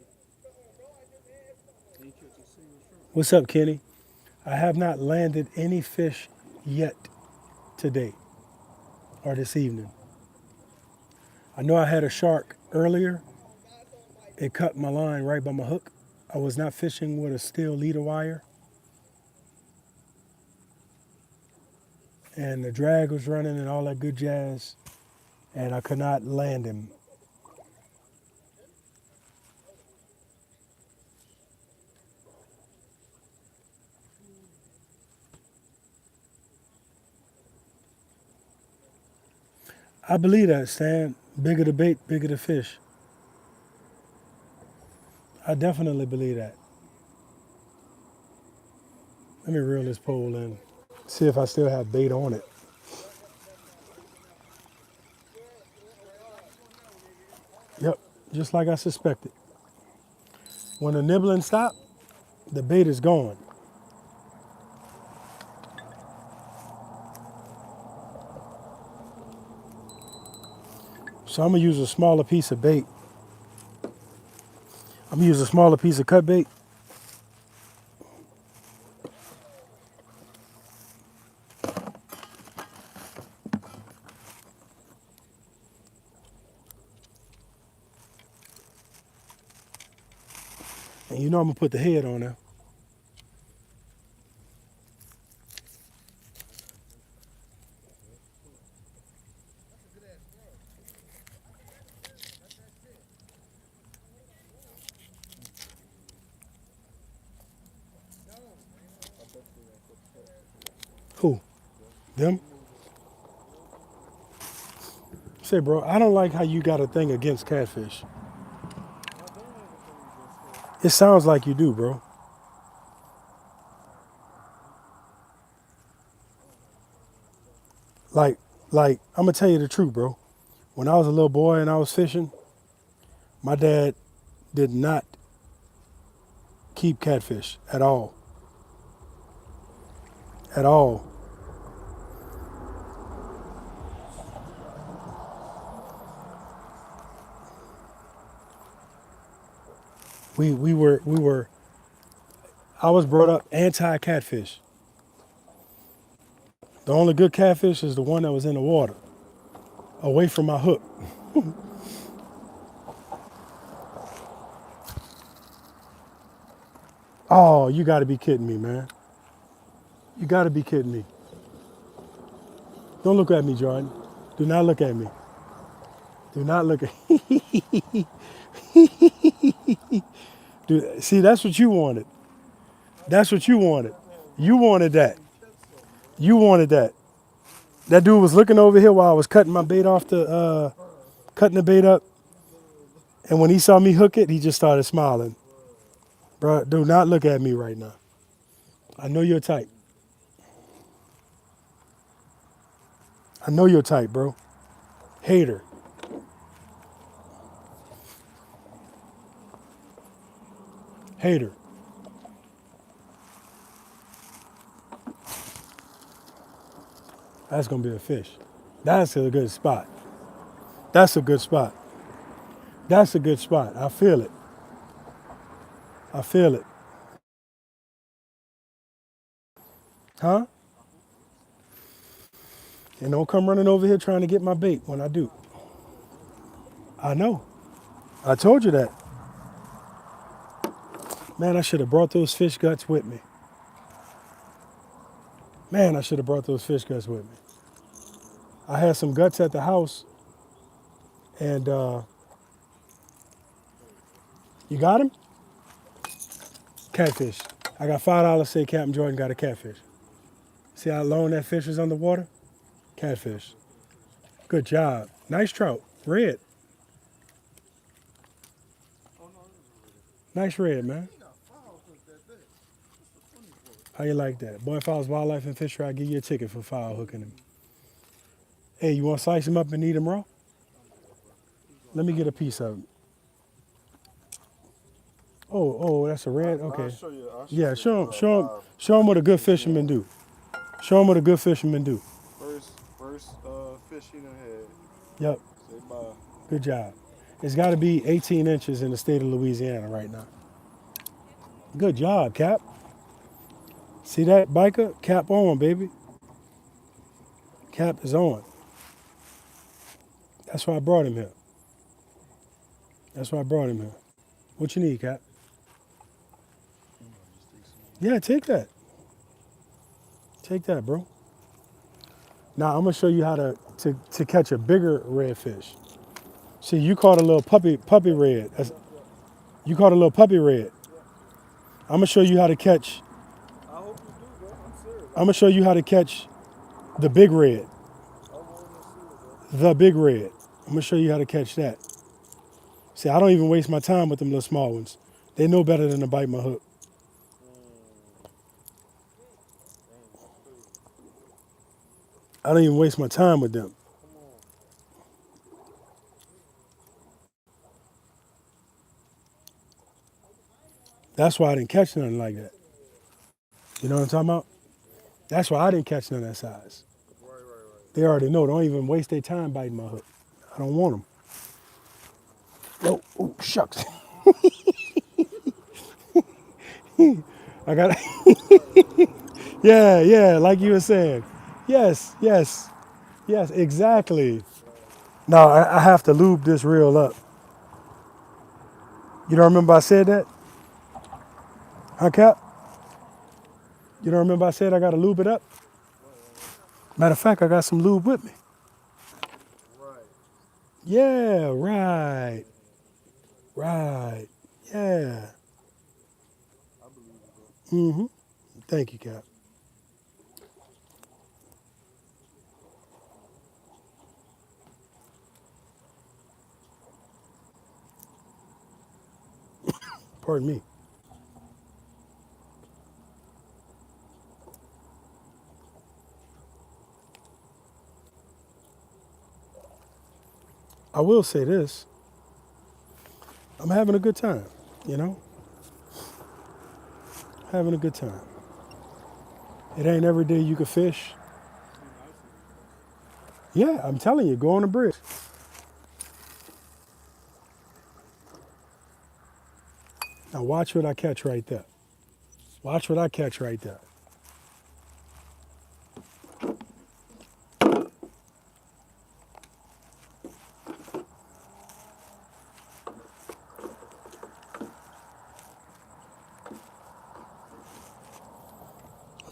He catch a single shrimp. What's up, Kenny? I have not landed any fish yet today or this evening. I know I had a shark earlier. It cut my line right by my hook. I was not fishing with a steel leader wire, and the drag was running and all that good jazz, and I could not land him. I believe that, Stan. Bigger the bait, bigger the fish. I definitely believe that. Let me reel this pole in. See if I still have bait on it. Yep, just like I suspected. When the nibbling stops, the bait is gone. So I'm gonna use a smaller piece of bait. I'm gonna use a smaller piece of cut bait. And you know I'm gonna put the head on there. Who? Them? Say, bro, I don't like how you got a thing against catfish. It sounds like you do, bro. Like, I'm gonna tell you the truth, bro. When I was a little boy and I was fishing, my dad did not keep catfish at all. At all. We were I was brought up anti catfish. The only good catfish is the one that was in the water, away from my hook. Oh, you gotta be kidding me, man. You gotta be kidding me. Don't look at me, Jordan. Do not look at me. Do not look at Dude, see, that's what you wanted. That's what you wanted. You wanted that. You wanted that. That dude was looking over here while I was cutting my bait off cutting the bait up. And when he saw me hook it, he just started smiling. Bro, do not look at me right now. I know you're tight. I know you're tight, bro. Hater. Hater. That's gonna be a fish. That's a good spot. That's a good spot. That's a good spot. I feel it. I feel it. Huh? And don't come running over here trying to get my bait when I do. I know. I told you that. Man, I should have brought those fish guts with me. Man, I should have brought those fish guts with me. I had some guts at the house, and you got him? Catfish. I got $5. Say Captain Jordan got a catfish. See how long that fish is underwater? Catfish. Good job. Nice trout. Red. Nice red, man. How you like that? Boy, if I was wildlife and fishery, I'd give you a ticket for foul hooking him. Hey, you want to slice him up and eat him raw? Let me get a piece of him. Oh, that's a red? Okay. I'll show you. Yeah, show him what a good fisherman do. Show him what a good fisherman do. First fish he done had. Yep, Say bye. good job. It's got to be 18 inches in the state of Louisiana right now. Good job, Cap. See that, biker? Cap on, baby. Cap is on. That's why I brought him here. That's why I brought him here. What you need, Cap? Yeah, take that. Take that, bro. Now I'm gonna show you how to catch a bigger redfish. See, you caught a little puppy red. You caught a little puppy red. I'm gonna show you how to catch. I hope you do, bro. I'm serious. I'm gonna show you how to catch the big red. I want to see it, bro. The big red. I'm gonna show you how to catch that. See, I don't even waste my time with them little small ones. They know better than to bite my hook. I don't even waste my time with them. That's why I didn't catch nothing like that. You know what I'm talking about? That's why I didn't catch none of that size. Right. They already know. Don't even waste their time biting my hook. I don't want them. Oh, shucks. I got yeah, like you were saying. Yes, exactly. No, I have to lube this reel up. You don't remember I said that? Huh, Cap? You don't remember I said I got to lube it up? Matter of fact, I got some lube with me. Right. Yeah, right. Right. Yeah. I believe it, bro. Mm-hmm. Thank you, Cap. Pardon me. I will say this. I'm having a good time, you know? Having a good time. It ain't every day you can fish. Yeah, I'm telling you, go on the bridge. Now watch what I catch right there. Watch what I catch right there.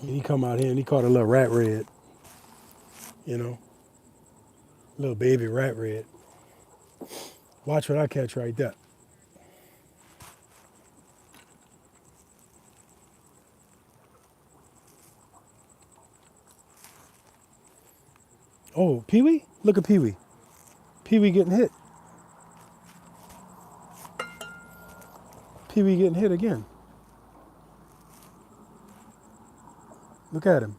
I mean, he come out here and he caught a little rat red, you know, little baby rat red. Watch what I catch right there. Oh, Pee Wee? Look at Pee Wee. Pee Wee getting hit. Pee Wee getting hit again. Look at him.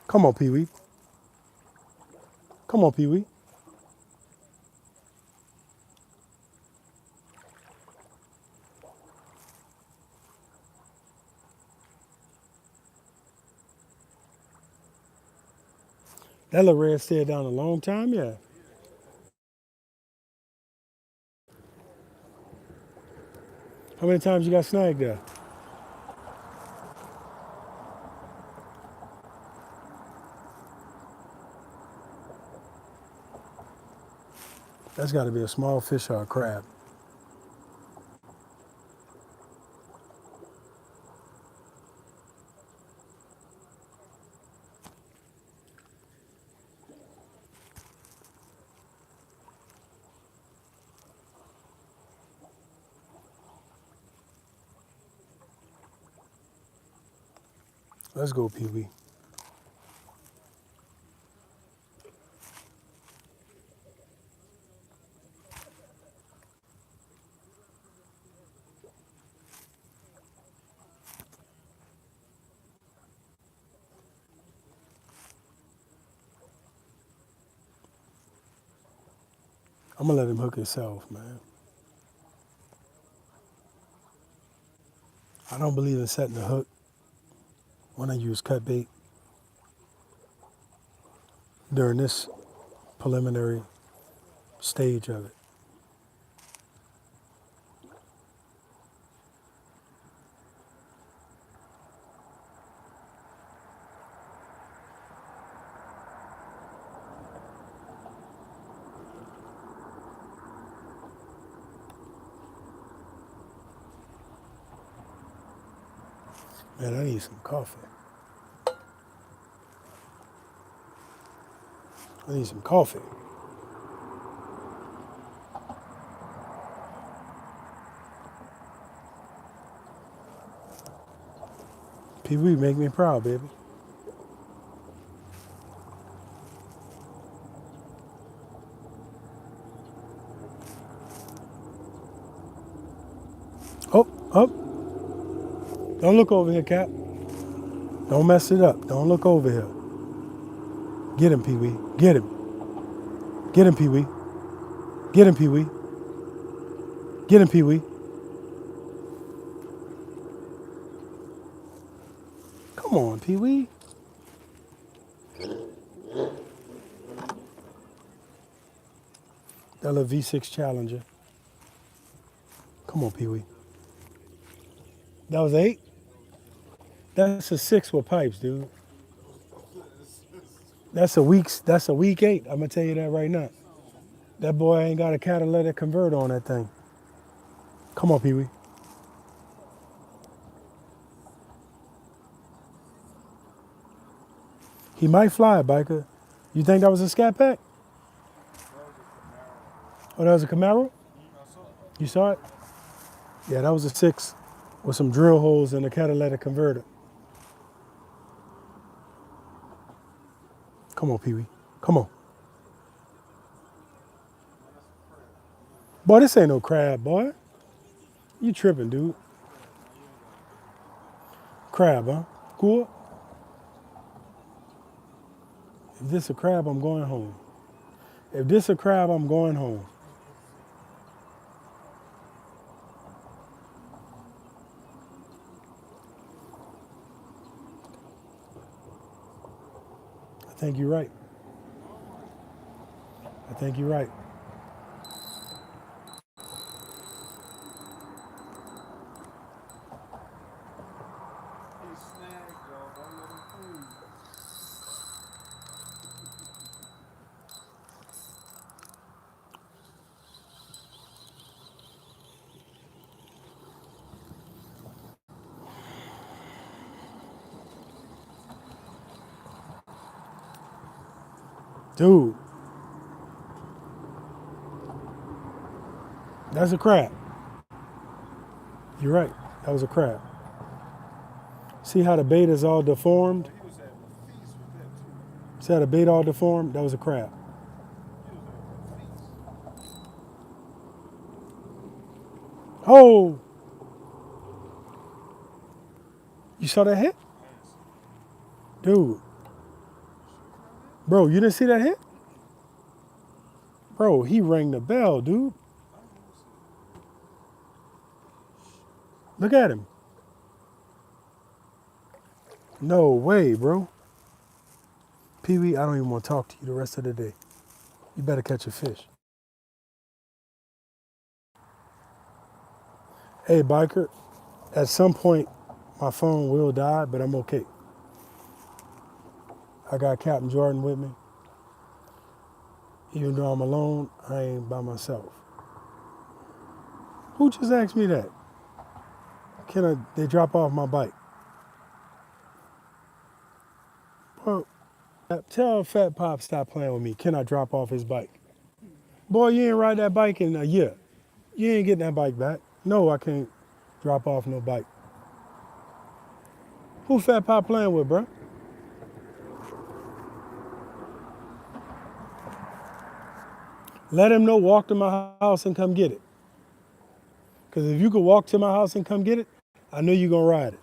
Come on, Pee Wee. Come on, Pee Wee. That little red stayed down a long time, yeah. How many times you got snagged there? That's got to be a small fish or a crab. Let's go, Pee Wee. I'm gonna let him hook himself, man. I don't believe in setting the hook when I use cut bait. during this preliminary stage of it. Man, I need some coffee. I need some coffee. Pee Wee, make me proud, baby. Oh, oh. Don't look over here, Cap. Don't mess it up. Don't look over here. Get him, Pee Wee. Get him. Get him, Pee Wee. Get him, Pee Wee. Get him, Pee Wee. Come on, Pee Wee. That little V6 Challenger. Come on, Pee Wee. That was 8? That's a 6 with pipes, dude. That's a week 8. I'm gonna tell you that right now. That boy ain't got a catalytic converter on that thing. Come on, Pee Wee. He might fly, biker. You think that was a Scat Pack? Oh, that was a Camaro? You saw it? Yeah, that was a 6 with some drill holes and a catalytic converter. Come on, Pee Wee. Come on. Boy, this ain't no crab, boy. You tripping, dude. Crab, huh? Cool. If this a crab, I'm going home. If this a crab, I'm going home. I think you're right. I think you're right. He snagged, y'all. Don't let him fool you. Dude, that's a crab. You're right. That was a crab. See how the bait is all deformed? He was having a feast with that, too. See how the bait all deformed? That was a crab. He was having a feast. Oh! You saw that hit? Dude. Bro, you didn't see that hit? Bro, he rang the bell, dude. Look at him. No way, bro. Pee Wee, I don't even want to talk to you the rest of the day. You better catch a fish. Hey, biker, at some point, my phone will die, but I'm okay. I got Captain Jordan with me. Even though I'm alone, I ain't by myself. Who just asked me that? They drop off my bike? Bro, tell Fat Pop stop playing with me. Can I drop off his bike? Boy, you ain't ride that bike in a year. You ain't getting that bike back. No, I can't drop off no bike. Who Fat Pop playing with, bro? Let him know, walk to my house and come get it. Because if you could walk to my house and come get it, I know you're going to ride it.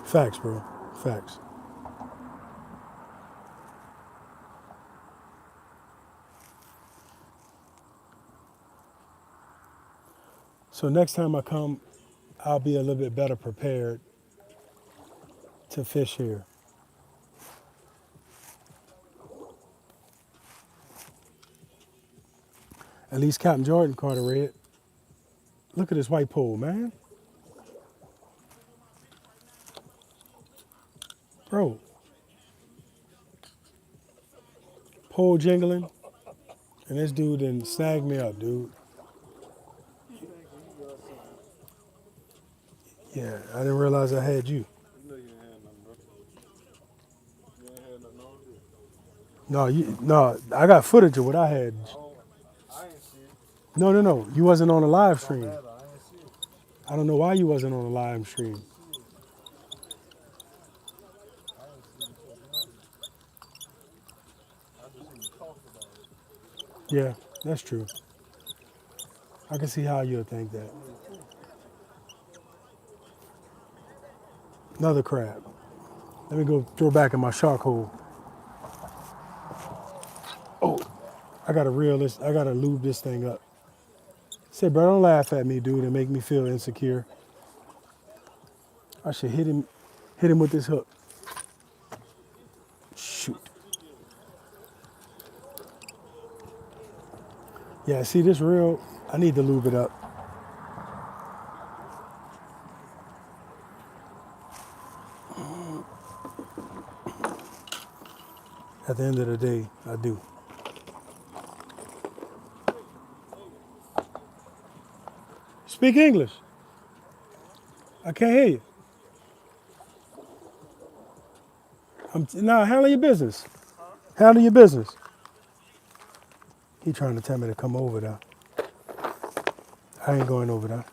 Facts, bro. Facts. So next time I come, I'll be a little bit better prepared to fish here. At least Captain Jordan caught a red. Look at this white pole, man. Bro, pole jingling, and this dude didn't snag me up, dude. Yeah, I didn't realize I had you. You know you ain't had nothing, bro. You ain't had nothing on here. No, I got footage of what I had. Oh, I ain't see it. No. You wasn't on the live Don't stream. matter. I ain't see it. I don't know why you wasn't on the live stream. I ain't see it till nothing. I just seen you talk about it. Yeah, that's true. I can see how you'll think that. Another crab. Let me go throw back in my shark hole. Oh, I gotta reel this. I gotta lube this thing up. Say, bro, don't laugh at me, dude, and make me feel insecure. I should hit him with this hook. Shoot. Yeah, see this reel? I need to lube it up. At the end of the day, I do. Speak English. I can't hear you. Now, handle your business. Handle your business. He trying to tell me to come over there. I ain't going over there.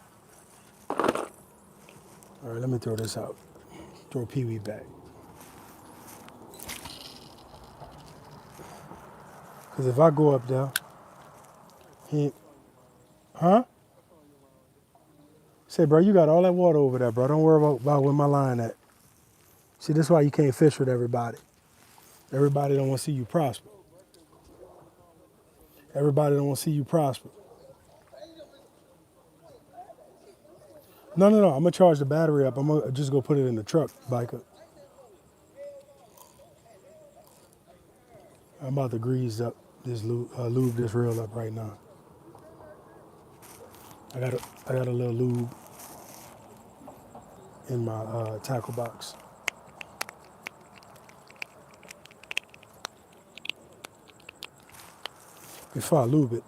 All right, let me throw this out. Throw Pee-wee back. Because if I go up there, huh? Say, bro, you got all that water over there, bro. Don't worry about where my line at. See, this is why you can't fish with everybody. Everybody don't want to see you prosper. Everybody don't want to see you prosper. No. I'm going to charge the battery up. I'm going to just go put it in the truck, biker. I'm about to grease up this lube this reel up right now. I got a little lube in my tackle box. Before I lube it,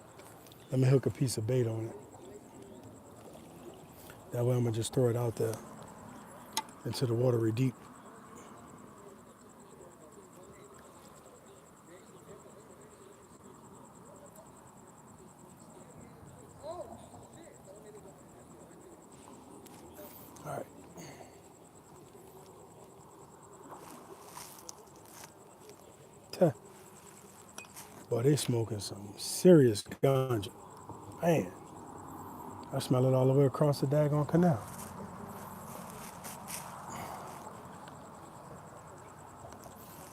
let me hook a piece of bait on it. That way I'm gonna just throw it out there into the watery deep. All right. Boy, they smoking some serious ganja. Man, I smell it all the way across the daggone canal.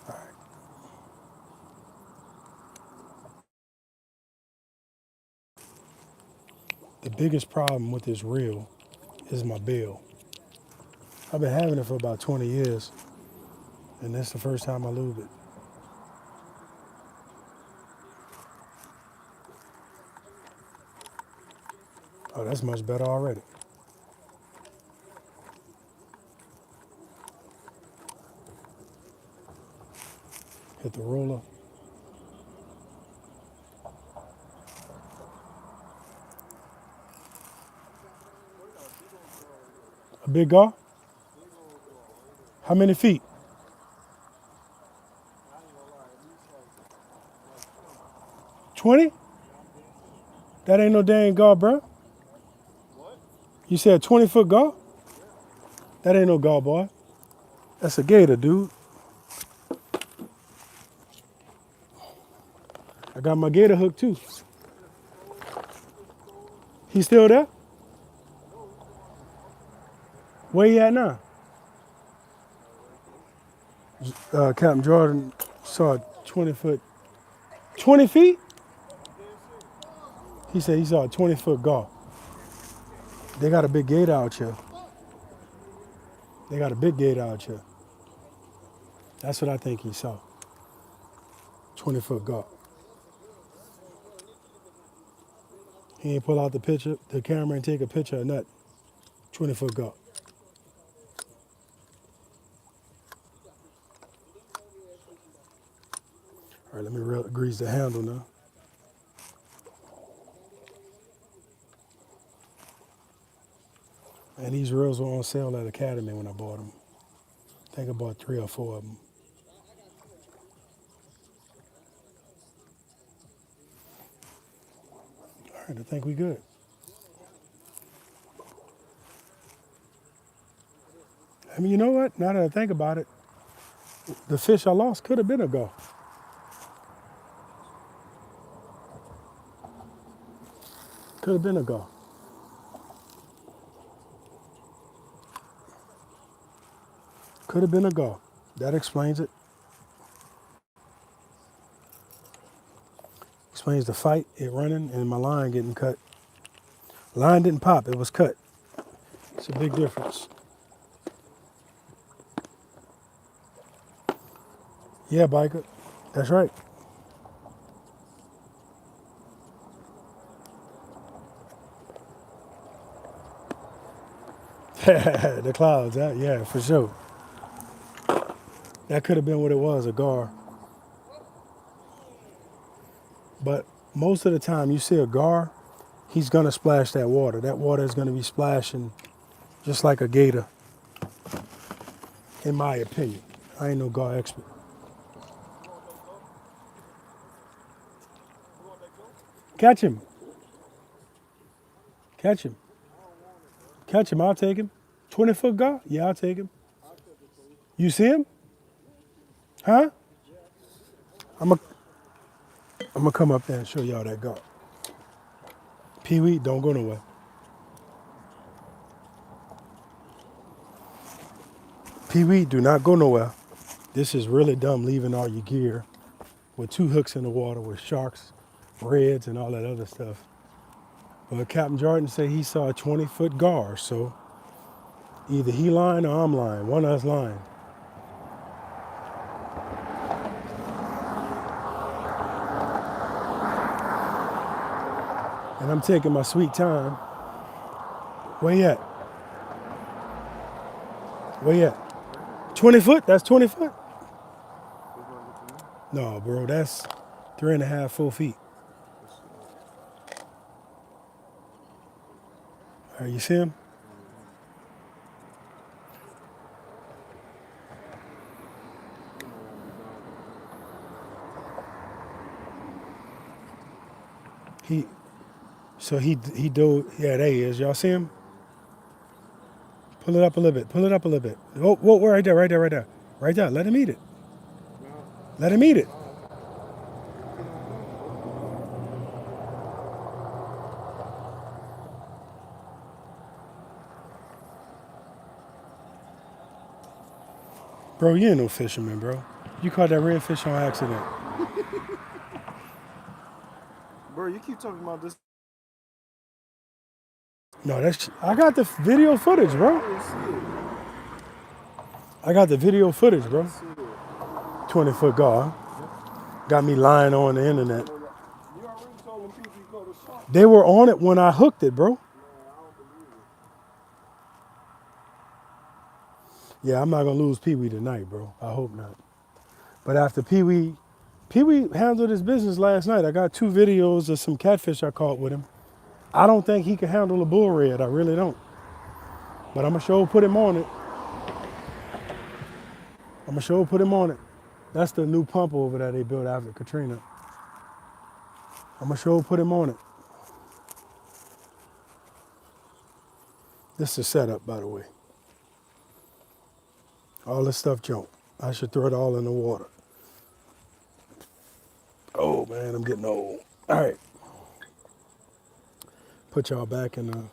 All right. The biggest problem with this reel is my bill. I've been having it for about 20 years, and this is the first time I lube it. Oh, that's much better already. Hit the roller. A big gar? How many feet? I ain't gonna lie. At least like 20? 20. That ain't no dang gar, bro. What? You said 20-foot gar? Yeah. That ain't no gar, boy. That's a gator, dude. I got my gator hook too. He still there? Where he at now? Captain Jordan saw a 20-foot. 20 feet? He said he saw a 20-foot gar. They got a big gator out here. They got a big gator out here. That's what I think he saw. 20-foot gulp. He ain't pull out the camera and take a picture of nothing. 20-foot gulp. All right, let me grease the handle now. And these reels were on sale at Academy when I bought them. I think I bought 3 or 4 of them. All right, I think we good. I mean, you know what? Now that I think about it, the fish I lost could have been a gulp. Could have been a gulp. Could have been a gulp. That explains it. Explains the fight, it running, and my line getting cut. Line didn't pop, it was cut. It's a big difference. Yeah, biker. That's right. The clouds, yeah, for sure. That could have been what it was, a gar. But most of the time you see a gar, he's gonna splash that water. That water is gonna be splashing just like a gator, in my opinion. I ain't no gar expert. Catch him. Catch him. Catch him, I'll take him. 20-foot gar? Yeah, I'll take him. You see him? Huh? I'm gonna come up there and show y'all that gar. Pee-wee, don't go nowhere. Pee-wee, do not go nowhere. This is really dumb leaving all your gear with 2 hooks in the water with sharks, reds, and all that other stuff. But Captain Jordan said he saw a 20-foot gar, so either he lying or I'm lying. One of us lying. And I'm taking my sweet time. Where you at? Where you at? 20 foot? That's 20 foot? No, bro, that's 3.5, 4 feet. All right, you see him? He dove. Yeah, there he is. Y'all see him? Pull it up a little bit. Pull it up a little bit. Oh, whoa, right there, right there, right there. Right there. Let him eat it. Let him eat it. Bro, you ain't no fisherman, bro. You caught that redfish on accident. Bro, you keep talking about this. No, I got the video footage, bro. I got the video footage, bro. 20-foot gar. Got me lying on the internet. You already told them people you caught a shark. They were on it when I hooked it, bro. Man, I don't believe it. Yeah, I'm not gonna lose Pee-wee tonight, bro. I hope not. But after Pee-wee handled his business last night. I got 2 videos of some catfish I caught with him. I don't think he can handle a bull red. I really don't. But I'm gonna sure put him on it. That's the new pump over there they built after Katrina. I'm gonna sure put him on it. This is a setup, by the way. All this stuff junk. I should throw it all in the water. Oh man, I'm getting old. All right. Put y'all back in the...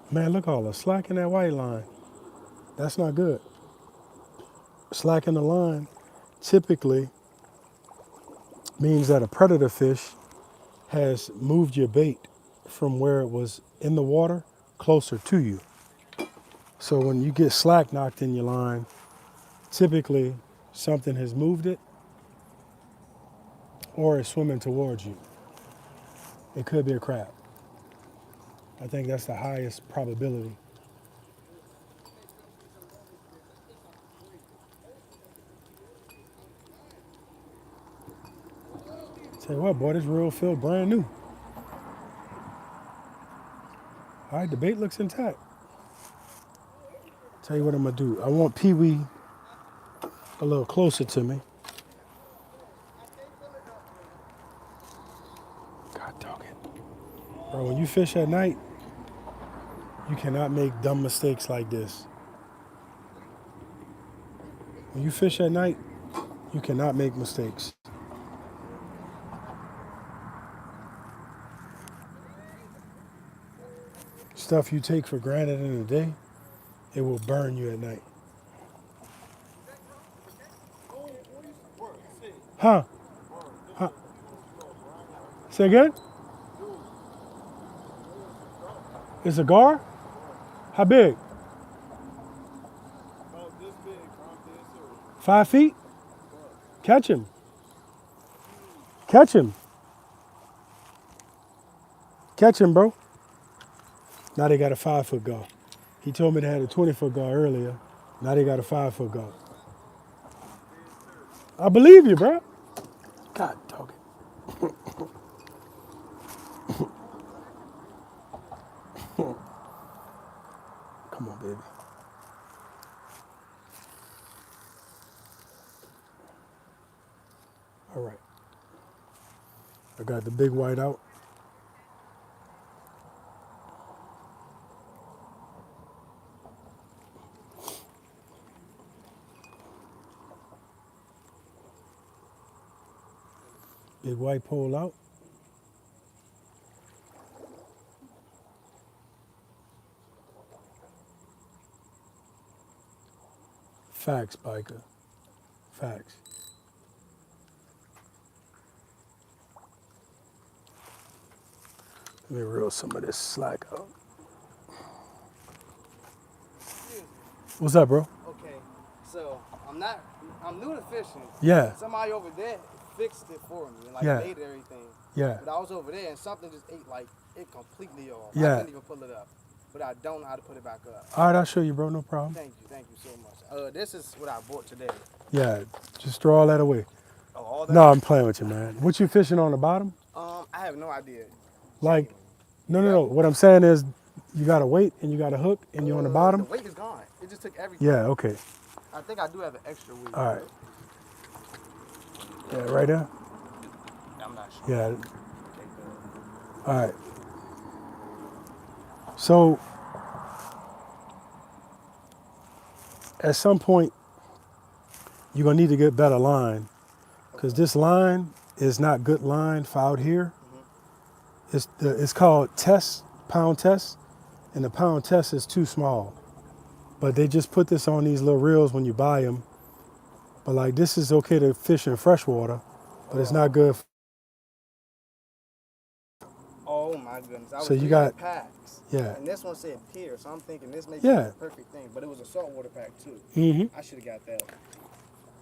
Man, look all the slack in that white line. That's not good. Slack in the line typically means that a predator fish has moved your bait from where it was in the water closer to you. So when you get slack knocked in your line, typically something has moved it or is swimming towards you. It could be a crab. I think that's the highest probability. Tell you what, boy, this reel feel brand new. All right, the bait looks intact. Tell you what I'm gonna do. I want Pee Wee a little closer to me. God dog it. Bro, when you fish at night, you cannot make dumb mistakes like this. When you fish at night, you cannot make mistakes. Stuff you take for granted in the day, it will burn you at night. Huh? Huh? Say again? It's a gar? How big? About this big, I'm dead serious. 5 feet? Catch him. Catch him. Catch him, bro. Now they got a 5-foot gar. He told me they had a 20-foot gar earlier. Now they got a 5-foot gar. I believe you, bro. God dog it. Come on, baby. All right. I got the big white out. Big white pole out. Facts, biker. Facts. Let me reel some of this slack out. What's up, bro? Okay, so I'm new to fishing. Yeah, Somebody over there fixed it for me and Yeah. made everything. yeah. But I was over there and something just ate it completely off. Yeah. I couldn't even pull it up. But I don't know how to put it back up. All right, I'll show you, bro. No problem. Thank you so much. This is what I bought today. Yeah, just throw all that away. Oh, all that? No, I'm playing with you, man. What you fishing on the bottom? I have no idea. Like, no. What I'm saying is, you got a weight and you got a hook and you're on the bottom. The weight is gone. It just took everything. Yeah, okay. I think I do have an extra weight. All right. Yeah, right there. I'm not sure. Yeah. Okay, good. All right. So, at some point, you're gonna need to get better line, because this line is not good line for out here. It's called pound test, and the pound test is too small. But they just put this on these little reels when you buy them. But like, this is okay to fish in freshwater, but it's not good. Oh my goodness. I was So you reading got- the packs. Yeah. And this one said pier, so I'm thinking this may be Yeah. the perfect thing. But it was a saltwater pack too. Mm-hmm. I should have got that.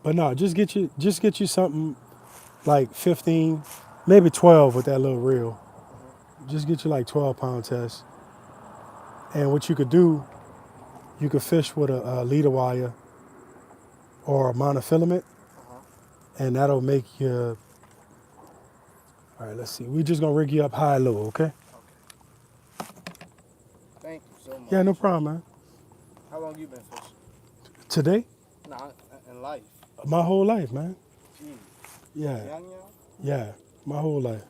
But no, just get you something like 15, maybe 12 with that little reel. Just get you like 12-pound test. And what you could do, you could fish with a leader wire or a monofilament, and that'll make you. All right, let's see. We're just gonna rig you up high and low, okay? Thank you so much. Yeah, no problem, man. How long you been fishing? Today, Nah, in life. my whole life, man. Gee, Yeah, young? yeah, my whole life.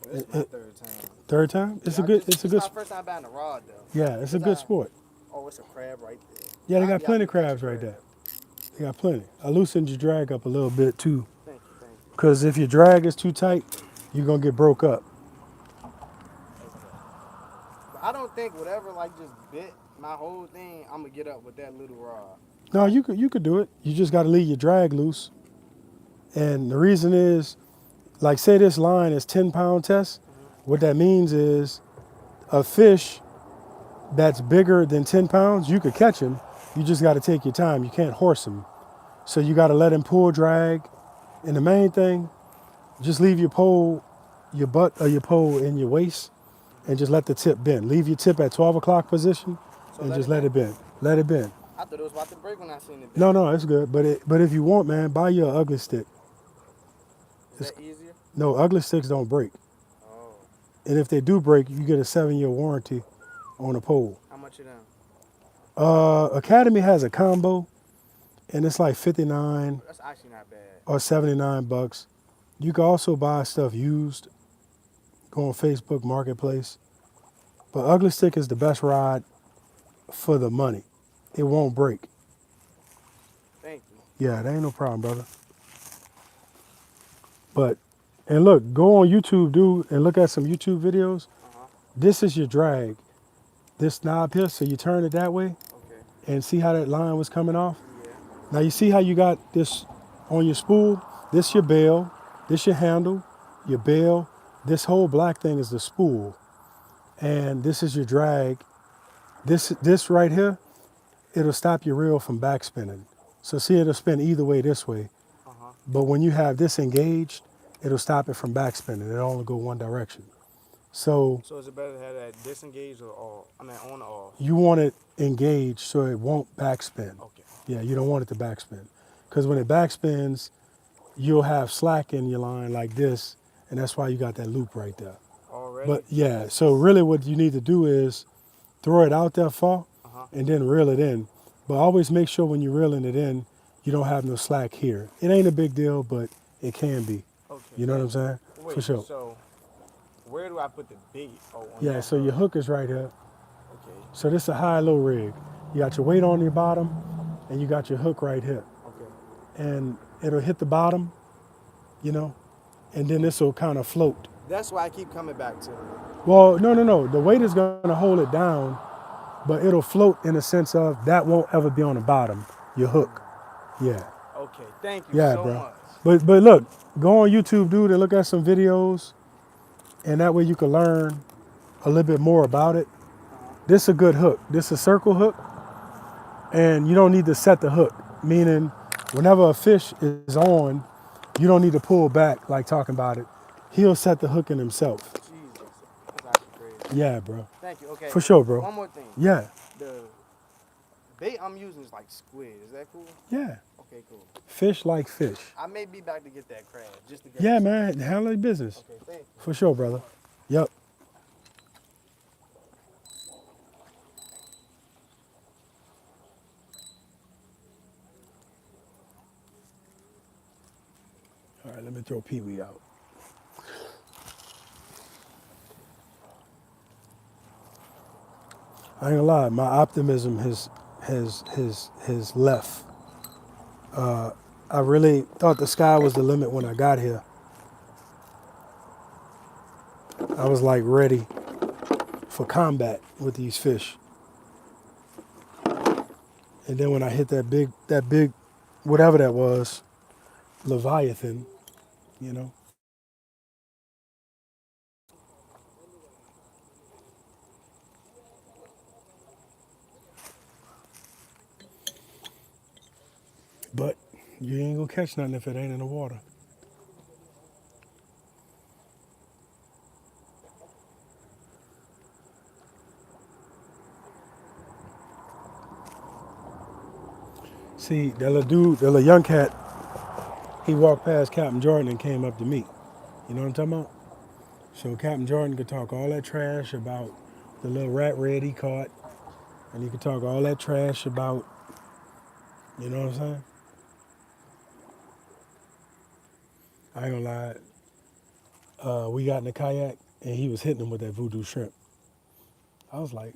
Well, this is my third time. Third time? It's a I good. just- It's a this good. my first time buying a rod though. Yeah, it's a Good good time. sport. Oh, it's a crab right there. Yeah, they got I plenty can of crabs catch a right crab. there. They got plenty. I loosened your drag up a little bit too, Thank you. because if your drag is too tight, you're gonna get broke up. But I don't think whatever just bit my whole thing, I'm gonna get up with that little rod. No, you could do it. You just got to leave your drag loose. And the reason is, like, say this line is 10-pound test. What that means is a fish that's bigger than 10 pounds, you could catch him. You just got to take your time. You can't horse him. So you got to let him pull drag. And the main thing, just leave your pole, your butt or your pole in your waist and just let the tip bend. Leave your tip at 12 o'clock position So and let just it let it bend. bend. Let it bend. I thought it was about to break when I seen it No, bend. no, it's good. But if you want, man, buy you an ugly stick. Is It's, that easier? no, ugly sticks don't break. Oh. And if they do break, you get a 7-year warranty on a pole. How much of them? Academy has a combo, and it's like 59 That's actually not bad. or 79 bucks. You can also buy stuff used. Go on Facebook Marketplace. But ugly stick is the best rod for the money. It won't break. Thank you. Yeah, that ain't no problem, brother. But and look, go on YouTube, dude, and look at some YouTube videos. Uh-huh. This is your drag. This knob here, so you turn it that way Okay. and see how that line was coming off. Yeah. Now you see how you got this on your spool? This your bail, this your handle, your bail. This whole black thing is the spool. And this is your drag. This right here, it'll stop your reel from back spinning. So see, it'll spin either way this way. Uh-huh. But when you have this engaged, it'll stop it from back spinning. It'll only go one direction. So So is it better to have that disengaged or off? I mean, on or off? you want it engaged so it won't backspin. Okay. Yeah, you don't want it to backspin. Because when it backspins, you'll have slack in your line like this, and that's why you got that loop right there. Already? But yeah, so really what you need to do is throw it out there far Uh-huh. and then reel it in. But always make sure when you're reeling it in, you don't have no slack here. It ain't a big deal, but it can be. Okay. You know what I'm saying? Wait, For sure. so where do I put the bait? Oh, on Yeah, that so your hook. hook is right here. Okay. So this is a high-low rig. You got your weight on your bottom, and you got your hook right here. Okay. And it'll hit the bottom, you know, and then this will kind of float. That's why I keep coming back to it. Well, no. The weight is going to hold it down, but it'll float in the sense of that won't ever be on the bottom, your hook. Yeah. Okay. Thank you Yeah, so bro. much. But look, go on YouTube, dude, and look at some videos, and that way you can learn a little bit more about it. This is a good hook. This is a circle hook, and you don't need to set the hook, meaning whenever a fish is on, you don't need to pull back like talking about it. He'll set the hook in himself. Jesus. That's actually crazy. Yeah, bro. Thank you. Okay. For sure, bro. One more thing. Yeah, The bait I'm using is like squid. Is that cool? yeah. Okay, cool. Fish like fish. I may be back to get that crab just to get. Yeah, man. Handle your business. Okay, thank you. For sure, brother. Yep. All right, let me throw Pee Wee out. I ain't gonna lie, my optimism has left. I really thought the sky was the limit when I got here. I was like ready for combat with these fish. And then when I hit that big, whatever that was, Leviathan, you know. But you ain't gonna catch nothing if it ain't in the water. See, that little dude, that little young cat, he walked past Captain Jordan and came up to me. You know what I'm talking about? So Captain Jordan could talk all that trash about the little rat red he caught, and he could talk all that trash about, you know what I'm saying? I ain't gonna lie. We got in the kayak, and he was hitting him with that voodoo shrimp. I was like,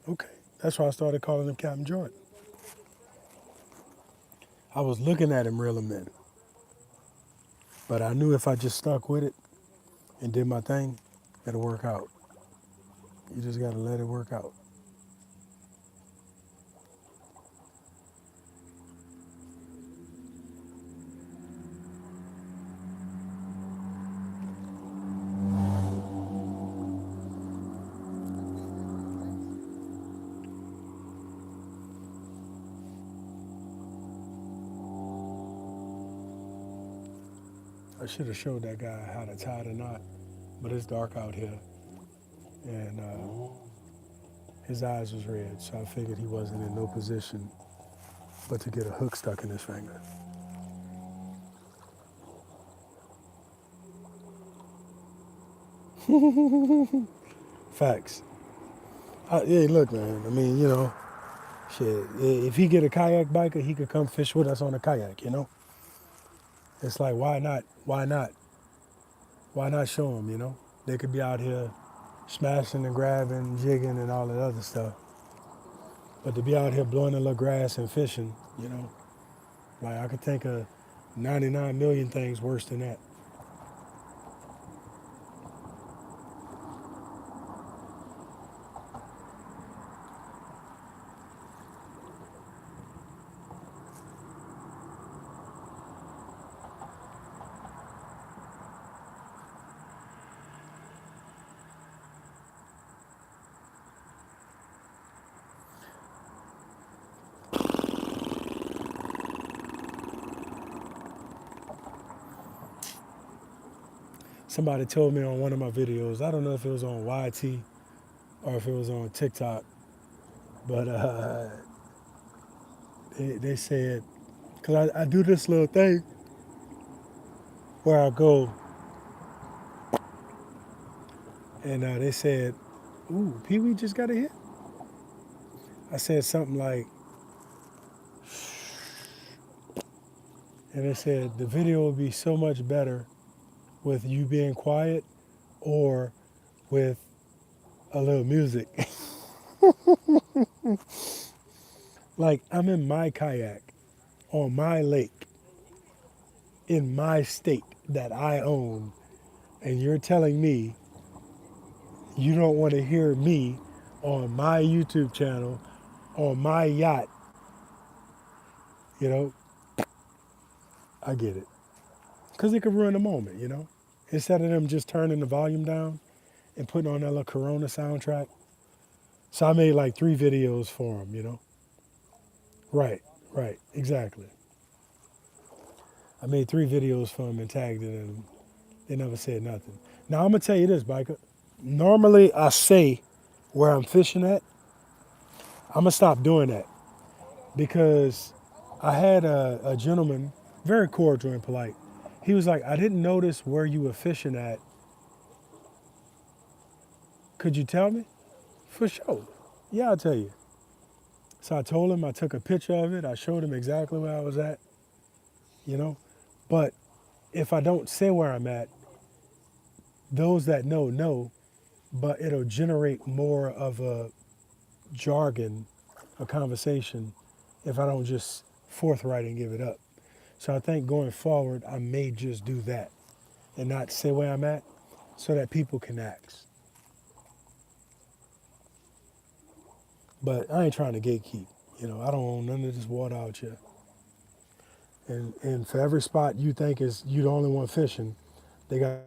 okay. That's why I started calling him Captain Jordan. I was looking at him reeling in. But I knew if I just stuck with it and did my thing, it'll work out. You just gotta let it work out. I should have showed that guy how to tie the knot, but it's dark out here, and his eyes was red, so I figured he wasn't in no position but to get a hook stuck in his finger. Facts. Hey, look, man. I mean, shit. If he get a kayak biker, he could come fish with us on a kayak. It's like, why not? Why not? Why not show them? They could be out here smashing and grabbing, jigging, and all that other stuff. But to be out here blowing a little grass and fishing, like I could think of 99 million things worse than that. Somebody told me on one of my videos, I don't know if it was on YT or if it was on TikTok, but they said, because I do this little thing where I go, and they said, ooh, Pee Wee just got a hit. I said something like, and they said, the video would be so much better with you being quiet or with a little music. Like I'm in my kayak on my lake in my state that I own, and you're telling me you don't want to hear me on my YouTube channel on my yacht. you know I get it, because it could ruin the moment. Instead of them just turning the volume down and putting on that little Corona soundtrack. So I made like 3 videos for them. Right, right, exactly. I made 3 videos for them and tagged it, and they never said nothing. Now I'm gonna tell you this, biker. Normally I say where I'm fishing at. I'm gonna stop doing that because I had a gentleman, very cordial and polite. He was like, I didn't notice where you were fishing at. Could you tell me? For sure. Yeah, I'll tell you. So I told him, I took a picture of it. I showed him exactly where I was at, you know. But if I don't say where I'm at, those that know, but it'll generate more of a jargon, a conversation, if I don't just forthright and give it up. So I think going forward, I may just do that and not say where I'm at so that people can ask. But I ain't trying to gatekeep. I don't own none of this water out here. And for every spot you think is you the only one fishing, they got.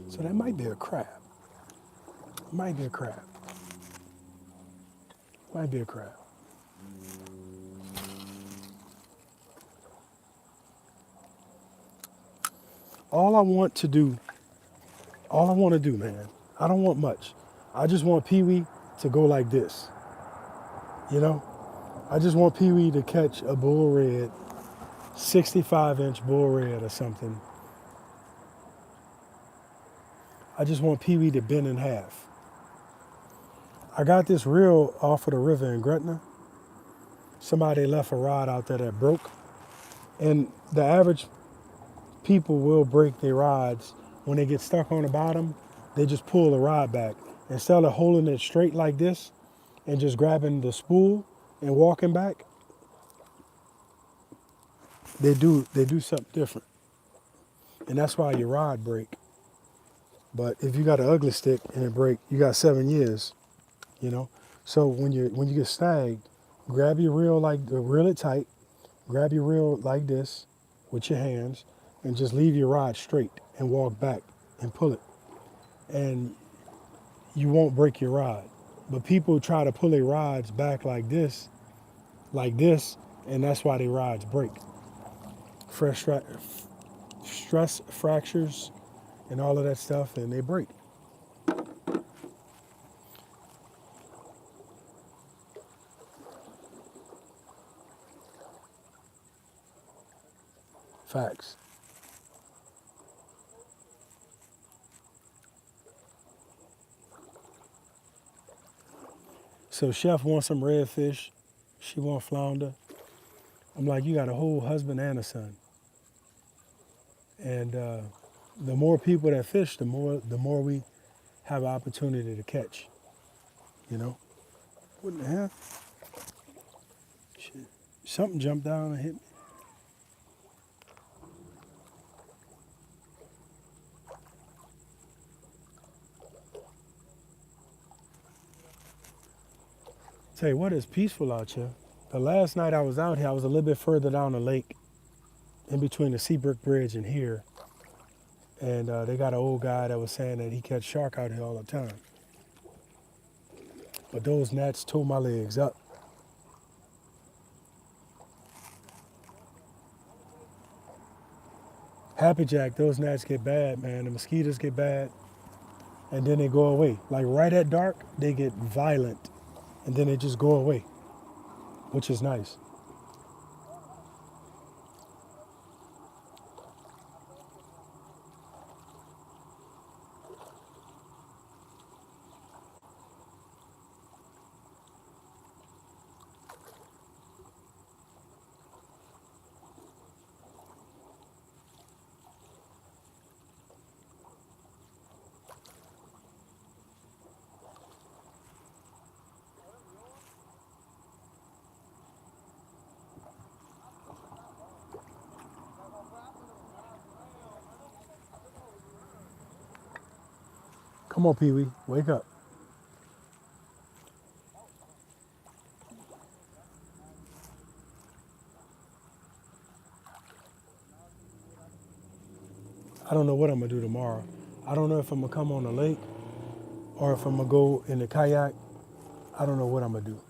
So that might be a crab. Might be a crab. Might be a crab. All I want to do, man, I don't want much. I just want Pee Wee to go like this. I just want Pee Wee to catch a bull red, 65-inch bull red or something. I just want Pee Wee to bend in half. I got this reel off of the river in Gretna. Somebody left a rod out there that broke. And the average people will break their rods when they get stuck on the bottom. They just pull the rod back. Instead of holding it straight like this and just grabbing the spool and walking back, they do something different. And that's why your rod break. But if you got an ugly stick and it break, you got 7 years. So when you get snagged, grab your reel reel it tight, grab your reel like this with your hands, and just leave your rod straight and walk back and pull it. And you won't break your rod. But people try to pull their rods back like this, and that's why their rods break. Stress fractures and all of that stuff, and they break. Facts. So Chef wants some redfish. She wants flounder. I'm like, you got a whole husband and a son. And the more people that fish, the more we have opportunity to catch. You know? What in the hell? Shit. Something jumped down and hit me. Tell you what, it's peaceful out here. The last night I was out here, I was a little bit further down the lake, in between the Seabrook Bridge and here. And they got an old guy that was saying that he catch shark out here all the time. But those gnats tore my legs up. Happy Jack, those gnats get bad, man. The mosquitoes get bad, and then they go away. Like right at dark, they get violent, and then they just go away, which is nice. Come on, Pee Wee, wake up. I don't know what I'm gonna do tomorrow. I don't know if I'm gonna come on the lake or if I'm gonna go in the kayak. I don't know what I'm gonna do.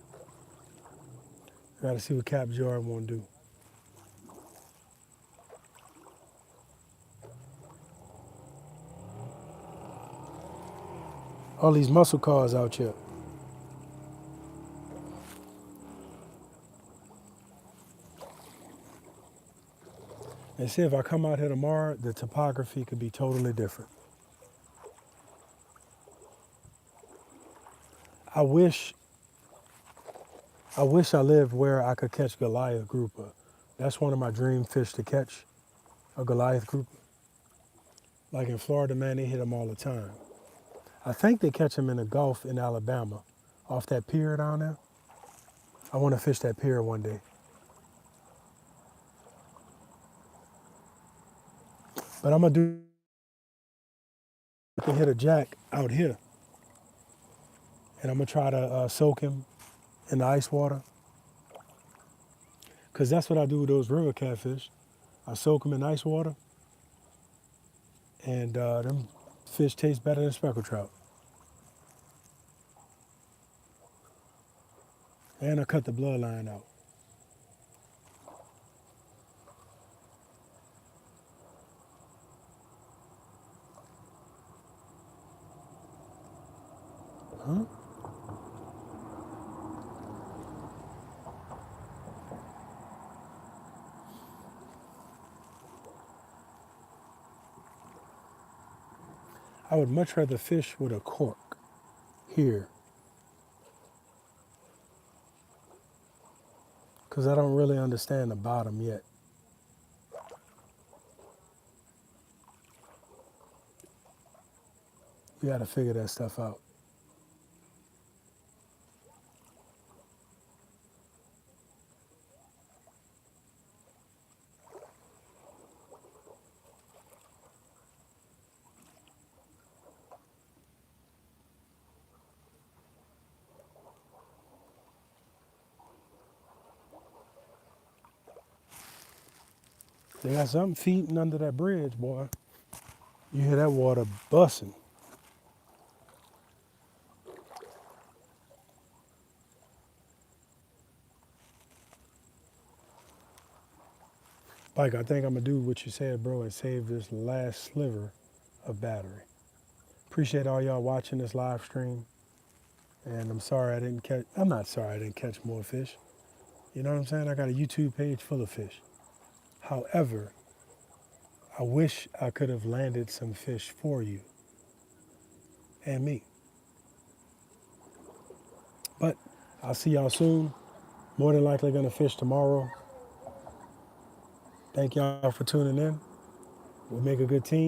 I gotta see what Cap Jordan wanna do. All these muscle cars out here. They say if I come out here tomorrow, the topography could be totally different. I wish I wish I lived where I could catch Goliath grouper. That's one of my dream fish to catch, a Goliath grouper. Like in Florida, man, they hit them all the time. I think they catch them in the Gulf in Alabama, off that pier down there. I want to fish that pier one day. But I'm gonna do to hit a jack out here, and I'm gonna try to soak him in the ice water, cause that's what I do with those river catfish. I soak them in ice water, and them fish taste better than speckled trout. And I cut the bloodline out. Huh? I would much rather fish with a cork here, because I don't really understand the bottom yet. You got to figure that stuff out. They got something feeding under that bridge, boy. You hear that water bussing. Mike, I think I'm gonna do what you said, bro, and save this last sliver of battery. Appreciate all y'all watching this live stream. And I'm not sorry I didn't catch more fish. You know what I'm saying? I got a YouTube page full of fish. However, I wish I could have landed some fish for you and me. But I'll see y'all soon. More than likely gonna fish tomorrow. Thank y'all for tuning in. We'll make a good team.